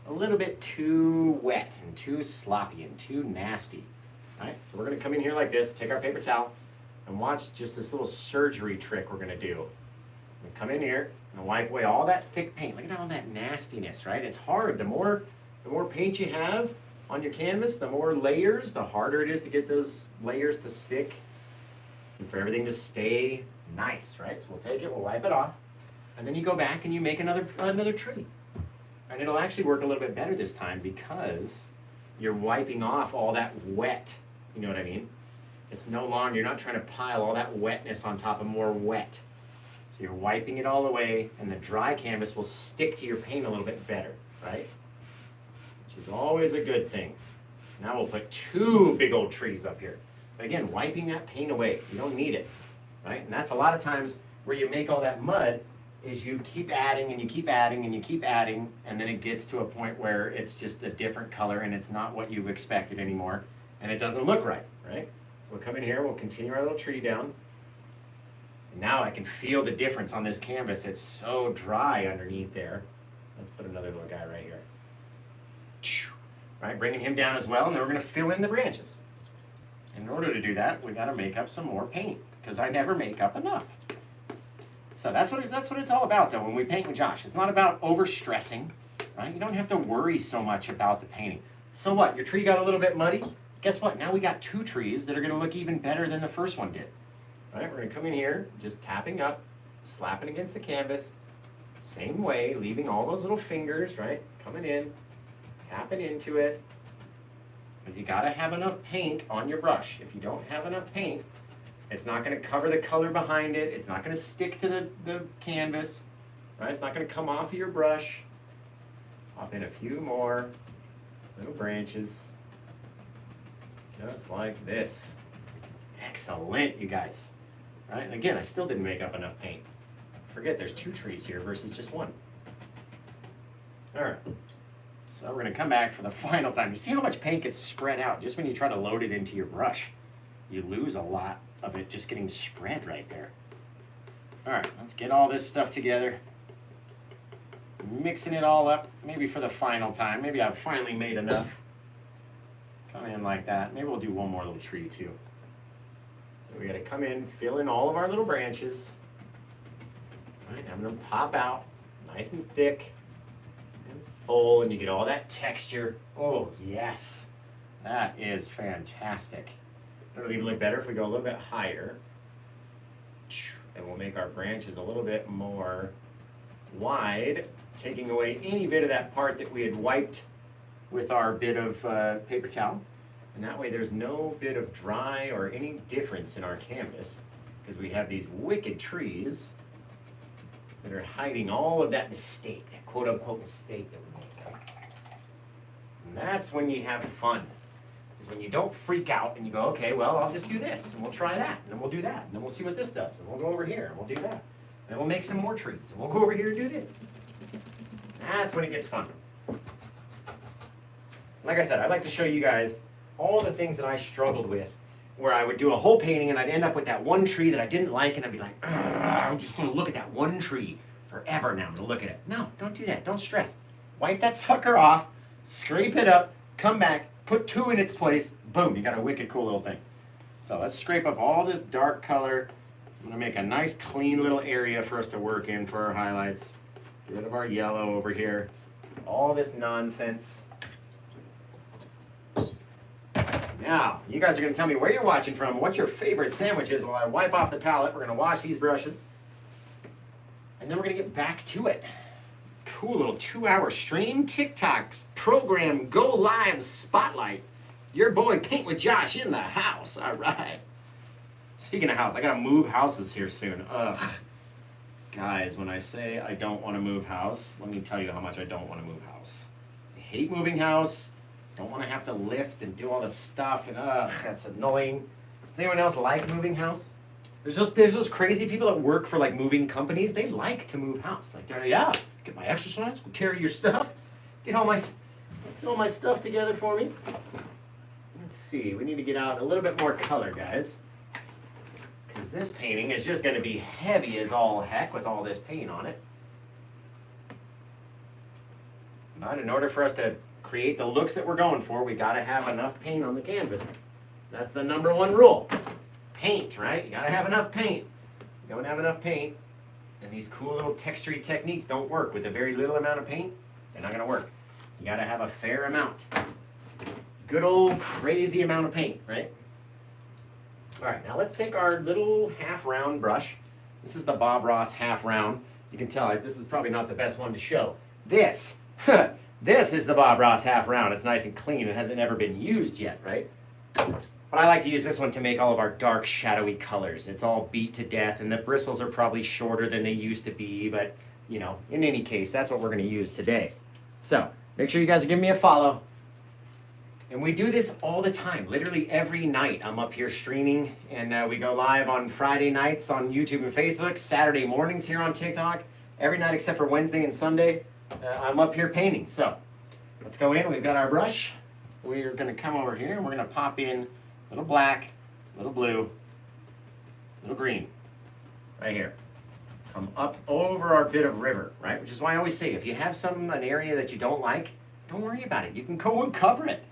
a little bit too wet and too sloppy and too nasty, right? So we're gonna come in here like this, take our paper towel, and watch just this little surgery trick we're gonna do. We come in here and wipe away all that thick paint. Look at all that nastiness, right? It's hard. The more paint you have on your canvas, the more layers, the harder it is to get those layers to stick and for everything to stay nice, right? So we'll take it, we'll wipe it off, and then you go back and you make another tree. And it'll actually work a little bit better this time because you're wiping off all that wet, you know what I mean? It's no longer, you're not trying to pile all that wetness on top of more wet. So you're wiping it all away, and the dry canvas will stick to your paint a little bit better, right? Which is always a good thing. Now we'll put two big old trees up here. But again, wiping that paint away, you don't need it, right? And that's a lot of times where you make all that mud is you keep adding and you keep adding and you keep adding, and then it gets to a point where it's just a different color and it's not what you expected anymore, and it doesn't look right, right? So we'll come in here, we'll continue our little tree down. And now I can feel the difference on this canvas. It's so dry underneath there. Let's put another little guy right here. Right, bringing him down as well, and then we're gonna fill in the branches. And in order to do that, we gotta make up some more paint, because I never make up enough. So that's what it's all about, though, when we paint with Josh. It's not about overstressing, right? You don't have to worry so much about the painting. So what, your tree got a little bit muddy? Guess what, now we got 2 trees that are gonna look even better than the first one did. All right, we're gonna come in here, just tapping up, slapping against the canvas, same way, leaving all those little fingers, right, coming in, tapping into it. But you gotta have enough paint on your brush. If you don't have enough paint, it's not gonna cover the color behind it, it's not gonna stick to the canvas, right? It's not gonna come off of your brush. Pop in a few more little branches, just like this. Excellent, you guys. Right, and again, I still didn't make up enough paint. Forget there's 2 trees here versus just 1. All right, so we're gonna come back for the final time. You see how much paint gets spread out just when you try to load it into your brush. You lose a lot of it just getting spread right there. All right, let's get all this stuff together. Mixing it all up, maybe for the final time. Maybe I've finally made enough. Come in like that. Maybe we'll do one more little tree too. We gotta come in, fill in all of our little branches. All right, I'm gonna pop out nice and thick and full, and you get all that texture. Oh, yes. That is fantastic. It'll even look better if we go a little bit higher. And we'll make our branches a little bit more wide, taking away any bit of that part that we had wiped with our bit of paper towel. And that way there's no bit of dry or any difference in our canvas, because we have these wicked trees that are hiding all of that mistake, that quote unquote mistake that we make. And that's when you have fun. Is when you don't freak out and you go, okay, well, I'll just do this, and we'll try that, and then we'll do that, and then we'll see what this does, and we'll go over here, and we'll do that. And then we'll make some more trees, and we'll go over here and do this. That's when it gets fun. Like I said, I'd like to show you guys all the things that I struggled with, where I would do a whole painting and I'd end up with that one tree that I didn't like, and I'd be like, I'm just gonna look at that one tree forever now, I'm gonna look at it. No, don't do that, don't stress. Wipe that sucker off, scrape it up, come back, put 2 in its place, boom, you got a wicked cool little thing. So let's scrape up all this dark color. I'm gonna make a nice clean little area for us to work in for our highlights. Get rid of our yellow over here. All this nonsense. Now, you guys are gonna tell me where you're watching from, what your favorite sandwich is while I wipe off the palette. We're gonna wash these brushes. And then we're gonna get back to it. Cool little 2-hour stream. TikTok's program Go Live Spotlight. Your boy Paint with Josh in the house. All right. Speaking of house, I gotta move houses here soon. Ugh. Guys, when I say I don't want to move house, let me tell you how much I don't want to move house. I hate moving house. Don't want to have to lift and do all this stuff, and that's annoying. Does anyone else like moving house? There's those crazy people that work for like moving companies. They like to move house. Like, yeah, get my exercise, go carry your stuff, get all my stuff together for me. Let's see, we need to get out a little bit more color, guys. Because this painting is just going to be heavy as all heck with all this paint on it. But in order for us to create the looks that we're going for, we got to have enough paint on the canvas. That's the #1 rule. Paint, right? You got to have enough paint. You don't have enough paint, and these cool little textury techniques don't work. With a very little amount of paint, they're not going to work. You got to have a fair amount. Good old crazy amount of paint, right? All right, now let's take our little half-round brush. This is the Bob Ross half-round. You can tell this is probably not the best one to show. This is the Bob Ross half-round. It's nice and clean. It hasn't ever been used yet, right? But I like to use this one to make all of our dark, shadowy colors. It's all beat to death, and the bristles are probably shorter than they used to be, but, you know, in any case, that's what we're going to use today. So, make sure you guys are giving me a follow. And we do this all the time, literally every night. I'm up here streaming, and we go live on Friday nights on YouTube and Facebook, Saturday mornings here on TikTok, every night except for Wednesday and Sunday. I'm up here painting. So let's go in. We've got our brush. We're going to come over here, and we're going to pop in a little black, a little blue, a little green, right here. Come up over our bit of river, right? Which is why I always say, if you have an area that you don't like, don't worry about it. You can go and cover it.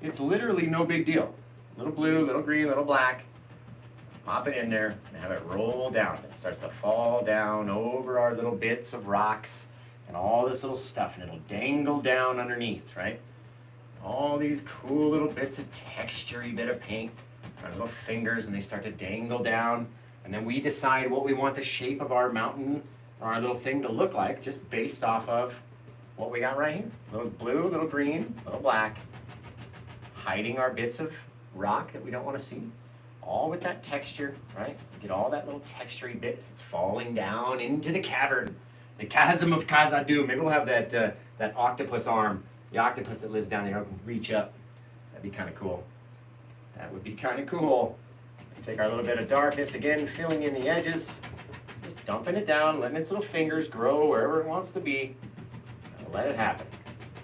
It's literally no big deal. Little blue, little green, little black. Pop it in there and have it roll down. It starts to fall down over our little bits of rocks and all this little stuff, and it'll dangle down underneath, right? All these cool little bits of textury bit of paint, our little fingers, and they start to dangle down. And then we decide what we want the shape of our mountain or our little thing to look like, just based off of what we got right here. Little blue, little green, little black, hiding our bits of rock that we don't want to see. All with that texture, right? Get all that little textury bits. It's falling down into the cavern, the chasm of Khazad-dûm. Maybe we'll have that octopus arm, the octopus that lives down there, can reach up. That'd be kind of cool. That would be kind of cool. Take our little bit of darkness again, filling in the edges, just dumping it down, letting its little fingers grow wherever it wants to be, and let it happen.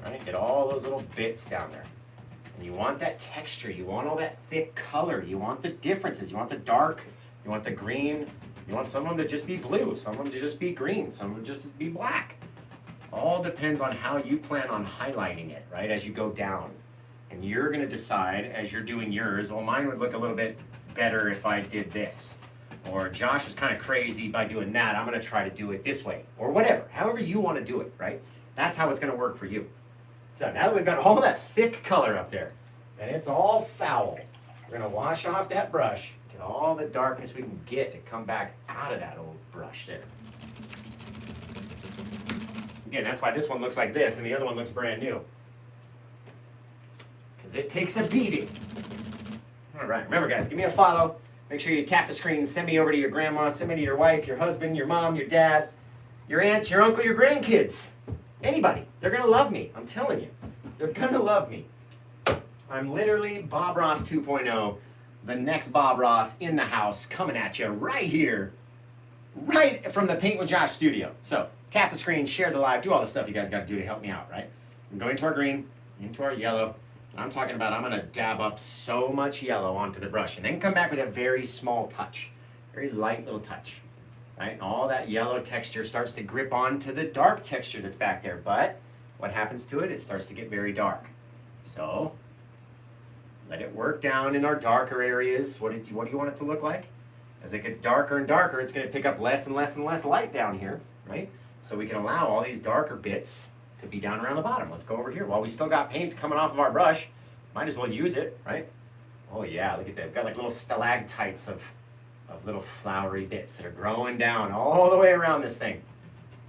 Right? Get all those little bits down there. You want that texture, you want all that thick color, you want the differences, you want the dark, you want the green, you want some of them to just be blue, some of them to just be green, some of them just be black. All depends on how you plan on highlighting it, right, as you go down. And you're gonna decide as you're doing yours, well, mine would look a little bit better if I did this. Or Josh was kind of crazy by doing that, I'm gonna try to do it this way. Or whatever, however you wanna do it, right? That's how it's gonna work for you. So now that we've got all that thick color up there, and it's all foul, we're gonna wash off that brush, get all the darkness we can get to come back out of that old brush there. Again, that's why this one looks like this and the other one looks brand new. Because it takes a beating. All right, remember guys, give me a follow. Make sure you tap the screen, send me over to your grandma, send me to your wife, your husband, your mom, your dad, your aunts, your uncle, your grandkids. Anybody. They're going to love me. I'm telling you. They're going to love me. I'm literally Bob Ross 2.0, the next Bob Ross in the house, coming at you right here, right from the Paint with Josh studio. So tap the screen, share the live, do all the stuff you guys got to do to help me out, right? I'm going to our green, into our yellow. I'm talking about I'm going to dab up so much yellow onto the brush and then come back with a very small touch, very light little touch. Right? And all that yellow texture starts to grip onto the dark texture that's back there. But what happens to it? It starts to get very dark. So let it work down in our darker areas. What do you want it to look like? As it gets darker and darker, it's going to pick up less and less and less light down here, right? So we can allow all these darker bits to be down around the bottom. Let's go over here. While we still got paint coming off of our brush, might as well use it, right? Oh yeah, look at that. We've got like little stalactites of little flowery bits that are growing down all the way around this thing,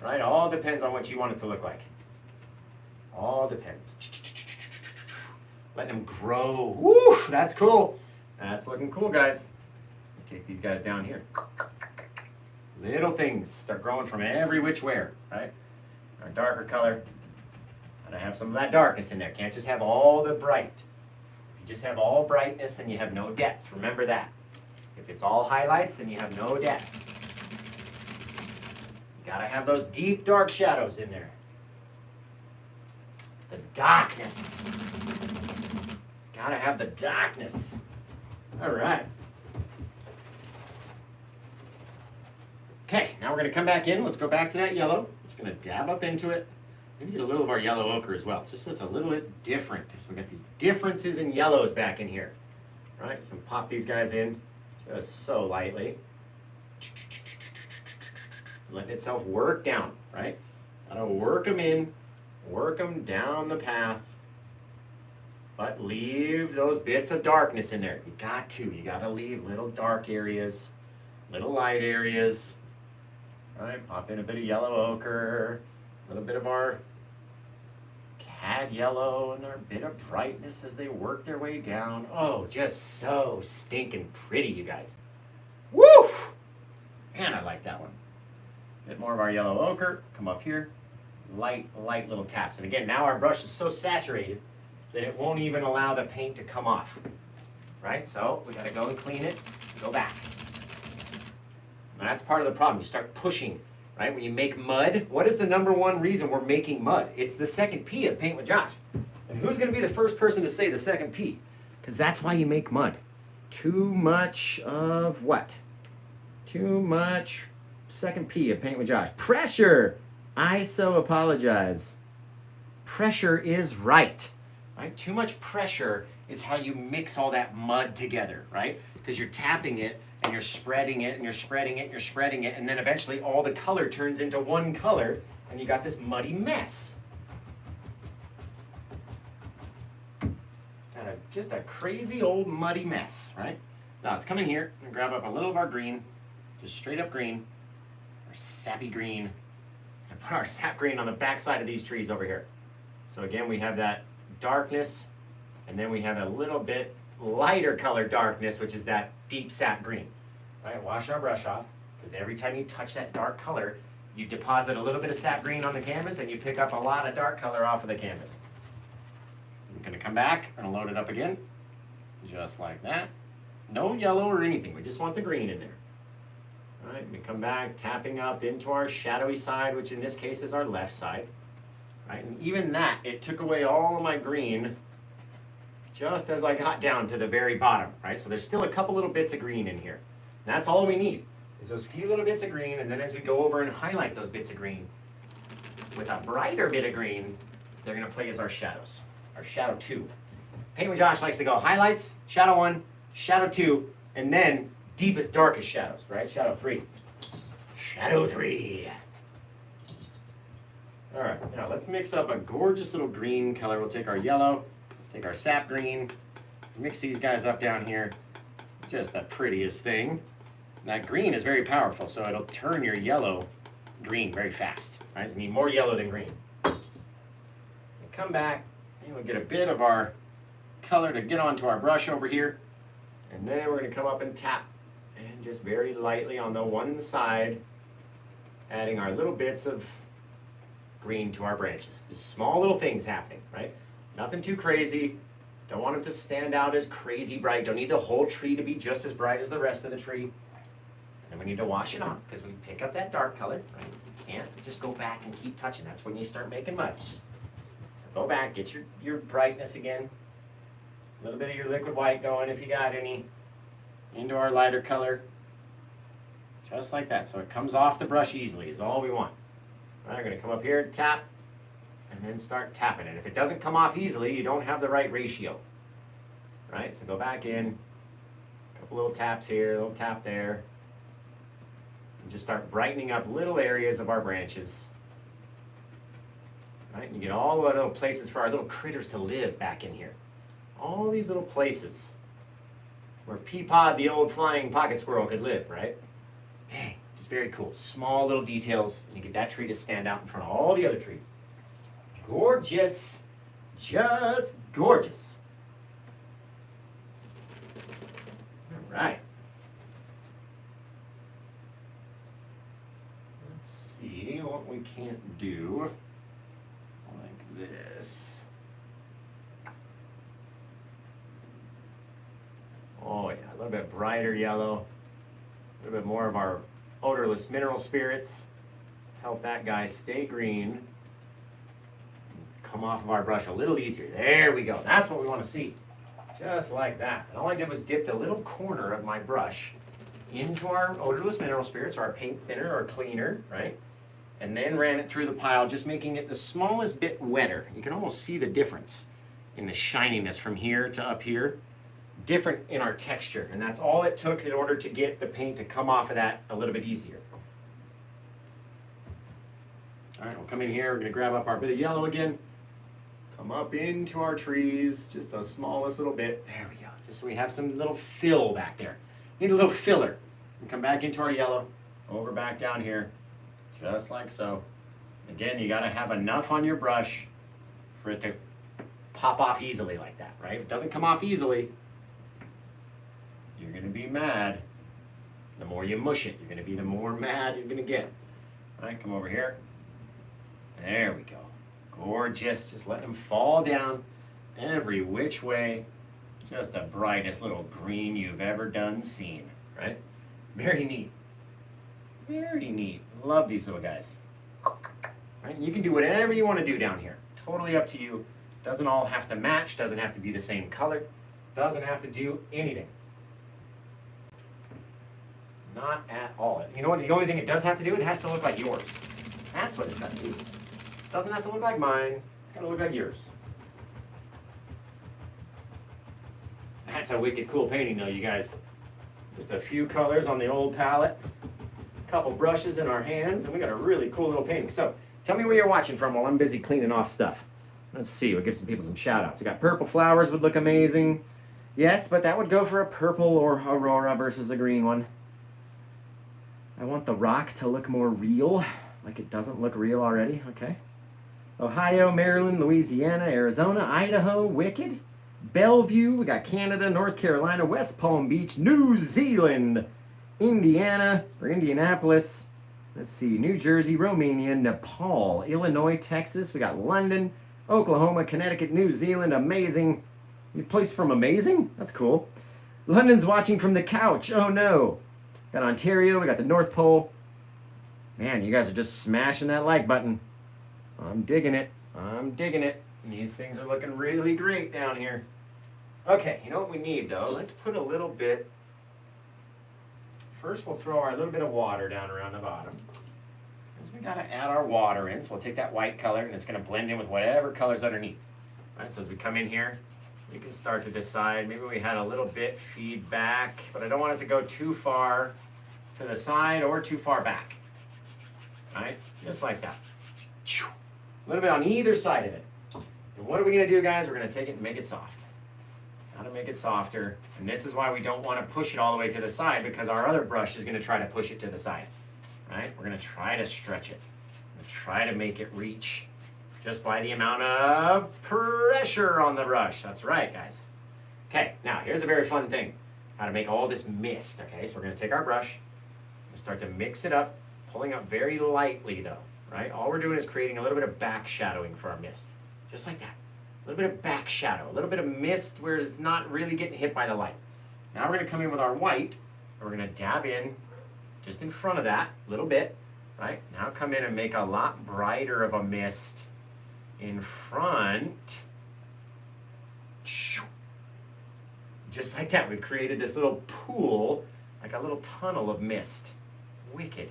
right? All depends on what you want it to look like. All depends. Letting them grow. Woo, that's cool. That's looking cool, guys. Take these guys down here. Little things start growing from every which way, right? Our darker color. Gotta have some of that darkness in there. Can't just have all the bright. If you just have all brightness, then you have no depth. Remember that. If it's all highlights, then you have no depth. You gotta have those deep dark shadows in there. The darkness. Gotta have the darkness. All right. Okay, now we're gonna come back in. Let's go back to that yellow. Just gonna dab up into it. Maybe get a little of our yellow ochre as well, just so it's a little bit different. So we got these differences in yellows back in here. All right, so pop these guys in. Just so lightly. Letting itself work down, right? Gotta work them in, work them down the path, but leave those bits of darkness in there. You got to. You gotta leave little dark areas, little light areas. All right, pop in a bit of yellow ochre, a little bit of our cad yellow, and our bit of brightness as they work their way down. Oh, just so stinking pretty, you guys. Woo! Man, I like that one. A bit more of our yellow ochre. Come up here. Light little taps. And again, now our brush is so saturated that it won't even allow the paint to come off. Right? So we gotta go and clean it, go back. And that's part of the problem. You start pushing. Right? When you make mud, what is the number one reason we're making mud? It's the second P of Paint with Josh. And who's going to be the first person to say the second P? Because that's why you make mud. Too much of what? Too much second P of Paint with Josh. Pressure! I so apologize. Pressure is right. right? Too much pressure is how you mix all that mud together, right? Because you're tapping it and you're spreading it and you're spreading it and you're spreading it, and then eventually all the color turns into one color and you got this muddy mess. And just a crazy old muddy mess, right? Now let's come in here and grab up a little of our green, just straight up green, our sappy green, and put our sap green on the back side of these trees over here. So again, we have that darkness, and then we have a little bit lighter color darkness, which is that deep sap green. Right, wash our brush off, because every time you touch that dark color, you deposit a little bit of sap green on the canvas and you pick up a lot of dark color off of the canvas. I'm gonna come back and load it up again, just like that. No yellow or anything, we just want the green in there. All right, we come back, tapping up into our shadowy side, which in this case is our left side. Right, and even that, it took away all of my green just as I got down to the very bottom, right? So there's still a couple little bits of green in here. And that's all we need, is those few little bits of green, and then as we go over and highlight those bits of green with a brighter bit of green, they're gonna play as our shadows, our shadow 2. Paint with Josh likes to go highlights, shadow 1, shadow 2, and then deepest, darkest shadows, right? Shadow 3. Shadow 3. All right, now let's mix up a gorgeous little green color. We'll take our yellow, take our sap green, mix these guys up down here. Just the prettiest thing. That green is very powerful, so it'll turn your yellow green very fast. Right? You need more yellow than green. And come back, and we'll get a bit of our color to get onto our brush over here. And then we're gonna come up and tap, and just very lightly on the one side, adding our little bits of green to our branches. Just small little things happening, right? Nothing too crazy. Don't want them to stand out as crazy bright. Don't need the whole tree to be just as bright as the rest of the tree. And we need to wash it off because we pick up that dark color, right? You can't just go back and keep touching. That's when you start making mud. So go back, get your brightness again. A little bit of your liquid white going if you got any. Into our lighter color. Just like that. So it comes off the brush easily is all we want. All right, I'm gonna come up here, tap, and then start tapping. And if it doesn't come off easily, you don't have the right ratio. Right, so go back in, a couple little taps here, a little tap there. And just start brightening up little areas of our branches. Right, and you get all the little places for our little critters to live back in here. All these little places where Peapod, the old flying pocket squirrel, could live, right? Hey, just very cool. Small little details, and you get that tree to stand out in front of all the other trees. Gorgeous. Just gorgeous. All right. Let's see what we can't do like this. Oh yeah, a little bit brighter yellow, a little bit more of our odorless mineral spirits. Help that guy stay green. Come off of our brush a little easier. There we go. That's what we want to see. Just like that. And all I did was dip the little corner of my brush into our odorless mineral spirits, or our paint thinner or cleaner, right? And then ran it through the pile, just making it the smallest bit wetter. You can almost see the difference in the shininess from here to up here. Different in our texture, and that's all it took in order to get the paint to come off of that a little bit easier. All right, we'll come in here, we're gonna grab up our bit of yellow again, come up into our trees, just the smallest little bit. There we go, just so we have some little fill back there. Need a little filler. And come back into our yellow, over back down here, just like so. Again, you gotta have enough on your brush for it to pop off easily like that, right? If it doesn't come off easily, you're gonna be mad. The more you mush it, you're gonna be the more mad you're gonna get. All right, come over here. There we go. Gorgeous, just let them fall down every which way. Just the brightest little green you've ever done seen, right? Very neat. Very neat. Love these little guys. Right? You can do whatever you wanna do down here. Totally up to you. Doesn't all have to match, doesn't have to be the same color, doesn't have to do anything. Not at all. You know what, the only thing it does have to do, it has to look like yours. That's what it's got to do. It doesn't have to look like mine, it's got to look like yours. That's a wicked cool painting though, you guys. Just a few colors on the old palette, a couple brushes in our hands, and we got a really cool little painting. So tell me where you're watching from while I'm busy cleaning off stuff. Let's see, we'll give some people some shout outs. We got purple flowers would look amazing. Yes, but that would go for a purple or aurora versus a green one. I want the rock to look more real, like it doesn't look real already, okay. Ohio, Maryland, Louisiana, Arizona, Idaho, wicked. Bellevue, we got Canada, North Carolina, West Palm Beach, New Zealand, Indiana, or Indianapolis. Let's see, New Jersey, Romania, Nepal, Illinois, Texas. We got London, Oklahoma, Connecticut, New Zealand. Amazing. You place from amazing? That's cool. London's watching from the couch. Oh no. Got Ontario, we got the North Pole. Man, you guys are just smashing that like button. I'm digging it. I'm digging it. These things are looking really great down here. Okay, you know what we need though? Let's put a little bit. First we'll throw our little bit of water down around the bottom. Because we gotta add our water in, so we'll take that white color and it's gonna blend in with whatever color's underneath. All right, so as we come in here, we can start to decide, maybe we had a little bit feedback, but I don't want it to go too far to the side or too far back. All right, just like that. A little bit on either side of it. And what are we gonna do, guys? We're gonna take it and make it soft. How to make it softer. And this is why we don't wanna push it all the way to the side, because our other brush is gonna try to push it to the side. All right, we're gonna try to stretch it. We're gonna try to make it reach just by the amount of pressure on the brush. That's right, guys. Okay, now here's a very fun thing. How to make all this mist, okay? So we're gonna take our brush and start to mix it up, pulling up very lightly though, right? All we're doing is creating a little bit of back shadowing for our mist. Just like that. A little bit of back shadow, a little bit of mist where it's not really getting hit by the light. Now we're gonna come in with our white, and we're gonna dab in just in front of that, a little bit, right? Now come in and make a lot brighter of a mist in front. Just like that, we've created this little pool, like a little tunnel of mist. Wicked.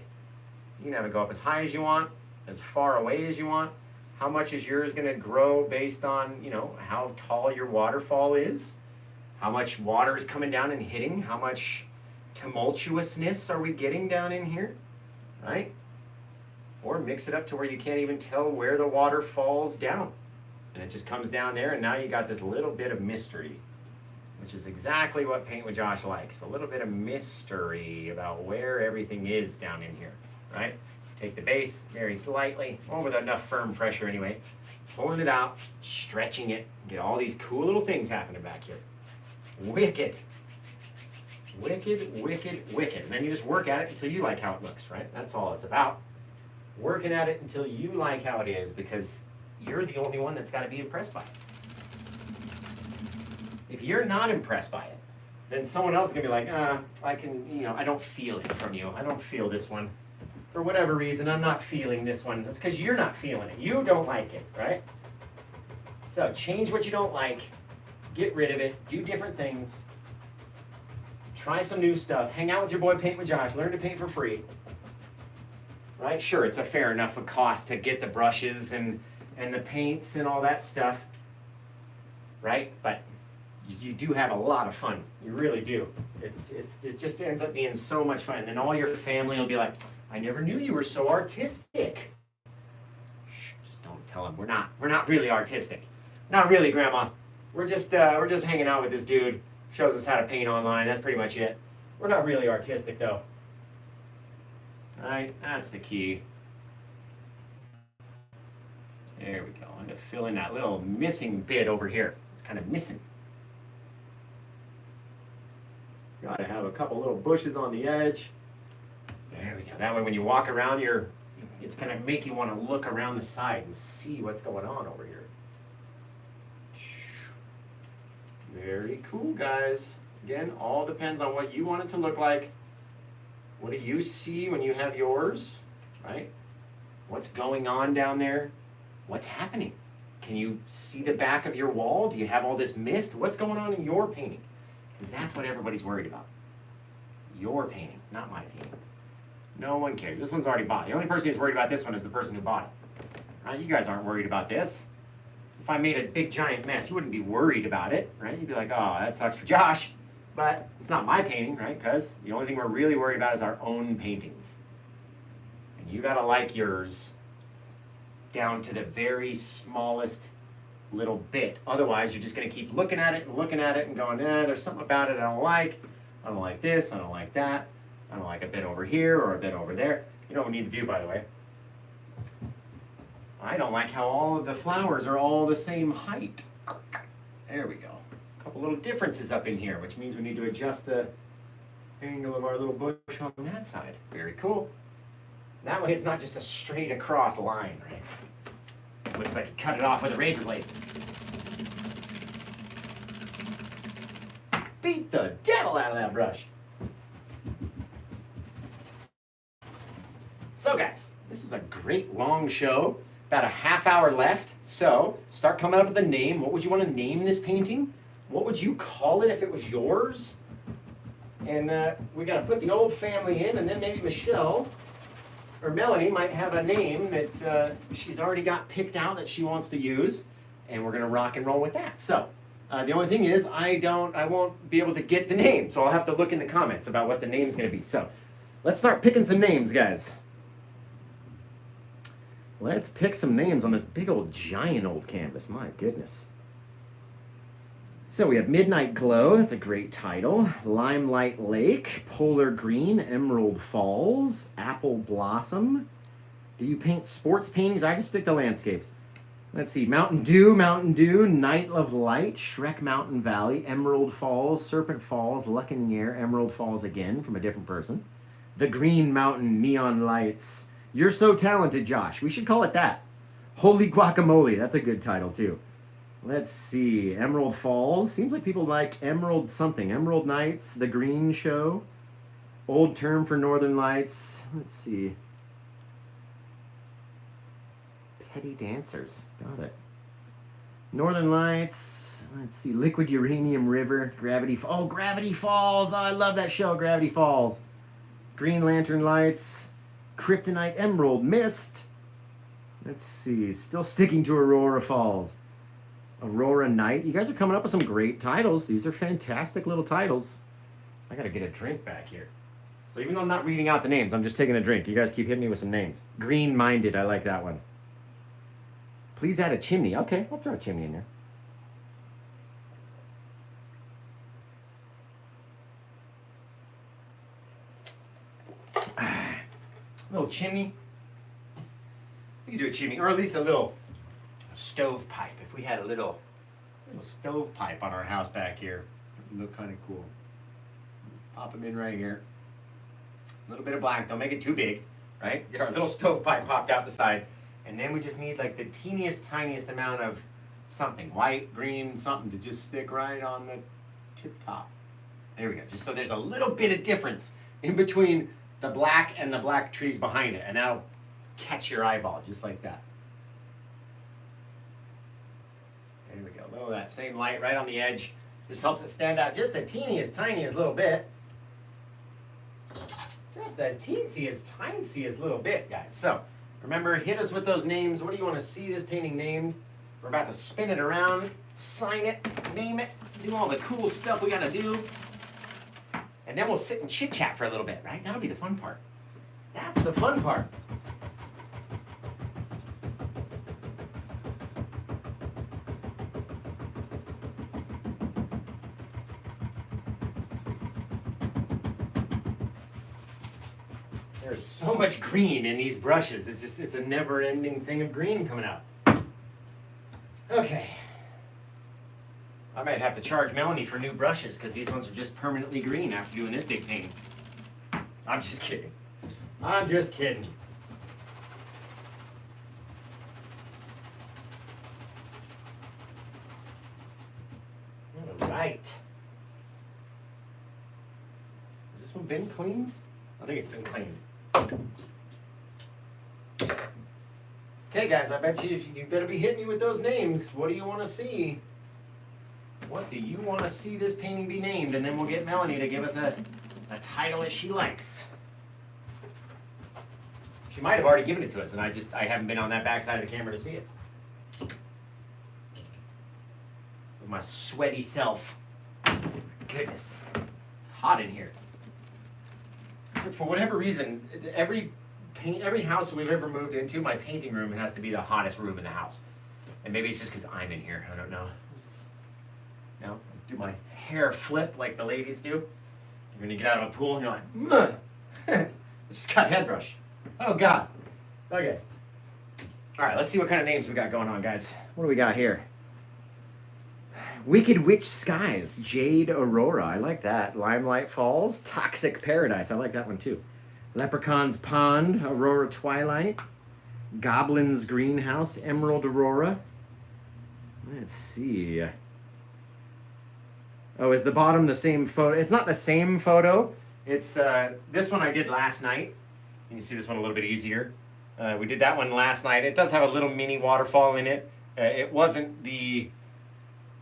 You can have it go up as high as you want, as far away as you want. How much is yours gonna grow based on, you know, how tall your waterfall is? How much water is coming down and hitting? How much tumultuousness are we getting down in here, right? Or mix it up to where you can't even tell where the water falls down. And it just comes down there, and now you got this little bit of mystery, which is exactly what Paint with Josh likes. A little bit of mystery about where everything is down in here, right? Take the base very slightly, well, with enough firm pressure anyway, pulling it out, stretching it, get all these cool little things happening back here. Wicked. Wicked, wicked, wicked. And then you just work at it until you like how it looks, right? That's all it's about. Working at it until you like how it is, because you're the only one that's got to be impressed by it. If you're not impressed by it, then someone else is going to be like, I don't feel it from you. I don't feel this one. For whatever reason, I'm not feeling this one. That's because you're not feeling it. You don't like it, right? So change what you don't like. Get rid of it. Do different things. Try some new stuff. Hang out with your boy Paint with Josh. Learn to paint for free. Right? Sure, it's a fair enough a cost to get the brushes and the paints and all that stuff. Right? But you do have a lot of fun. You really do. It just ends up being so much fun. And all your family will be like, I never knew you were so artistic. Shh, just don't tell them. We're not really artistic. Not really, Grandma. We're just hanging out with this dude. Shows us how to paint online. That's pretty much it. We're not really artistic though. Alright, that's the key. There we go. I'm gonna fill in that little missing bit over here. It's kind of missing. Gotta have a couple little bushes on the edge. There we go. That way when you walk around, it's gonna make you want to look around the side and see what's going on over here. Very cool, guys. Again, all depends on what you want it to look like. What do you see when you have yours, right? What's going on down there? What's happening? Can you see the back of your wall? Do you have all this mist? What's going on in your painting? Because that's what everybody's worried about. Your painting, not my painting. No one cares. This one's already bought. The only person who's worried about this one is the person who bought it. Right? You guys aren't worried about this. if I made a big giant mess, you wouldn't be worried about it, right? You'd be like, oh, that sucks for Josh. But it's not my painting, right? Because the only thing we're really worried about is our own paintings. And you gotta like yours down to the very smallest little bit. Otherwise, you're just gonna keep looking at it and going, there's something about it I don't like. I don't like this, I don't like that. I don't like a bit over here or a bit over there. You know what we need to do, by the way? I don't like how all of the flowers are all the same height. There we go. A couple little differences up in here, which means we need to adjust the angle of our little bush on that side. Very cool. That way it's not just a straight across line, right? It looks like you cut it off with a razor blade. Beat the devil out of that brush. So guys, this was a great long show. About a half hour left. So start coming up with a name. What would you want to name this painting? What would you call it if it was yours? And we got to put the old family in, and then maybe Michelle or Melanie might have a name that she's already got picked out that she wants to use, and we're gonna rock and roll with that. So the only thing is I won't be able to get the name, so I'll have to look in the comments about what the name's gonna be. So let's start picking some names, guys. Let's pick some names on this big old giant old canvas. My goodness. So we have Midnight Glow, that's a great title. Limelight Lake, Polar Green, Emerald Falls, Apple Blossom. Do you paint sports paintings? I just stick to landscapes. Let's see, Mountain Dew, Night of Light, Shrek Mountain Valley, Emerald Falls, Serpent Falls, Luck in the Air, Emerald Falls again from a different person. The Green Mountain, Neon Lights. You're So Talented, Josh. We should call it that. Holy Guacamole, that's a good title too. Let's see, Emerald Falls. Seems like people like Emerald something. Emerald Nights, The Green Show. Old term for Northern Lights. Let's see. Petty Dancers. Got it. Northern Lights. Let's see, Liquid Uranium River. Gravity Falls. Oh, Gravity Falls. Oh, I love that show, Gravity Falls. Green Lantern Lights. Kryptonite Emerald Mist. Let's see, still sticking to Aurora Falls. Aurora Night. You guys are coming up with some great titles. These are fantastic little titles. I gotta get a drink back here. So even though I'm not reading out the names, I'm just taking a drink. You guys keep hitting me with some names. Green Minded, I like that one. Please add a chimney. Okay, I'll throw a chimney in there. Little chimney. We could do a chimney, or at least a little stovepipe. If we had a little stovepipe on our house back here, it would look kind of cool. Pop them in right here. A little bit of black. Don't make it too big, right? Get our little stovepipe popped out the side, and then we just need like the teeniest, tiniest amount of something, white, green, something to just stick right on the tip top. There we go. Just so there's a little bit of difference in between the black and the black trees behind it, and that'll catch your eyeball just like that. There we go. A little of that same light right on the edge. Just helps it stand out just the teeniest, tiniest little bit. Just the teensiest, tiniest little bit, guys. So, remember, hit us with those names. What do you want to see this painting named? We're about to spin it around, sign it, name it, do all the cool stuff we got to do. And then we'll sit and chit-chat for a little bit, right? That'll be the fun part. That's the fun part. There's so much green in these brushes. It's a never-ending thing of green coming out. Okay. I might have to charge Melanie for new brushes because these ones are just permanently green after doing this big painting. I'm just kidding. I'm just kidding. All right. Has this one been cleaned? I think it's been cleaned. Okay, guys, I bet you better be hitting me with those names. What do you want to see? What do you want to see this painting be named? And then we'll get Melanie to give us a title that she likes. She might have already given it to us, and I haven't been on that back side of the camera to see it. my sweaty self. Goodness, it's hot in here. So for whatever reason, every house we've ever moved into, my painting room has to be the hottest room in the house. And maybe it's just because I'm in here. I don't know. Now, do my hair flip like the ladies do. You're gonna get out of a pool and you're like, just got head rush. Oh God. Okay. All right, let's see what kind of names we got going on, guys. What do we got here? Wicked Witch Skies, Jade Aurora. I like that. Limelight Falls, Toxic Paradise. I like that one too. Leprechaun's Pond, Aurora Twilight, Goblin's Greenhouse, Emerald Aurora. Let's see. Oh, is the bottom the same photo? It's not the same photo. It's this one I did last night. You can see this one a little bit easier. We did that one last night. It does have a little mini waterfall in it. It wasn't the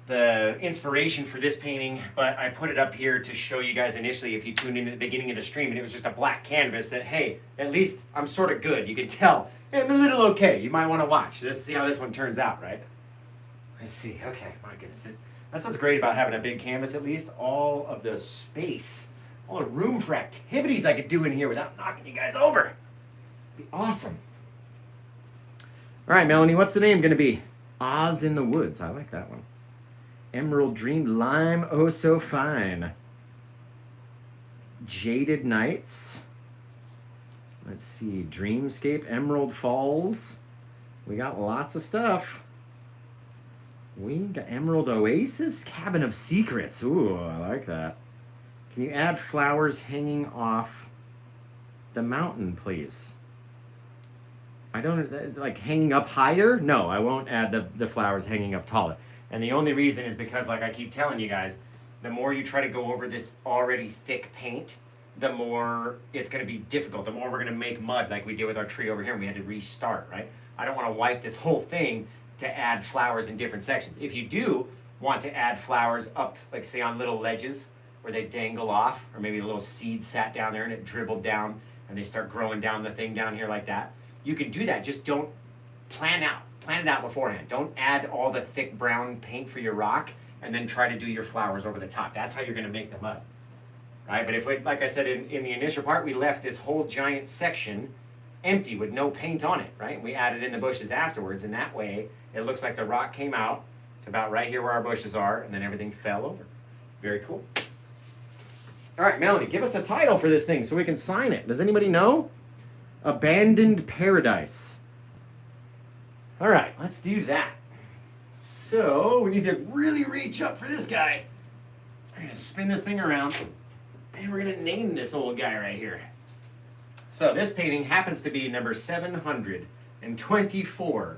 inspiration for this painting, but I put it up here to show you guys initially if you tuned in at the beginning of the stream, and it was just a black canvas that, hey, at least I'm sort of good. You can tell. I'm a little okay. You might want to watch. Let's see how this one turns out, right? Let's see. Okay, my goodness. That's what's great about having a big canvas, at least. All of the space, all the room for activities I could do in here without knocking you guys over. It'd be awesome. All right, Melanie, what's the name going to be? Oz in the Woods. I like that one. Emerald Dream, Lime, Oh So Fine. Jaded Nights. Let's see, Dreamscape, Emerald Falls. We got lots of stuff. We got Emerald Oasis, Cabin of Secrets. Ooh, I like that. Can you add flowers hanging off the mountain, please? I don't, like hanging up higher? No, I won't add the flowers hanging up taller. And the only reason is because, like I keep telling you guys, the more you try to go over this already thick paint, the more it's going to be difficult. The more we're going to make mud like we did with our tree over here and we had to restart, right? I don't want to wipe this whole thing to add flowers in different sections. If you do want to add flowers up, like say on little ledges where they dangle off, or maybe a little seed sat down there and it dribbled down and they start growing down the thing down here like that, you can do that. Just don't plan it out beforehand. Don't add all the thick brown paint for your rock and then try to do your flowers over the top. That's how you're going to make the mud, right? But if we, like I said in the initial part, we left this whole giant section empty with no paint on it, right? We added in the bushes afterwards, and that way it looks like the rock came out to about right here where our bushes are, and then everything fell over. Very cool. All right, Melanie, give us a title for this thing so we can sign it. Does anybody know? Abandoned Paradise. All right, let's do that. So we need to really reach up for this guy. We're gonna spin this thing around, and we're gonna name this old guy right here. So this painting happens to be number 724,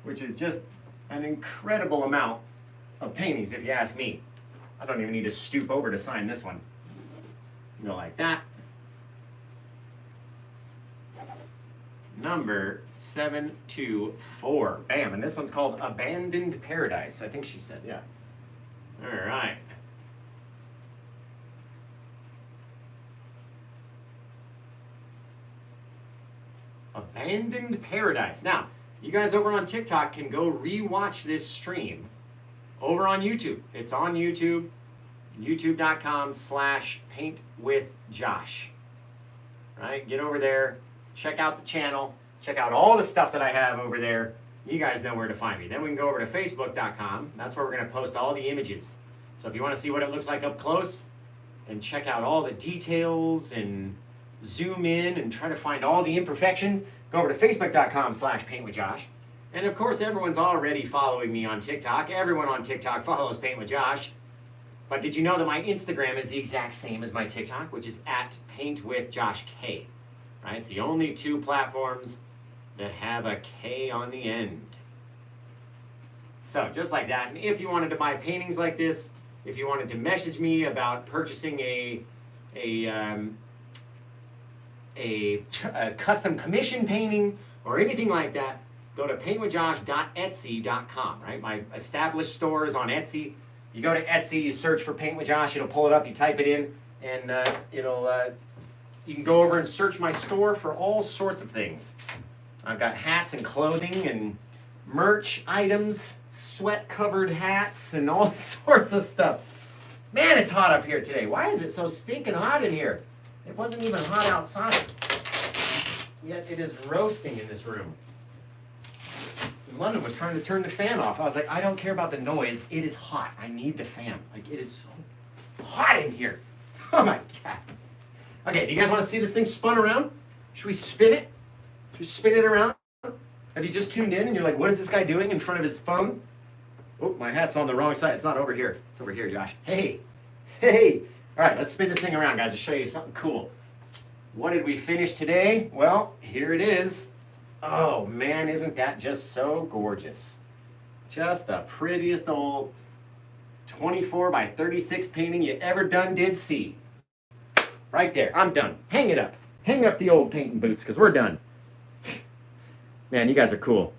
which is just an incredible amount of paintings, if you ask me. I don't even need to stoop over to sign this one. You go like that. Number 724. Bam. And this one's called Abandoned Paradise, I think she said, yeah. All right. Abandoned Paradise. Now, you guys over on TikTok can go rewatch this stream over on YouTube. It's on YouTube, youtube.com/paintwithjosh. Right? Get over there, check out the channel, check out all the stuff that I have over there. You guys know where to find me. Then we can go over to facebook.com. That's where we're going to post all the images. So if you want to see what it looks like up close and check out all the details and zoom in and try to find all the imperfections, go over to facebook.com/paintwithjosh. And of course, everyone's already following me on TikTok. Everyone on TikTok follows Paint with Josh. But did you know that my Instagram is the exact same as my TikTok, which is @paintwithjoshk. Right? It's the only two platforms that have a K on the end. So just like that. And if you wanted to buy paintings like this, if you wanted to message me about purchasing a custom commission painting or anything like that, go to paintwithjosh.etsy.com, right? My established store is on Etsy. You go to Etsy, you search for Paint with Josh, it'll pull it up, you type it in, and you can go over and search my store for all sorts of things. I've got hats and clothing and merch items, sweat-covered hats, and all sorts of stuff. Man, it's hot up here today. Why is it so stinking hot in here? It wasn't even hot outside. Yet it is roasting in this room. London was trying to turn the fan off. I was like, I don't care about the noise. It is hot. I need the fan. Like, it is so hot in here. Oh my God. Okay, do you guys want to see this thing spun around? Should we spin it? Should we spin it around? Have you just tuned in and you're like, what is this guy doing in front of his phone? Oh, my hat's on the wrong side. It's not over here. It's over here, Josh. Hey. Hey. All right, let's spin this thing around, guys, to show you something cool. What did we finish today? Well, here it is. Oh man, isn't that just so gorgeous? Just the prettiest old 24 by 36 painting you ever did see. Right there, I'm done. Hang it up. Hang up the old painting boots, because we're done. Man, you guys are cool.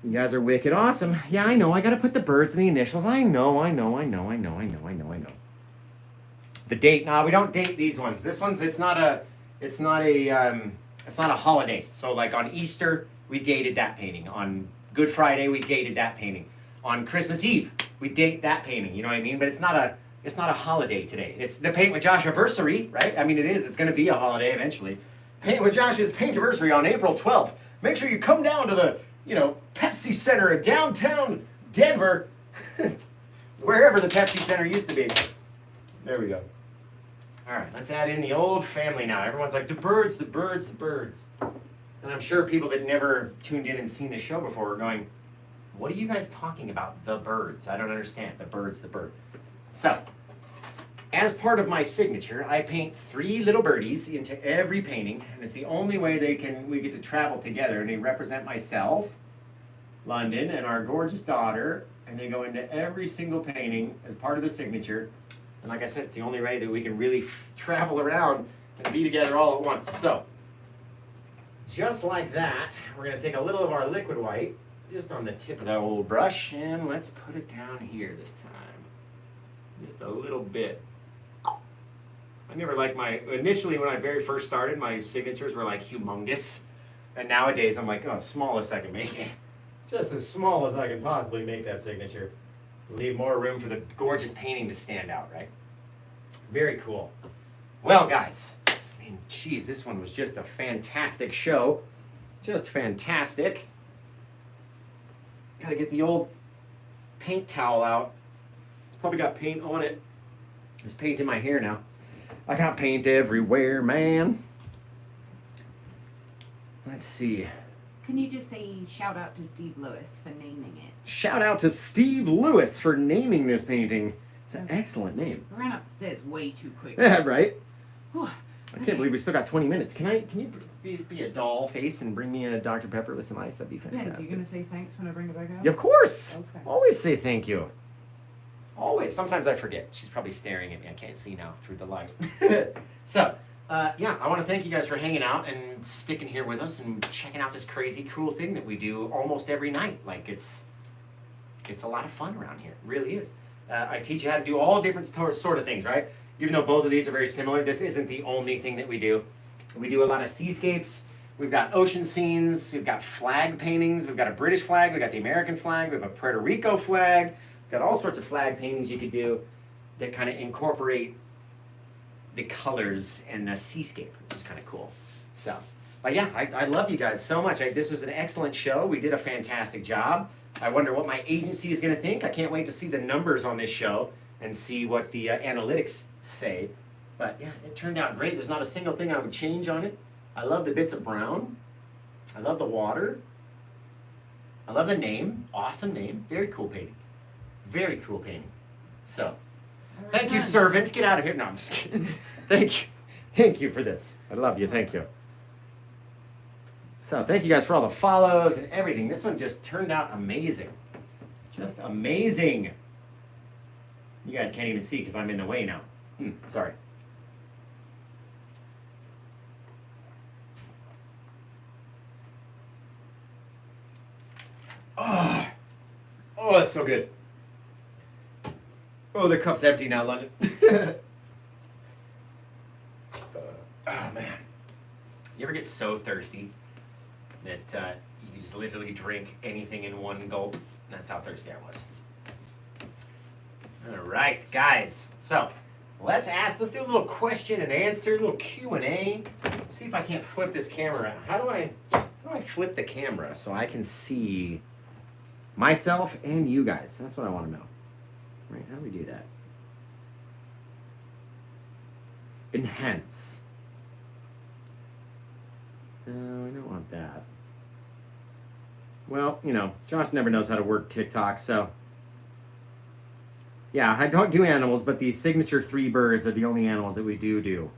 You guys are wicked awesome. Yeah, I know, I gotta put the birds and the initials. I know. The date, no, we don't date these ones. This one's, it's not a holiday. So like on Easter, we dated that painting. On Good Friday, we dated that painting. On Christmas Eve, we date that painting. You know what I mean? But it's not a holiday today. It's the Paint with Josh anniversary, right? I mean, it is. It's going to be a holiday eventually. Paint with Josh's paint anniversary on April 12th. Make sure you come down to the, Pepsi Center in downtown Denver, wherever the Pepsi Center used to be. There we go. All right, let's add in the old family now. Everyone's like, the birds. And I'm sure people that never tuned in and seen the show before are going, what are you guys talking about? The birds. I don't understand. The bird. So, as part of my signature, I paint 3 little birdies into every painting, and it's the only way we get to travel together, and they represent myself, London, and our gorgeous daughter, and they go into every single painting as part of the signature. And like I said, it's the only way that we can really travel around and be together all at once. So, just like that, we're going to take a little of our liquid white, just on the tip of that old brush, and let's put it down here this time. Just a little bit. I never liked initially when I very first started, my signatures were like humongous. And nowadays I'm like, smallest I can make it. Just as small as I can possibly make that signature. Leave more room for the gorgeous painting to stand out, right? Very cool. Well, guys, geez, this one was just a fantastic show. Just fantastic. Gotta get the old paint towel out. It's probably got paint on it. There's paint in my hair now. I got paint everywhere, man. Let's see. Can you just say shout out to Steve Lewis for naming it? Shout out to Steve Lewis for naming this painting. It's an excellent name. I ran up the stairs way too quick. Yeah, right? Whew. I can't believe we still got 20 minutes. Can you be a doll face and bring me a Dr. Pepper with some ice? That'd be fantastic. Yeah, is he going to say thanks when I bring it back up? Yeah, of course. Okay. Always say thank you. Always. Sometimes I forget. She's probably staring at me. I can't see now through the light. So, yeah, I want to thank you guys for hanging out and sticking here with us and checking out this crazy cool thing that we do almost every night. Like, it's a lot of fun around here. It really is. I teach you how to do all different sort of things, right? Even though both of these are very similar, this isn't the only thing that we do. We do a lot of seascapes. We've got ocean scenes. We've got flag paintings. We've got a British flag. We've got the American flag. We have a Puerto Rico flag. We've got all sorts of flag paintings you could do that kind of incorporate the colors and the seascape, which is kind of cool. So, but yeah, I love you guys so much. This was an excellent show. We did a fantastic job. I wonder what my agency is going to think. I can't wait to see the numbers on this show and see what the analytics say. But yeah, it turned out great. There's not a single thing I would change on it. I love the bits of brown. I love the water. I love the name. Awesome name. Very cool painting. Very cool painting. So, thank you, servant. Get out of here. No, I'm just kidding. Thank you. Thank you for this. I love you. Thank you. So, thank you guys for all the follows and everything. This one just turned out amazing. Just amazing. You guys can't even see because I'm in the way now. Sorry. Oh, that's so good. Oh, the cup's empty now, London. Oh, man. You ever get so thirsty that You just literally drink anything in one gulp. That's how thirsty I was. All right, guys. So let's do a little question and answer, a little Q&A. See if I can't flip this camera. How do I flip the camera so I can see myself and you guys? That's what I want to know. Right, how do we do that? Enhance. No, I don't want that. Well, you know, Josh never knows how to work TikTok, so. Yeah, I don't do animals, but the signature 3 birds are the only animals that we do.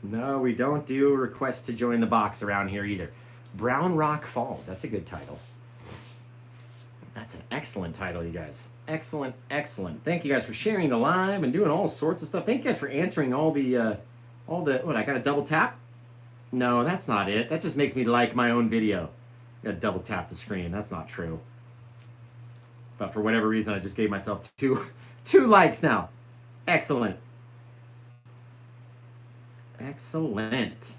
No, we don't do requests to join the box around here either. Brown Rock Falls, that's a good title. That's an excellent title, you guys. Excellent, excellent. Thank you guys for sharing the live and doing all sorts of stuff. Thank you guys for answering all the, what, I got a double tap? No, that's not it. That just makes me like my own video. I gotta double tap the screen. That's not true. But for whatever reason, I just gave myself two likes now. Excellent. Excellent.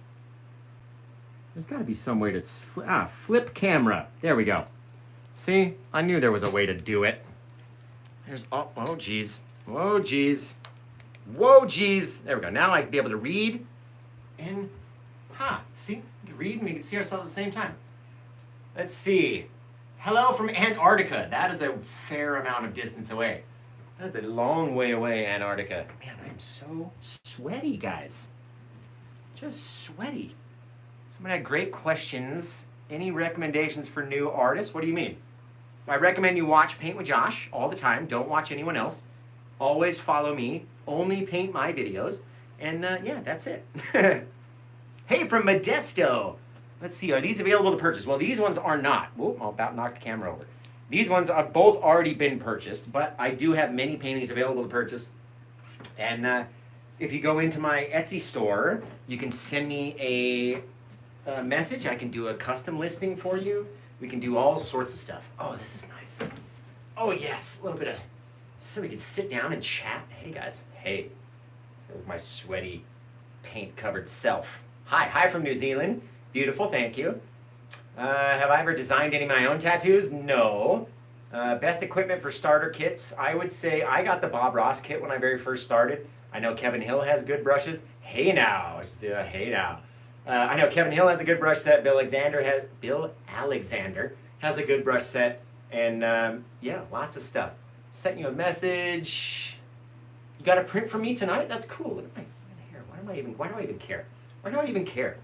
There's got to be some way to flip camera. There we go. See, I knew there was a way to do it. There's oh geez, whoa geez, whoa geez. There we go. Now I can be able to read, and see, we can read and we can see ourselves at the same time. Let's see. Hello from Antarctica. That is a fair amount of distance away. That is a long way away, Antarctica. Man, I am so sweaty, guys. Just sweaty. Somebody had great questions. Any recommendations for new artists? What do you mean? I recommend you watch Paint with Josh all the time. Don't watch anyone else. Always follow me. Only paint my videos. And yeah, that's it. Hey, from Modesto. Let's see, are these available to purchase? Well, these ones are not. Whoop, I'll about knock the camera over. These ones are both already been purchased, but I do have many paintings available to purchase. And if you go into my Etsy store, you can send me a message. I can do a custom listing for you. We can do all sorts of stuff. Oh, this is nice. Oh, yes, a little bit of, so we can sit down and chat. Hey, guys. Hey, there's my sweaty, paint-covered self. Hi from New Zealand. Beautiful, thank you. Have I ever designed any of my own tattoos? No. Best equipment for starter kits? I would say I got the Bob Ross kit when I very first started. I know Kevin Hill has good brushes. Hey now. I know Kevin Hill has a good brush set. Bill Alexander has a good brush set. And yeah, lots of stuff. Sent you a message. You got a print for me tonight? That's cool. Look at my hair. Why do I even care? Why do I even care?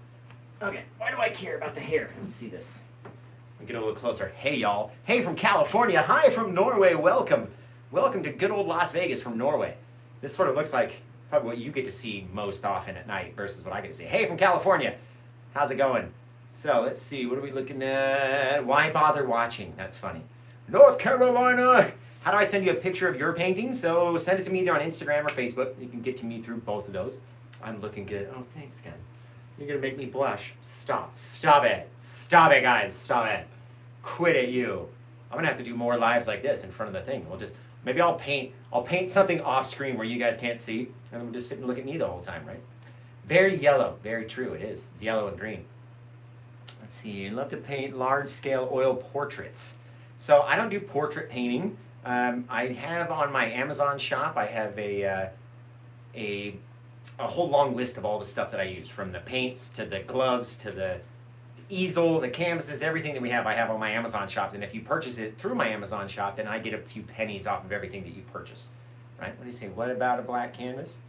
Okay, why do I care about the hair? Let's see this. Let me get a little closer. Hey, y'all. Hey, from California. Hi, from Norway. Welcome. Welcome to good old Las Vegas from Norway. This sort of looks like probably what you get to see most often at night versus what I get to see. Hey, from California. How's it going? So, let's see. What are we looking at? Why bother watching? That's funny. North Carolina. How do I send you a picture of your painting? So, send it to me either on Instagram or Facebook. You can get to me through both of those. I'm looking good. Oh, thanks, guys. You're gonna make me blush. Stop it, guys, stop it. Quit it, you. I'm gonna have to do more lives like this in front of the thing. Maybe I'll paint something off screen where you guys can't see, and we'll just sit and look at me the whole time, right? Very yellow, very true, it is. It's yellow and green. Let's see, I love to paint large scale oil portraits. So I don't do portrait painting. I have on my Amazon shop, I have a whole long list of all the stuff that I use, from the paints to the gloves to the easel, the canvases, everything that we have, I have on my Amazon shop. And if you purchase it through my Amazon shop, then I get a few pennies off of everything that you purchase. Right? What do you say? What about a black canvas?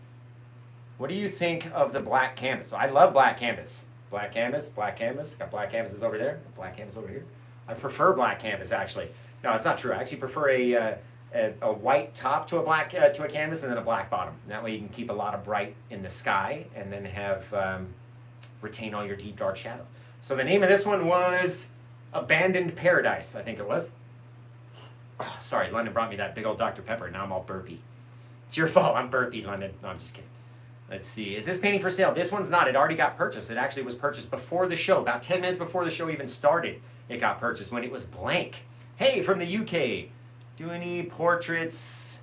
What do you think of the black canvas? So I love black canvas. Black canvas, black canvas. Got black canvases over there, black canvas over here. I prefer black canvas, actually. No, it's not true. I actually prefer a white top to a black to a canvas and then a black bottom. And that way you can keep a lot of bright in the sky and then have retain all your deep dark shadows. So the name of this one was Abandoned Paradise, I think it was. Oh, sorry, London brought me that big old Dr. Pepper. Now I'm all burpy. It's your fault. I'm burpy, London. No, I'm just kidding. Let's see. Is this painting for sale? This one's not. It already got purchased. It actually was purchased before the show. About 10 minutes before the show even started, it got purchased when it was blank. Hey, from the UK. Do any portraits?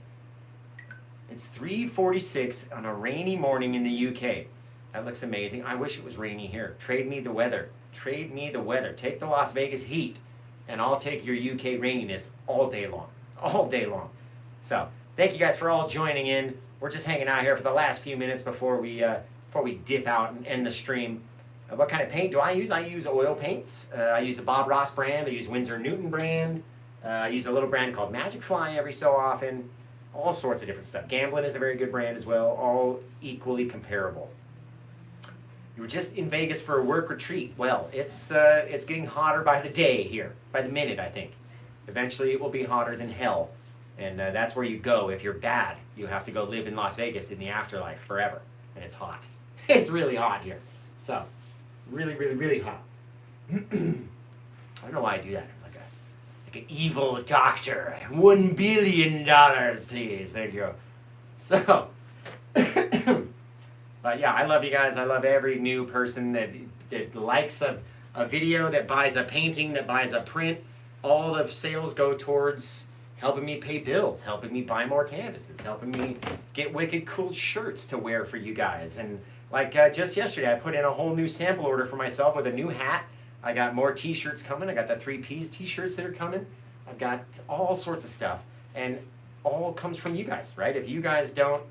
It's 3:46 on a rainy morning in the UK. That looks amazing. I wish it was rainy here. Trade me the weather. Trade me the weather. Take the Las Vegas heat, and I'll take your UK raininess all day long. All day long. So, thank you guys for all joining in. We're just hanging out here for the last few minutes before we dip out and end the stream. What kind of paint do I use? I use oil paints. I use the Bob Ross brand. I use Winsor Newton brand. I use a little brand called Magic Fly every so often. All sorts of different stuff. Gamblin is a very good brand as well. All equally comparable. You were just in Vegas for a work retreat. Well, it's getting hotter by the day here, by the minute, I think. Eventually, it will be hotter than hell, and that's where you go if you're bad. You have to go live in Las Vegas in the afterlife forever, and it's hot. It's really hot here, so really, really, really hot. I don't know why I do that. I'm like an evil doctor. $1 billion, please. There you go. So. But yeah, I love you guys. I love every new person that likes a video, that buys a painting, that buys a print. All the sales go towards helping me pay bills, helping me buy more canvases, helping me get wicked cool shirts to wear for you guys. And like just yesterday, I put in a whole new sample order for myself with a new hat. I got more t-shirts coming. I got the 3-piece t-shirts that are coming. I've got all sorts of stuff. And all comes from you guys, right? If you guys don't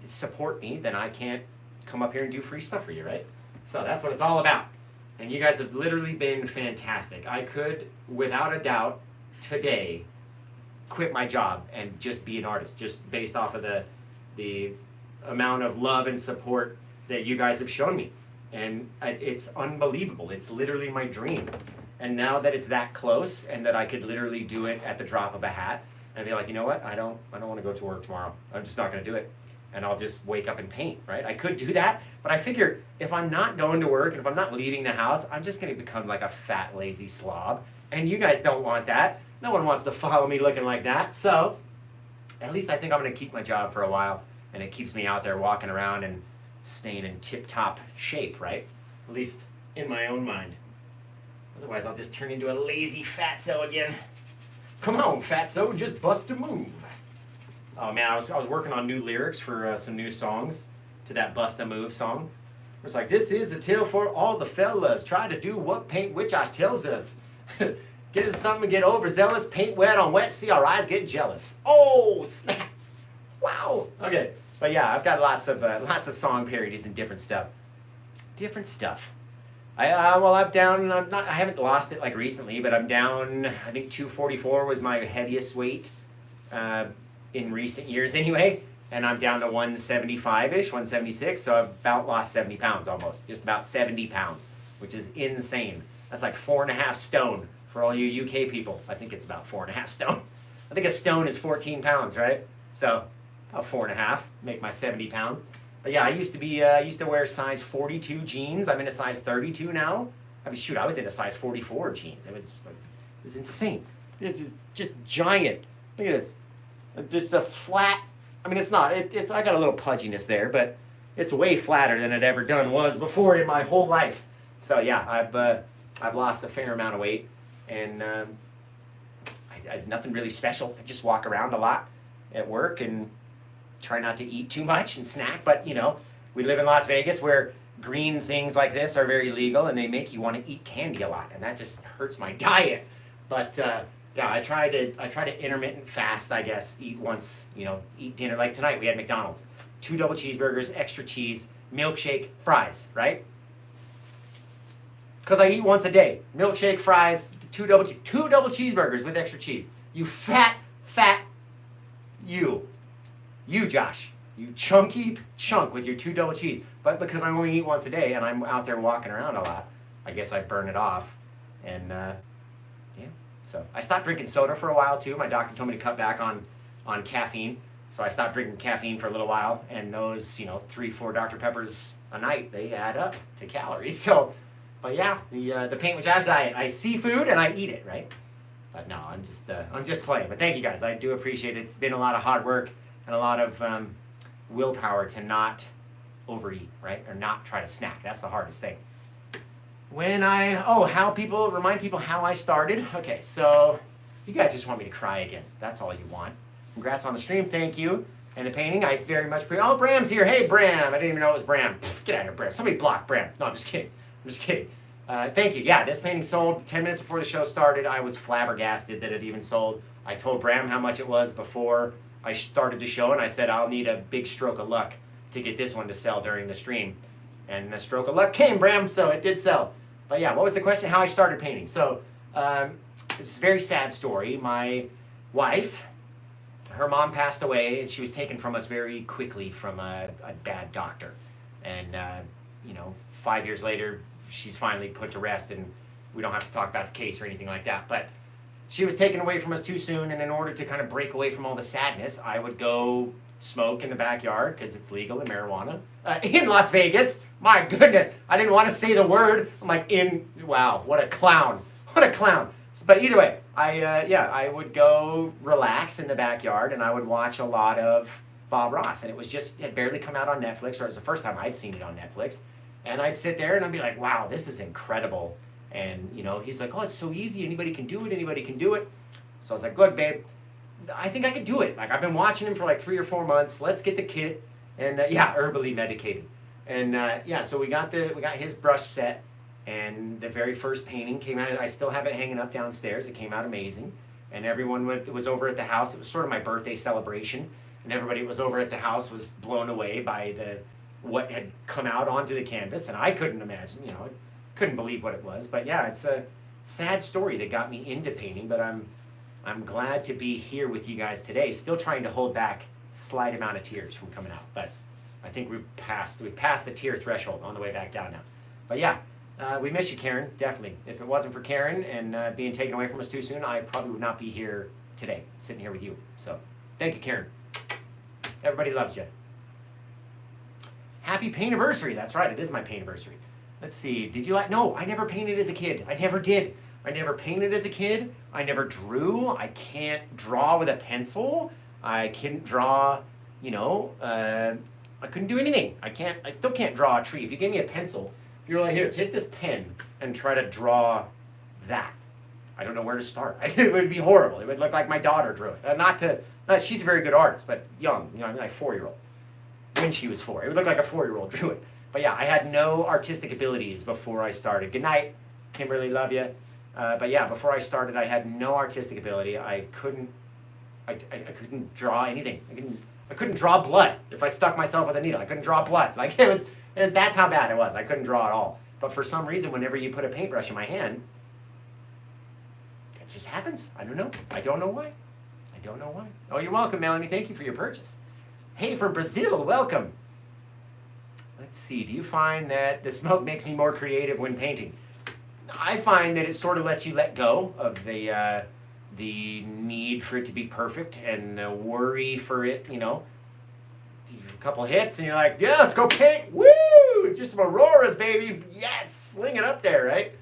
support me, then I can't come up here and do free stuff for you, right? So that's what it's all about. And you guys have literally been fantastic. I could, without a doubt, today, quit my job and just be an artist, just based off of the amount of love and support that you guys have shown me. And it's unbelievable. It's literally my dream. And now that it's that close and that I could literally do it at the drop of a hat and be like, you know what? I don't want to go to work tomorrow. I'm just not going to do it. And I'll just wake up and paint, right? I could do that, but I figure if I'm not going to work and if I'm not leaving the house, I'm just going to become like a fat, lazy slob. And you guys don't want that. No one wants to follow me looking like that. So at least I think I'm going to keep my job for a while, and it keeps me out there walking around and staying in tip-top shape, right? At least in my own mind. Otherwise, I'll just turn into a lazy fatso again. Come on, fatso, just bust a move. Oh man, I was working on new lyrics for some new songs to that Bust a Move song. It's like, this is a tale for all the fellas. Try to do what paint which I tells us. Get us something to get overzealous. Paint wet on wet, see our eyes get jealous. Oh, snap. Wow. Okay, but yeah, I've got lots of song parodies and different stuff. Different stuff. I'm down. I haven't lost it like recently, but I'm down. I think 244 was my heaviest weight. In recent years anyway, and I'm down to 175-ish, 176, so I've about lost 70 pounds almost, just about 70 pounds, which is insane. That's like 4.5 stone for all you UK people. I think it's about 4.5 stone. I think a stone is 14 pounds, right? So about 4.5, make my 70 pounds. But yeah, I used to wear size 42 jeans. I'm in a size 32 now. I mean, shoot, I was in a size 44 jeans. It was insane. This is just giant. Look at this. Just a flat, I mean, it's not, it's I got a little pudginess there, but it's way flatter than it ever done was before in my whole life. So yeah, I've lost a fair amount of weight, and I nothing really special. I just walk around a lot at work and try not to eat too much and snack, but you know, we live in Las Vegas where green things like this are very legal and they make you want to eat candy a lot, and that just hurts my diet. But yeah, I try to intermittent fast, I guess. Eat once, eat dinner. Like tonight, we had McDonald's. 2 double cheeseburgers, extra cheese, milkshake, fries, right? Because I eat once a day. Milkshake, fries, 2 double cheeseburgers with extra cheese. You fat, you, Josh. You chunky chunk with your 2 double cheese. But because I only eat once a day and I'm out there walking around a lot, I guess I burn it off. And, so I stopped drinking soda for a while too. My doctor told me to cut back on caffeine. So I stopped drinking caffeine for a little while, and those, 3-4 Dr. Peppers a night, they add up to calories. So, but yeah, the Paint with Josh diet, I see food and I eat it, right? But no, I'm just playing. But thank you guys, I do appreciate it. It's been a lot of hard work and a lot of willpower to not overeat, right? Or not try to snack. That's the hardest thing. Remind people how I started. Okay, so you guys just want me to cry again. That's all you want. Congrats on the stream, thank you. And the painting, I very much appreciate. Oh, Bram's here. Hey, Bram. I didn't even know it was Bram. Pfft, get out of here, Bram. Somebody block Bram. No, I'm just kidding. I'm just kidding. Thank you. Yeah, this painting sold 10 minutes before the show started. I was flabbergasted that it even sold. I told Bram how much it was before I started the show, and I said I'll need a big stroke of luck to get this one to sell during the stream. And the stroke of luck came, Bram, so it did sell. But yeah, what was the question? How I started painting. So it's a very sad story. My wife, her mom passed away, and she was taken from us very quickly from a bad doctor. And, 5 years later, she's finally put to rest, and we don't have to talk about the case or anything like that. But she was taken away from us too soon, and in order to kind of break away from all the sadness, I would go smoke in the backyard, because it's legal in marijuana, in Las Vegas. My goodness, I didn't want to say the word. I'm like, wow, what a clown. What a clown. But either way, I would go relax in the backyard, and I would watch a lot of Bob Ross, and it had barely come out on Netflix, or it was the first time I'd seen it on Netflix, and I'd sit there and I'd be like, wow, this is incredible. And he's like, oh, it's so easy, anybody can do it. So I was like, look, babe, I think I could do it. Like, I've been watching him for like 3 or 4 months. Let's get the kit, and herbally medicated. And so we got his brush set, and the very first painting came out. I still have it hanging up downstairs. It came out amazing, and everyone was over at the house. It was sort of my birthday celebration, and everybody was over at the house was blown away by what had come out onto the canvas, and I couldn't imagine. I couldn't believe what it was. But yeah, it's a sad story that got me into painting. But I'm glad to be here with you guys today. Still trying to hold back slight amount of tears from coming out, but I think we've passed the tear threshold on the way back down now. But yeah, we miss you, Karen, definitely. If it wasn't for Karen and being taken away from us too soon, I probably would not be here today, sitting here with you. So thank you, Karen. Everybody loves you. Happy paintiversary. That's right, it is my paintiversary. Let's see, no, I never painted as a kid. I never did. I never painted as a kid. I never drew. I can't draw with a pencil. I couldn't draw, I couldn't do anything. I still can't draw a tree. If you gave me a pencil, if you were like, here, take this pen and try to draw that. I don't know where to start. It would be horrible. It would look like my daughter drew it. She's a very good artist, but young, like 4-year-old. When she was 4. It would look like a 4-year-old drew it. But yeah, I had no artistic abilities before I started. Good night, Kimberly, love you. But yeah, before I started, I had no artistic ability. I couldn't draw anything. I couldn't draw blood. If I stuck myself with a needle, I couldn't draw blood. Like that's how bad it was. I couldn't draw at all. But for some reason, whenever you put a paintbrush in my hand, it just happens. I don't know. I don't know why. Oh, you're welcome, Melanie. Thank you for your purchase. Hey, from Brazil, welcome. Let's see. Do you find that the smoke makes me more creative when painting? I find that it sort of lets you let go of the need for it to be perfect and the worry for it, A couple hits and you're like, yeah, let's go paint. Woo! Just some auroras, baby. Yes! Sling it up there, right?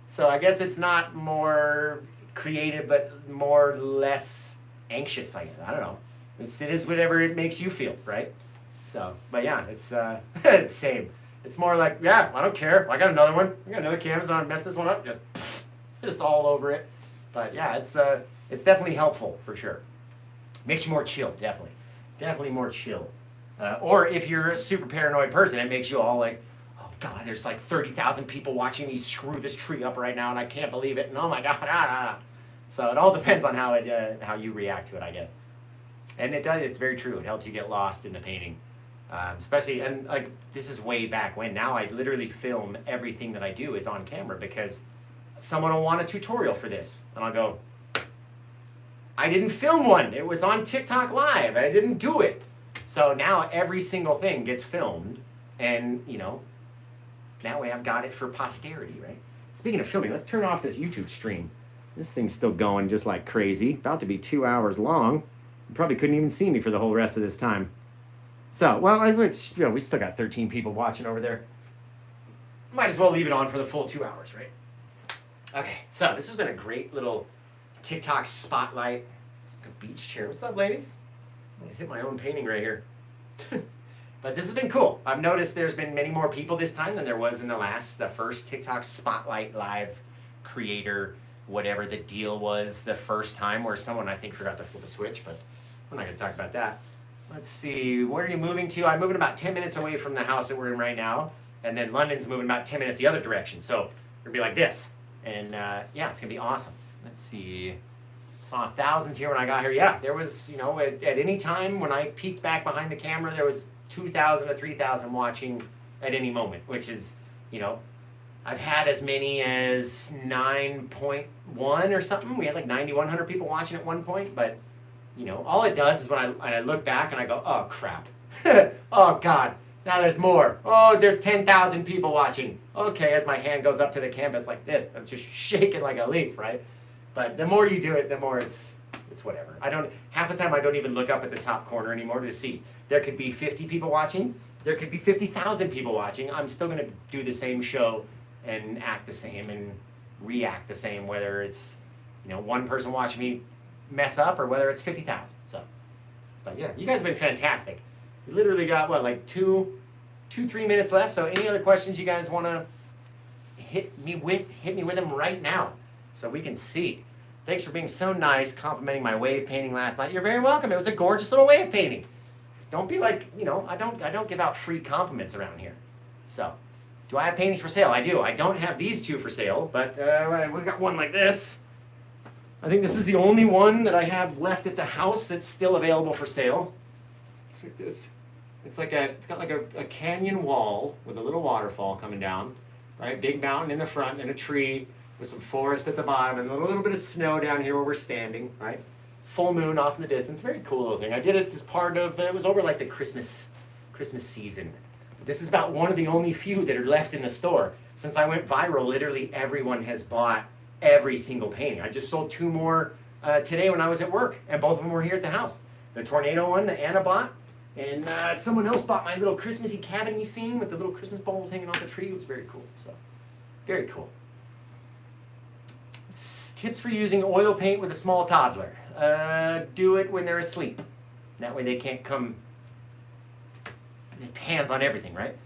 So I guess it's not more creative, but less anxious, I don't know. It is whatever it makes you feel, right? So, but yeah, it's it's same. It's more like, yeah, I don't care. I got another one. I got another canvas. I don't mess this one up. Just all over it. But yeah, it's definitely helpful for sure. Makes you more chill, definitely more chill. Or if you're a super paranoid person, it makes you all like, oh God, there's like 30,000 people watching me screw this tree up right now, and I can't believe it. And oh my God, So it all depends on how you react to it, I guess. And it does. It's very true. It helps you get lost in the painting. Especially, and like this is way back when. Now I literally film everything that I do is on camera because someone will want a tutorial for this, and I'll go, I didn't film one. It was on TikTok Live. I didn't do it. So now every single thing gets filmed, and that way I've got it for posterity, right? Speaking of filming, let's turn off this YouTube stream. This thing's still going just like crazy. About to be 2 hours long. You probably couldn't even see me for the whole rest of this time. So, well, we still got 13 people watching over there. Might as well leave it on for the full 2 hours, right? Okay, so this has been a great little TikTok spotlight. It's like a beach chair. What's up, ladies? I'm gonna hit my own painting right here. But this has been cool. I've noticed there's been many more people this time than there was in the first TikTok spotlight live creator, whatever the deal was the first time, where someone I think forgot to flip a switch, but we're not gonna talk about that. Let's see, where are you moving to? I'm moving about 10 minutes away from the house that we're in right now, and then London's moving about 10 minutes the other direction. So it'll be like this, and yeah, it's gonna be awesome. Let's see. Saw thousands here when I got here. Yeah, there was, you know, at any time when I peeked back behind the camera, there was 2,000 to 3,000 watching at any moment, which is, you know, I've had as many as 9.1 or something. We had like 9,100 people watching at one point, but, you know, all it does is when I look back and I go, oh crap, oh God, now there's more. Oh, there's 10,000 people watching. Okay, as my hand goes up to the canvas like this, I'm just shaking like a leaf, right? But the more you do it, the more it's whatever. Half the time I don't even look up at the top corner anymore to see. There could be 50 people watching. There could be 50,000 people watching. I'm still going to do the same show and act the same and react the same, whether it's, you know, one person watching me mess up or whether it's 50,000. So, but yeah, you guys have been fantastic. We literally got, what, like 3 minutes left. So any other questions you guys want to hit me with them right now so we can see. Thanks for being so nice, complimenting my wave painting last night. You're very welcome. It was a gorgeous little wave painting. Don't be like, you know, I don't give out free compliments around here. So, do I have paintings for sale? I do. I don't have these two for sale, but we got one like this. I think this is the only one that I have left at the house that's still available for sale. Looks like this. It's got like a canyon wall with a little waterfall coming down, right? Big mountain in the front and a tree with some forest at the bottom and a little bit of snow down here where we're standing, right? Full moon off in the distance. Very cool little thing. I did it as part of, it was over like the Christmas season. This is about one of the only few that are left in the store. Since I went viral, literally everyone has bought every single painting. I just sold 2 more today when I was at work, and both of them were here at the house. The tornado one that Anna bought, and someone else bought my little Christmassy cabin you seen with the little Christmas balls hanging off the tree. It was very cool. So, very cool. Tips for using oil paint with a small toddler. Do it when they're asleep. That way they can't come hands on everything, right?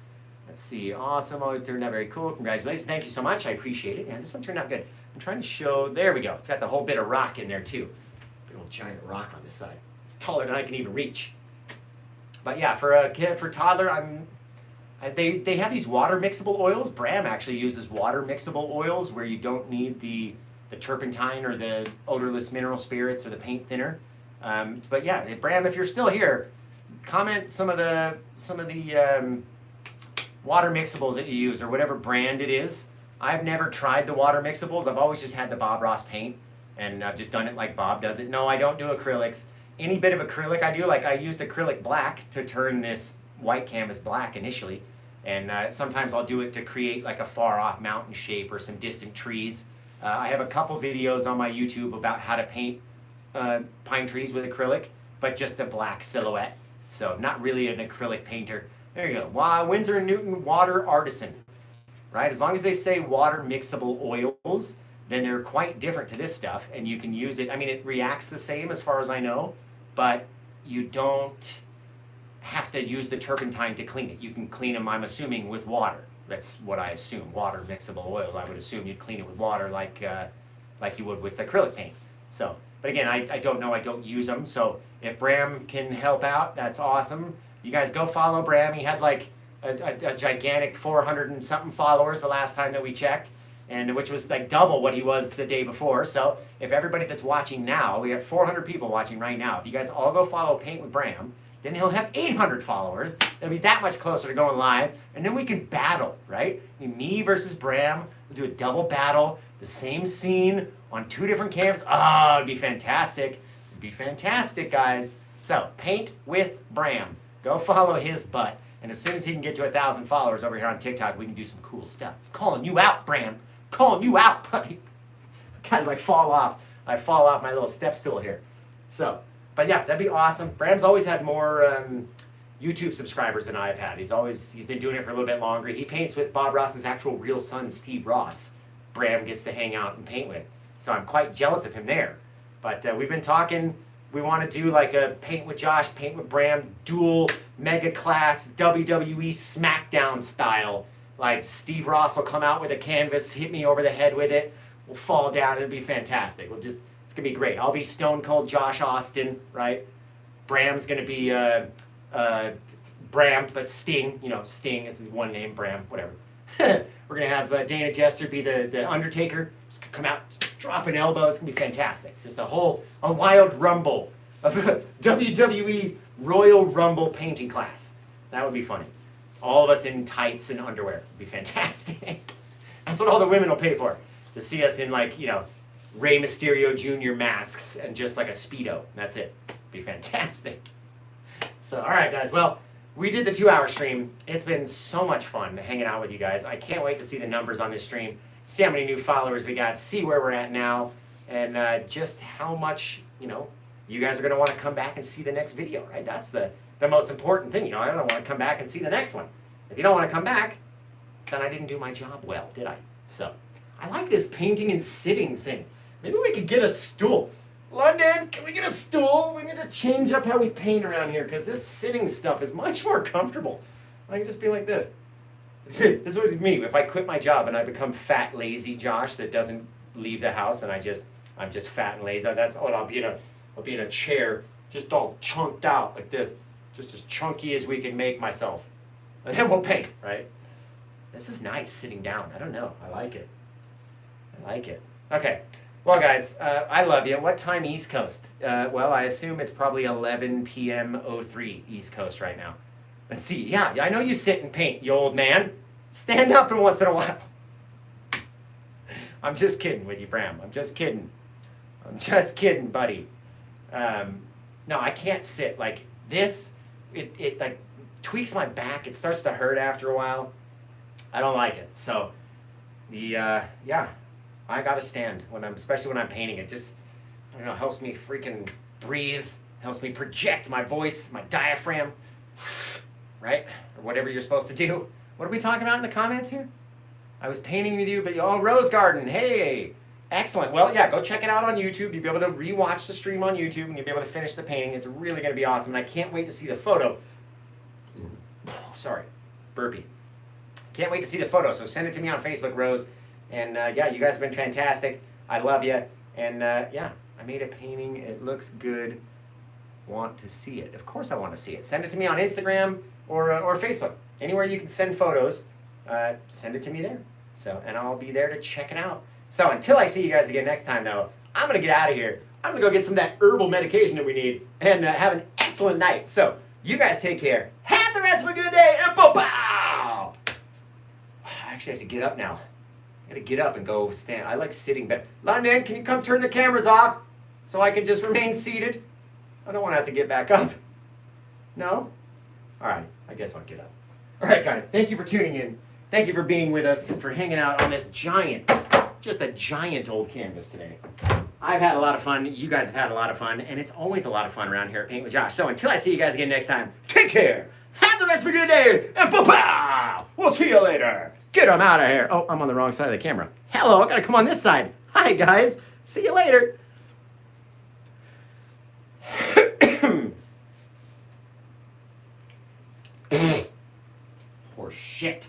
Let's see. Awesome. Oh, it turned out very cool. Congratulations. Thank you so much. I appreciate it. And this one turned out good. I'm trying to show. There we go. It's got the whole bit of rock in there too. Big old giant rock on this side. It's taller than I can even reach. But yeah, for a kid, for toddler, they have these water mixable oils. Bram actually uses water mixable oils where you don't need the turpentine or the odorless mineral spirits or the paint thinner. But yeah, Bram, if you're still here, comment some of the water mixables that you use or whatever brand it is. I've never tried the water mixables. I've always just had the Bob Ross paint, and I've just done it like Bob does it. No, I don't do acrylics. Any bit of acrylic I do, like I used acrylic black to turn this white canvas black initially, and sometimes I'll do it to create like a far off mountain shape or some distant trees. I have a couple videos on my YouTube about how to paint pine trees with acrylic, but just a black silhouette. So not really an acrylic painter. There you go. Winsor & Newton Water Artisan. Right? As long as they say water mixable oils, then they're quite different to this stuff, and you can use it. I mean, it reacts the same as far as I know, but you don't have to use the turpentine to clean it. You can clean them, I'm assuming, with water. That's what I assume. Water mixable oils. I would assume you'd clean it with water like you would with acrylic paint. So, but again, I don't know. I don't use them. So if Bram can help out, that's awesome. You guys go follow Bram. He had like a gigantic 400 and something followers the last time that we checked, and which was like double what he was the day before. So if everybody that's watching now, we have 400 people watching right now. If you guys all go follow Paint with Bram, then he'll have 800 followers. It'll be that much closer to going live, and then we can battle, right? Me versus Bram. We'll do a double battle, the same scene on 2 different canvases. Oh, it'd be fantastic. It'd be fantastic, guys. So, Paint with Bram. Go follow his butt. And as soon as he can get to 1,000 followers over here on TikTok, we can do some cool stuff. Calling you out, Bram. Calling you out, buddy. Guys, I fall off my little step stool here. So, but yeah, that'd be awesome. Bram's always had more YouTube subscribers than I've had. He's been doing it for a little bit longer. He paints with Bob Ross's actual real son, Steve Ross. Bram gets to hang out and paint with. So I'm quite jealous of him there. But we've been talking. We want to do like a Paint with Josh, Paint with Bram, dual mega class WWE SmackDown style. Like Steve Ross will come out with a canvas, hit me over the head with it. We'll fall down. It'll be fantastic. It's going to be great. I'll be Stone Cold Josh Austin, right? Bram's going to be Bram, but Sting, Sting is his one name, Bram, whatever. We're going to have Dana Jester be the Undertaker. Just come out, drop an elbow. It's going to be fantastic. Just a wild rumble of WWE Royal Rumble painting class. That would be funny. All of us in tights and underwear. It'd be fantastic. That's what all the women will pay for. To see us in Rey Mysterio Jr. masks and just like a Speedo. That's it. It'd be fantastic. So, all right, guys. Well, we did the 2-hour stream. It's been so much fun hanging out with you guys. I can't wait to see the numbers on this stream, see how many new followers we got, see where we're at now, and just how much, you guys are going to want to come back and see the next video, right? That's the most important thing. I don't want to come back and see the next one. If you don't want to come back, then I didn't do my job well, did I? So, I like this painting and sitting thing. Maybe we could get a stool. London, can we get a stool? We need to change up how we paint around here because this sitting stuff is much more comfortable. I can just be like this. This would be me if I quit my job and I become fat, lazy Josh that doesn't leave the house and I'm just fat and lazy. That's all. I'll be in a chair, just all chunked out like this, just as chunky as we can make myself, and then we'll paint. Right? This is nice sitting down. I don't know. I like it. Okay. Well, guys, I love you. What time East Coast? Well, I assume it's probably 11 p.m. 03 East Coast right now. Let's see. Yeah, I know you sit and paint, you old man. Stand up once in a while. I'm just kidding with you, Bram. I'm just kidding, buddy. No, I can't sit like this. It like tweaks my back. It starts to hurt after a while. I don't like it. So, I gotta stand especially when I'm painting. It just, I don't know, helps me freaking breathe, helps me project my voice, my diaphragm, right? Or whatever you're supposed to do. What are we talking about in the comments here? I was painting with you, but Rose Garden, hey, excellent. Well, yeah, go check it out on YouTube. You'll be able to rewatch the stream on YouTube, and you'll be able to finish the painting. It's really gonna be awesome, and I can't wait to see the photo. Sorry, burpee. Can't wait to see the photo, so send it to me on Facebook, Rose. And you guys have been fantastic. I love you. And I made a painting. It looks good. Want to see it? Of course I want to see it. Send it to me on Instagram or Facebook. Anywhere you can send photos, send it to me there. So, and I'll be there to check it out. So until I see you guys again next time, though, I'm going to get out of here. I'm going to go get some of that herbal medication that we need and have an excellent night. So you guys take care. Have the rest of a good day. And pow! I actually have to get up now. I gotta get up and go stand. I like sitting better. London, can you come turn the cameras off so I can just remain seated? I don't want to have to get back up. No? All right, I guess I'll get up. All right, guys, thank you for tuning in. Thank you for being with us and for hanging out on this just a giant old canvas today. I've had a lot of fun. You guys have had a lot of fun, and it's always a lot of fun around here at Paint with Josh. So until I see you guys again next time, take care. Have the rest of a good day, and pow! We'll see you later. Get them out of here. Oh, I'm on the wrong side of the camera. Hello, I gotta come on this side. Hi, guys. See you later. Poor shit.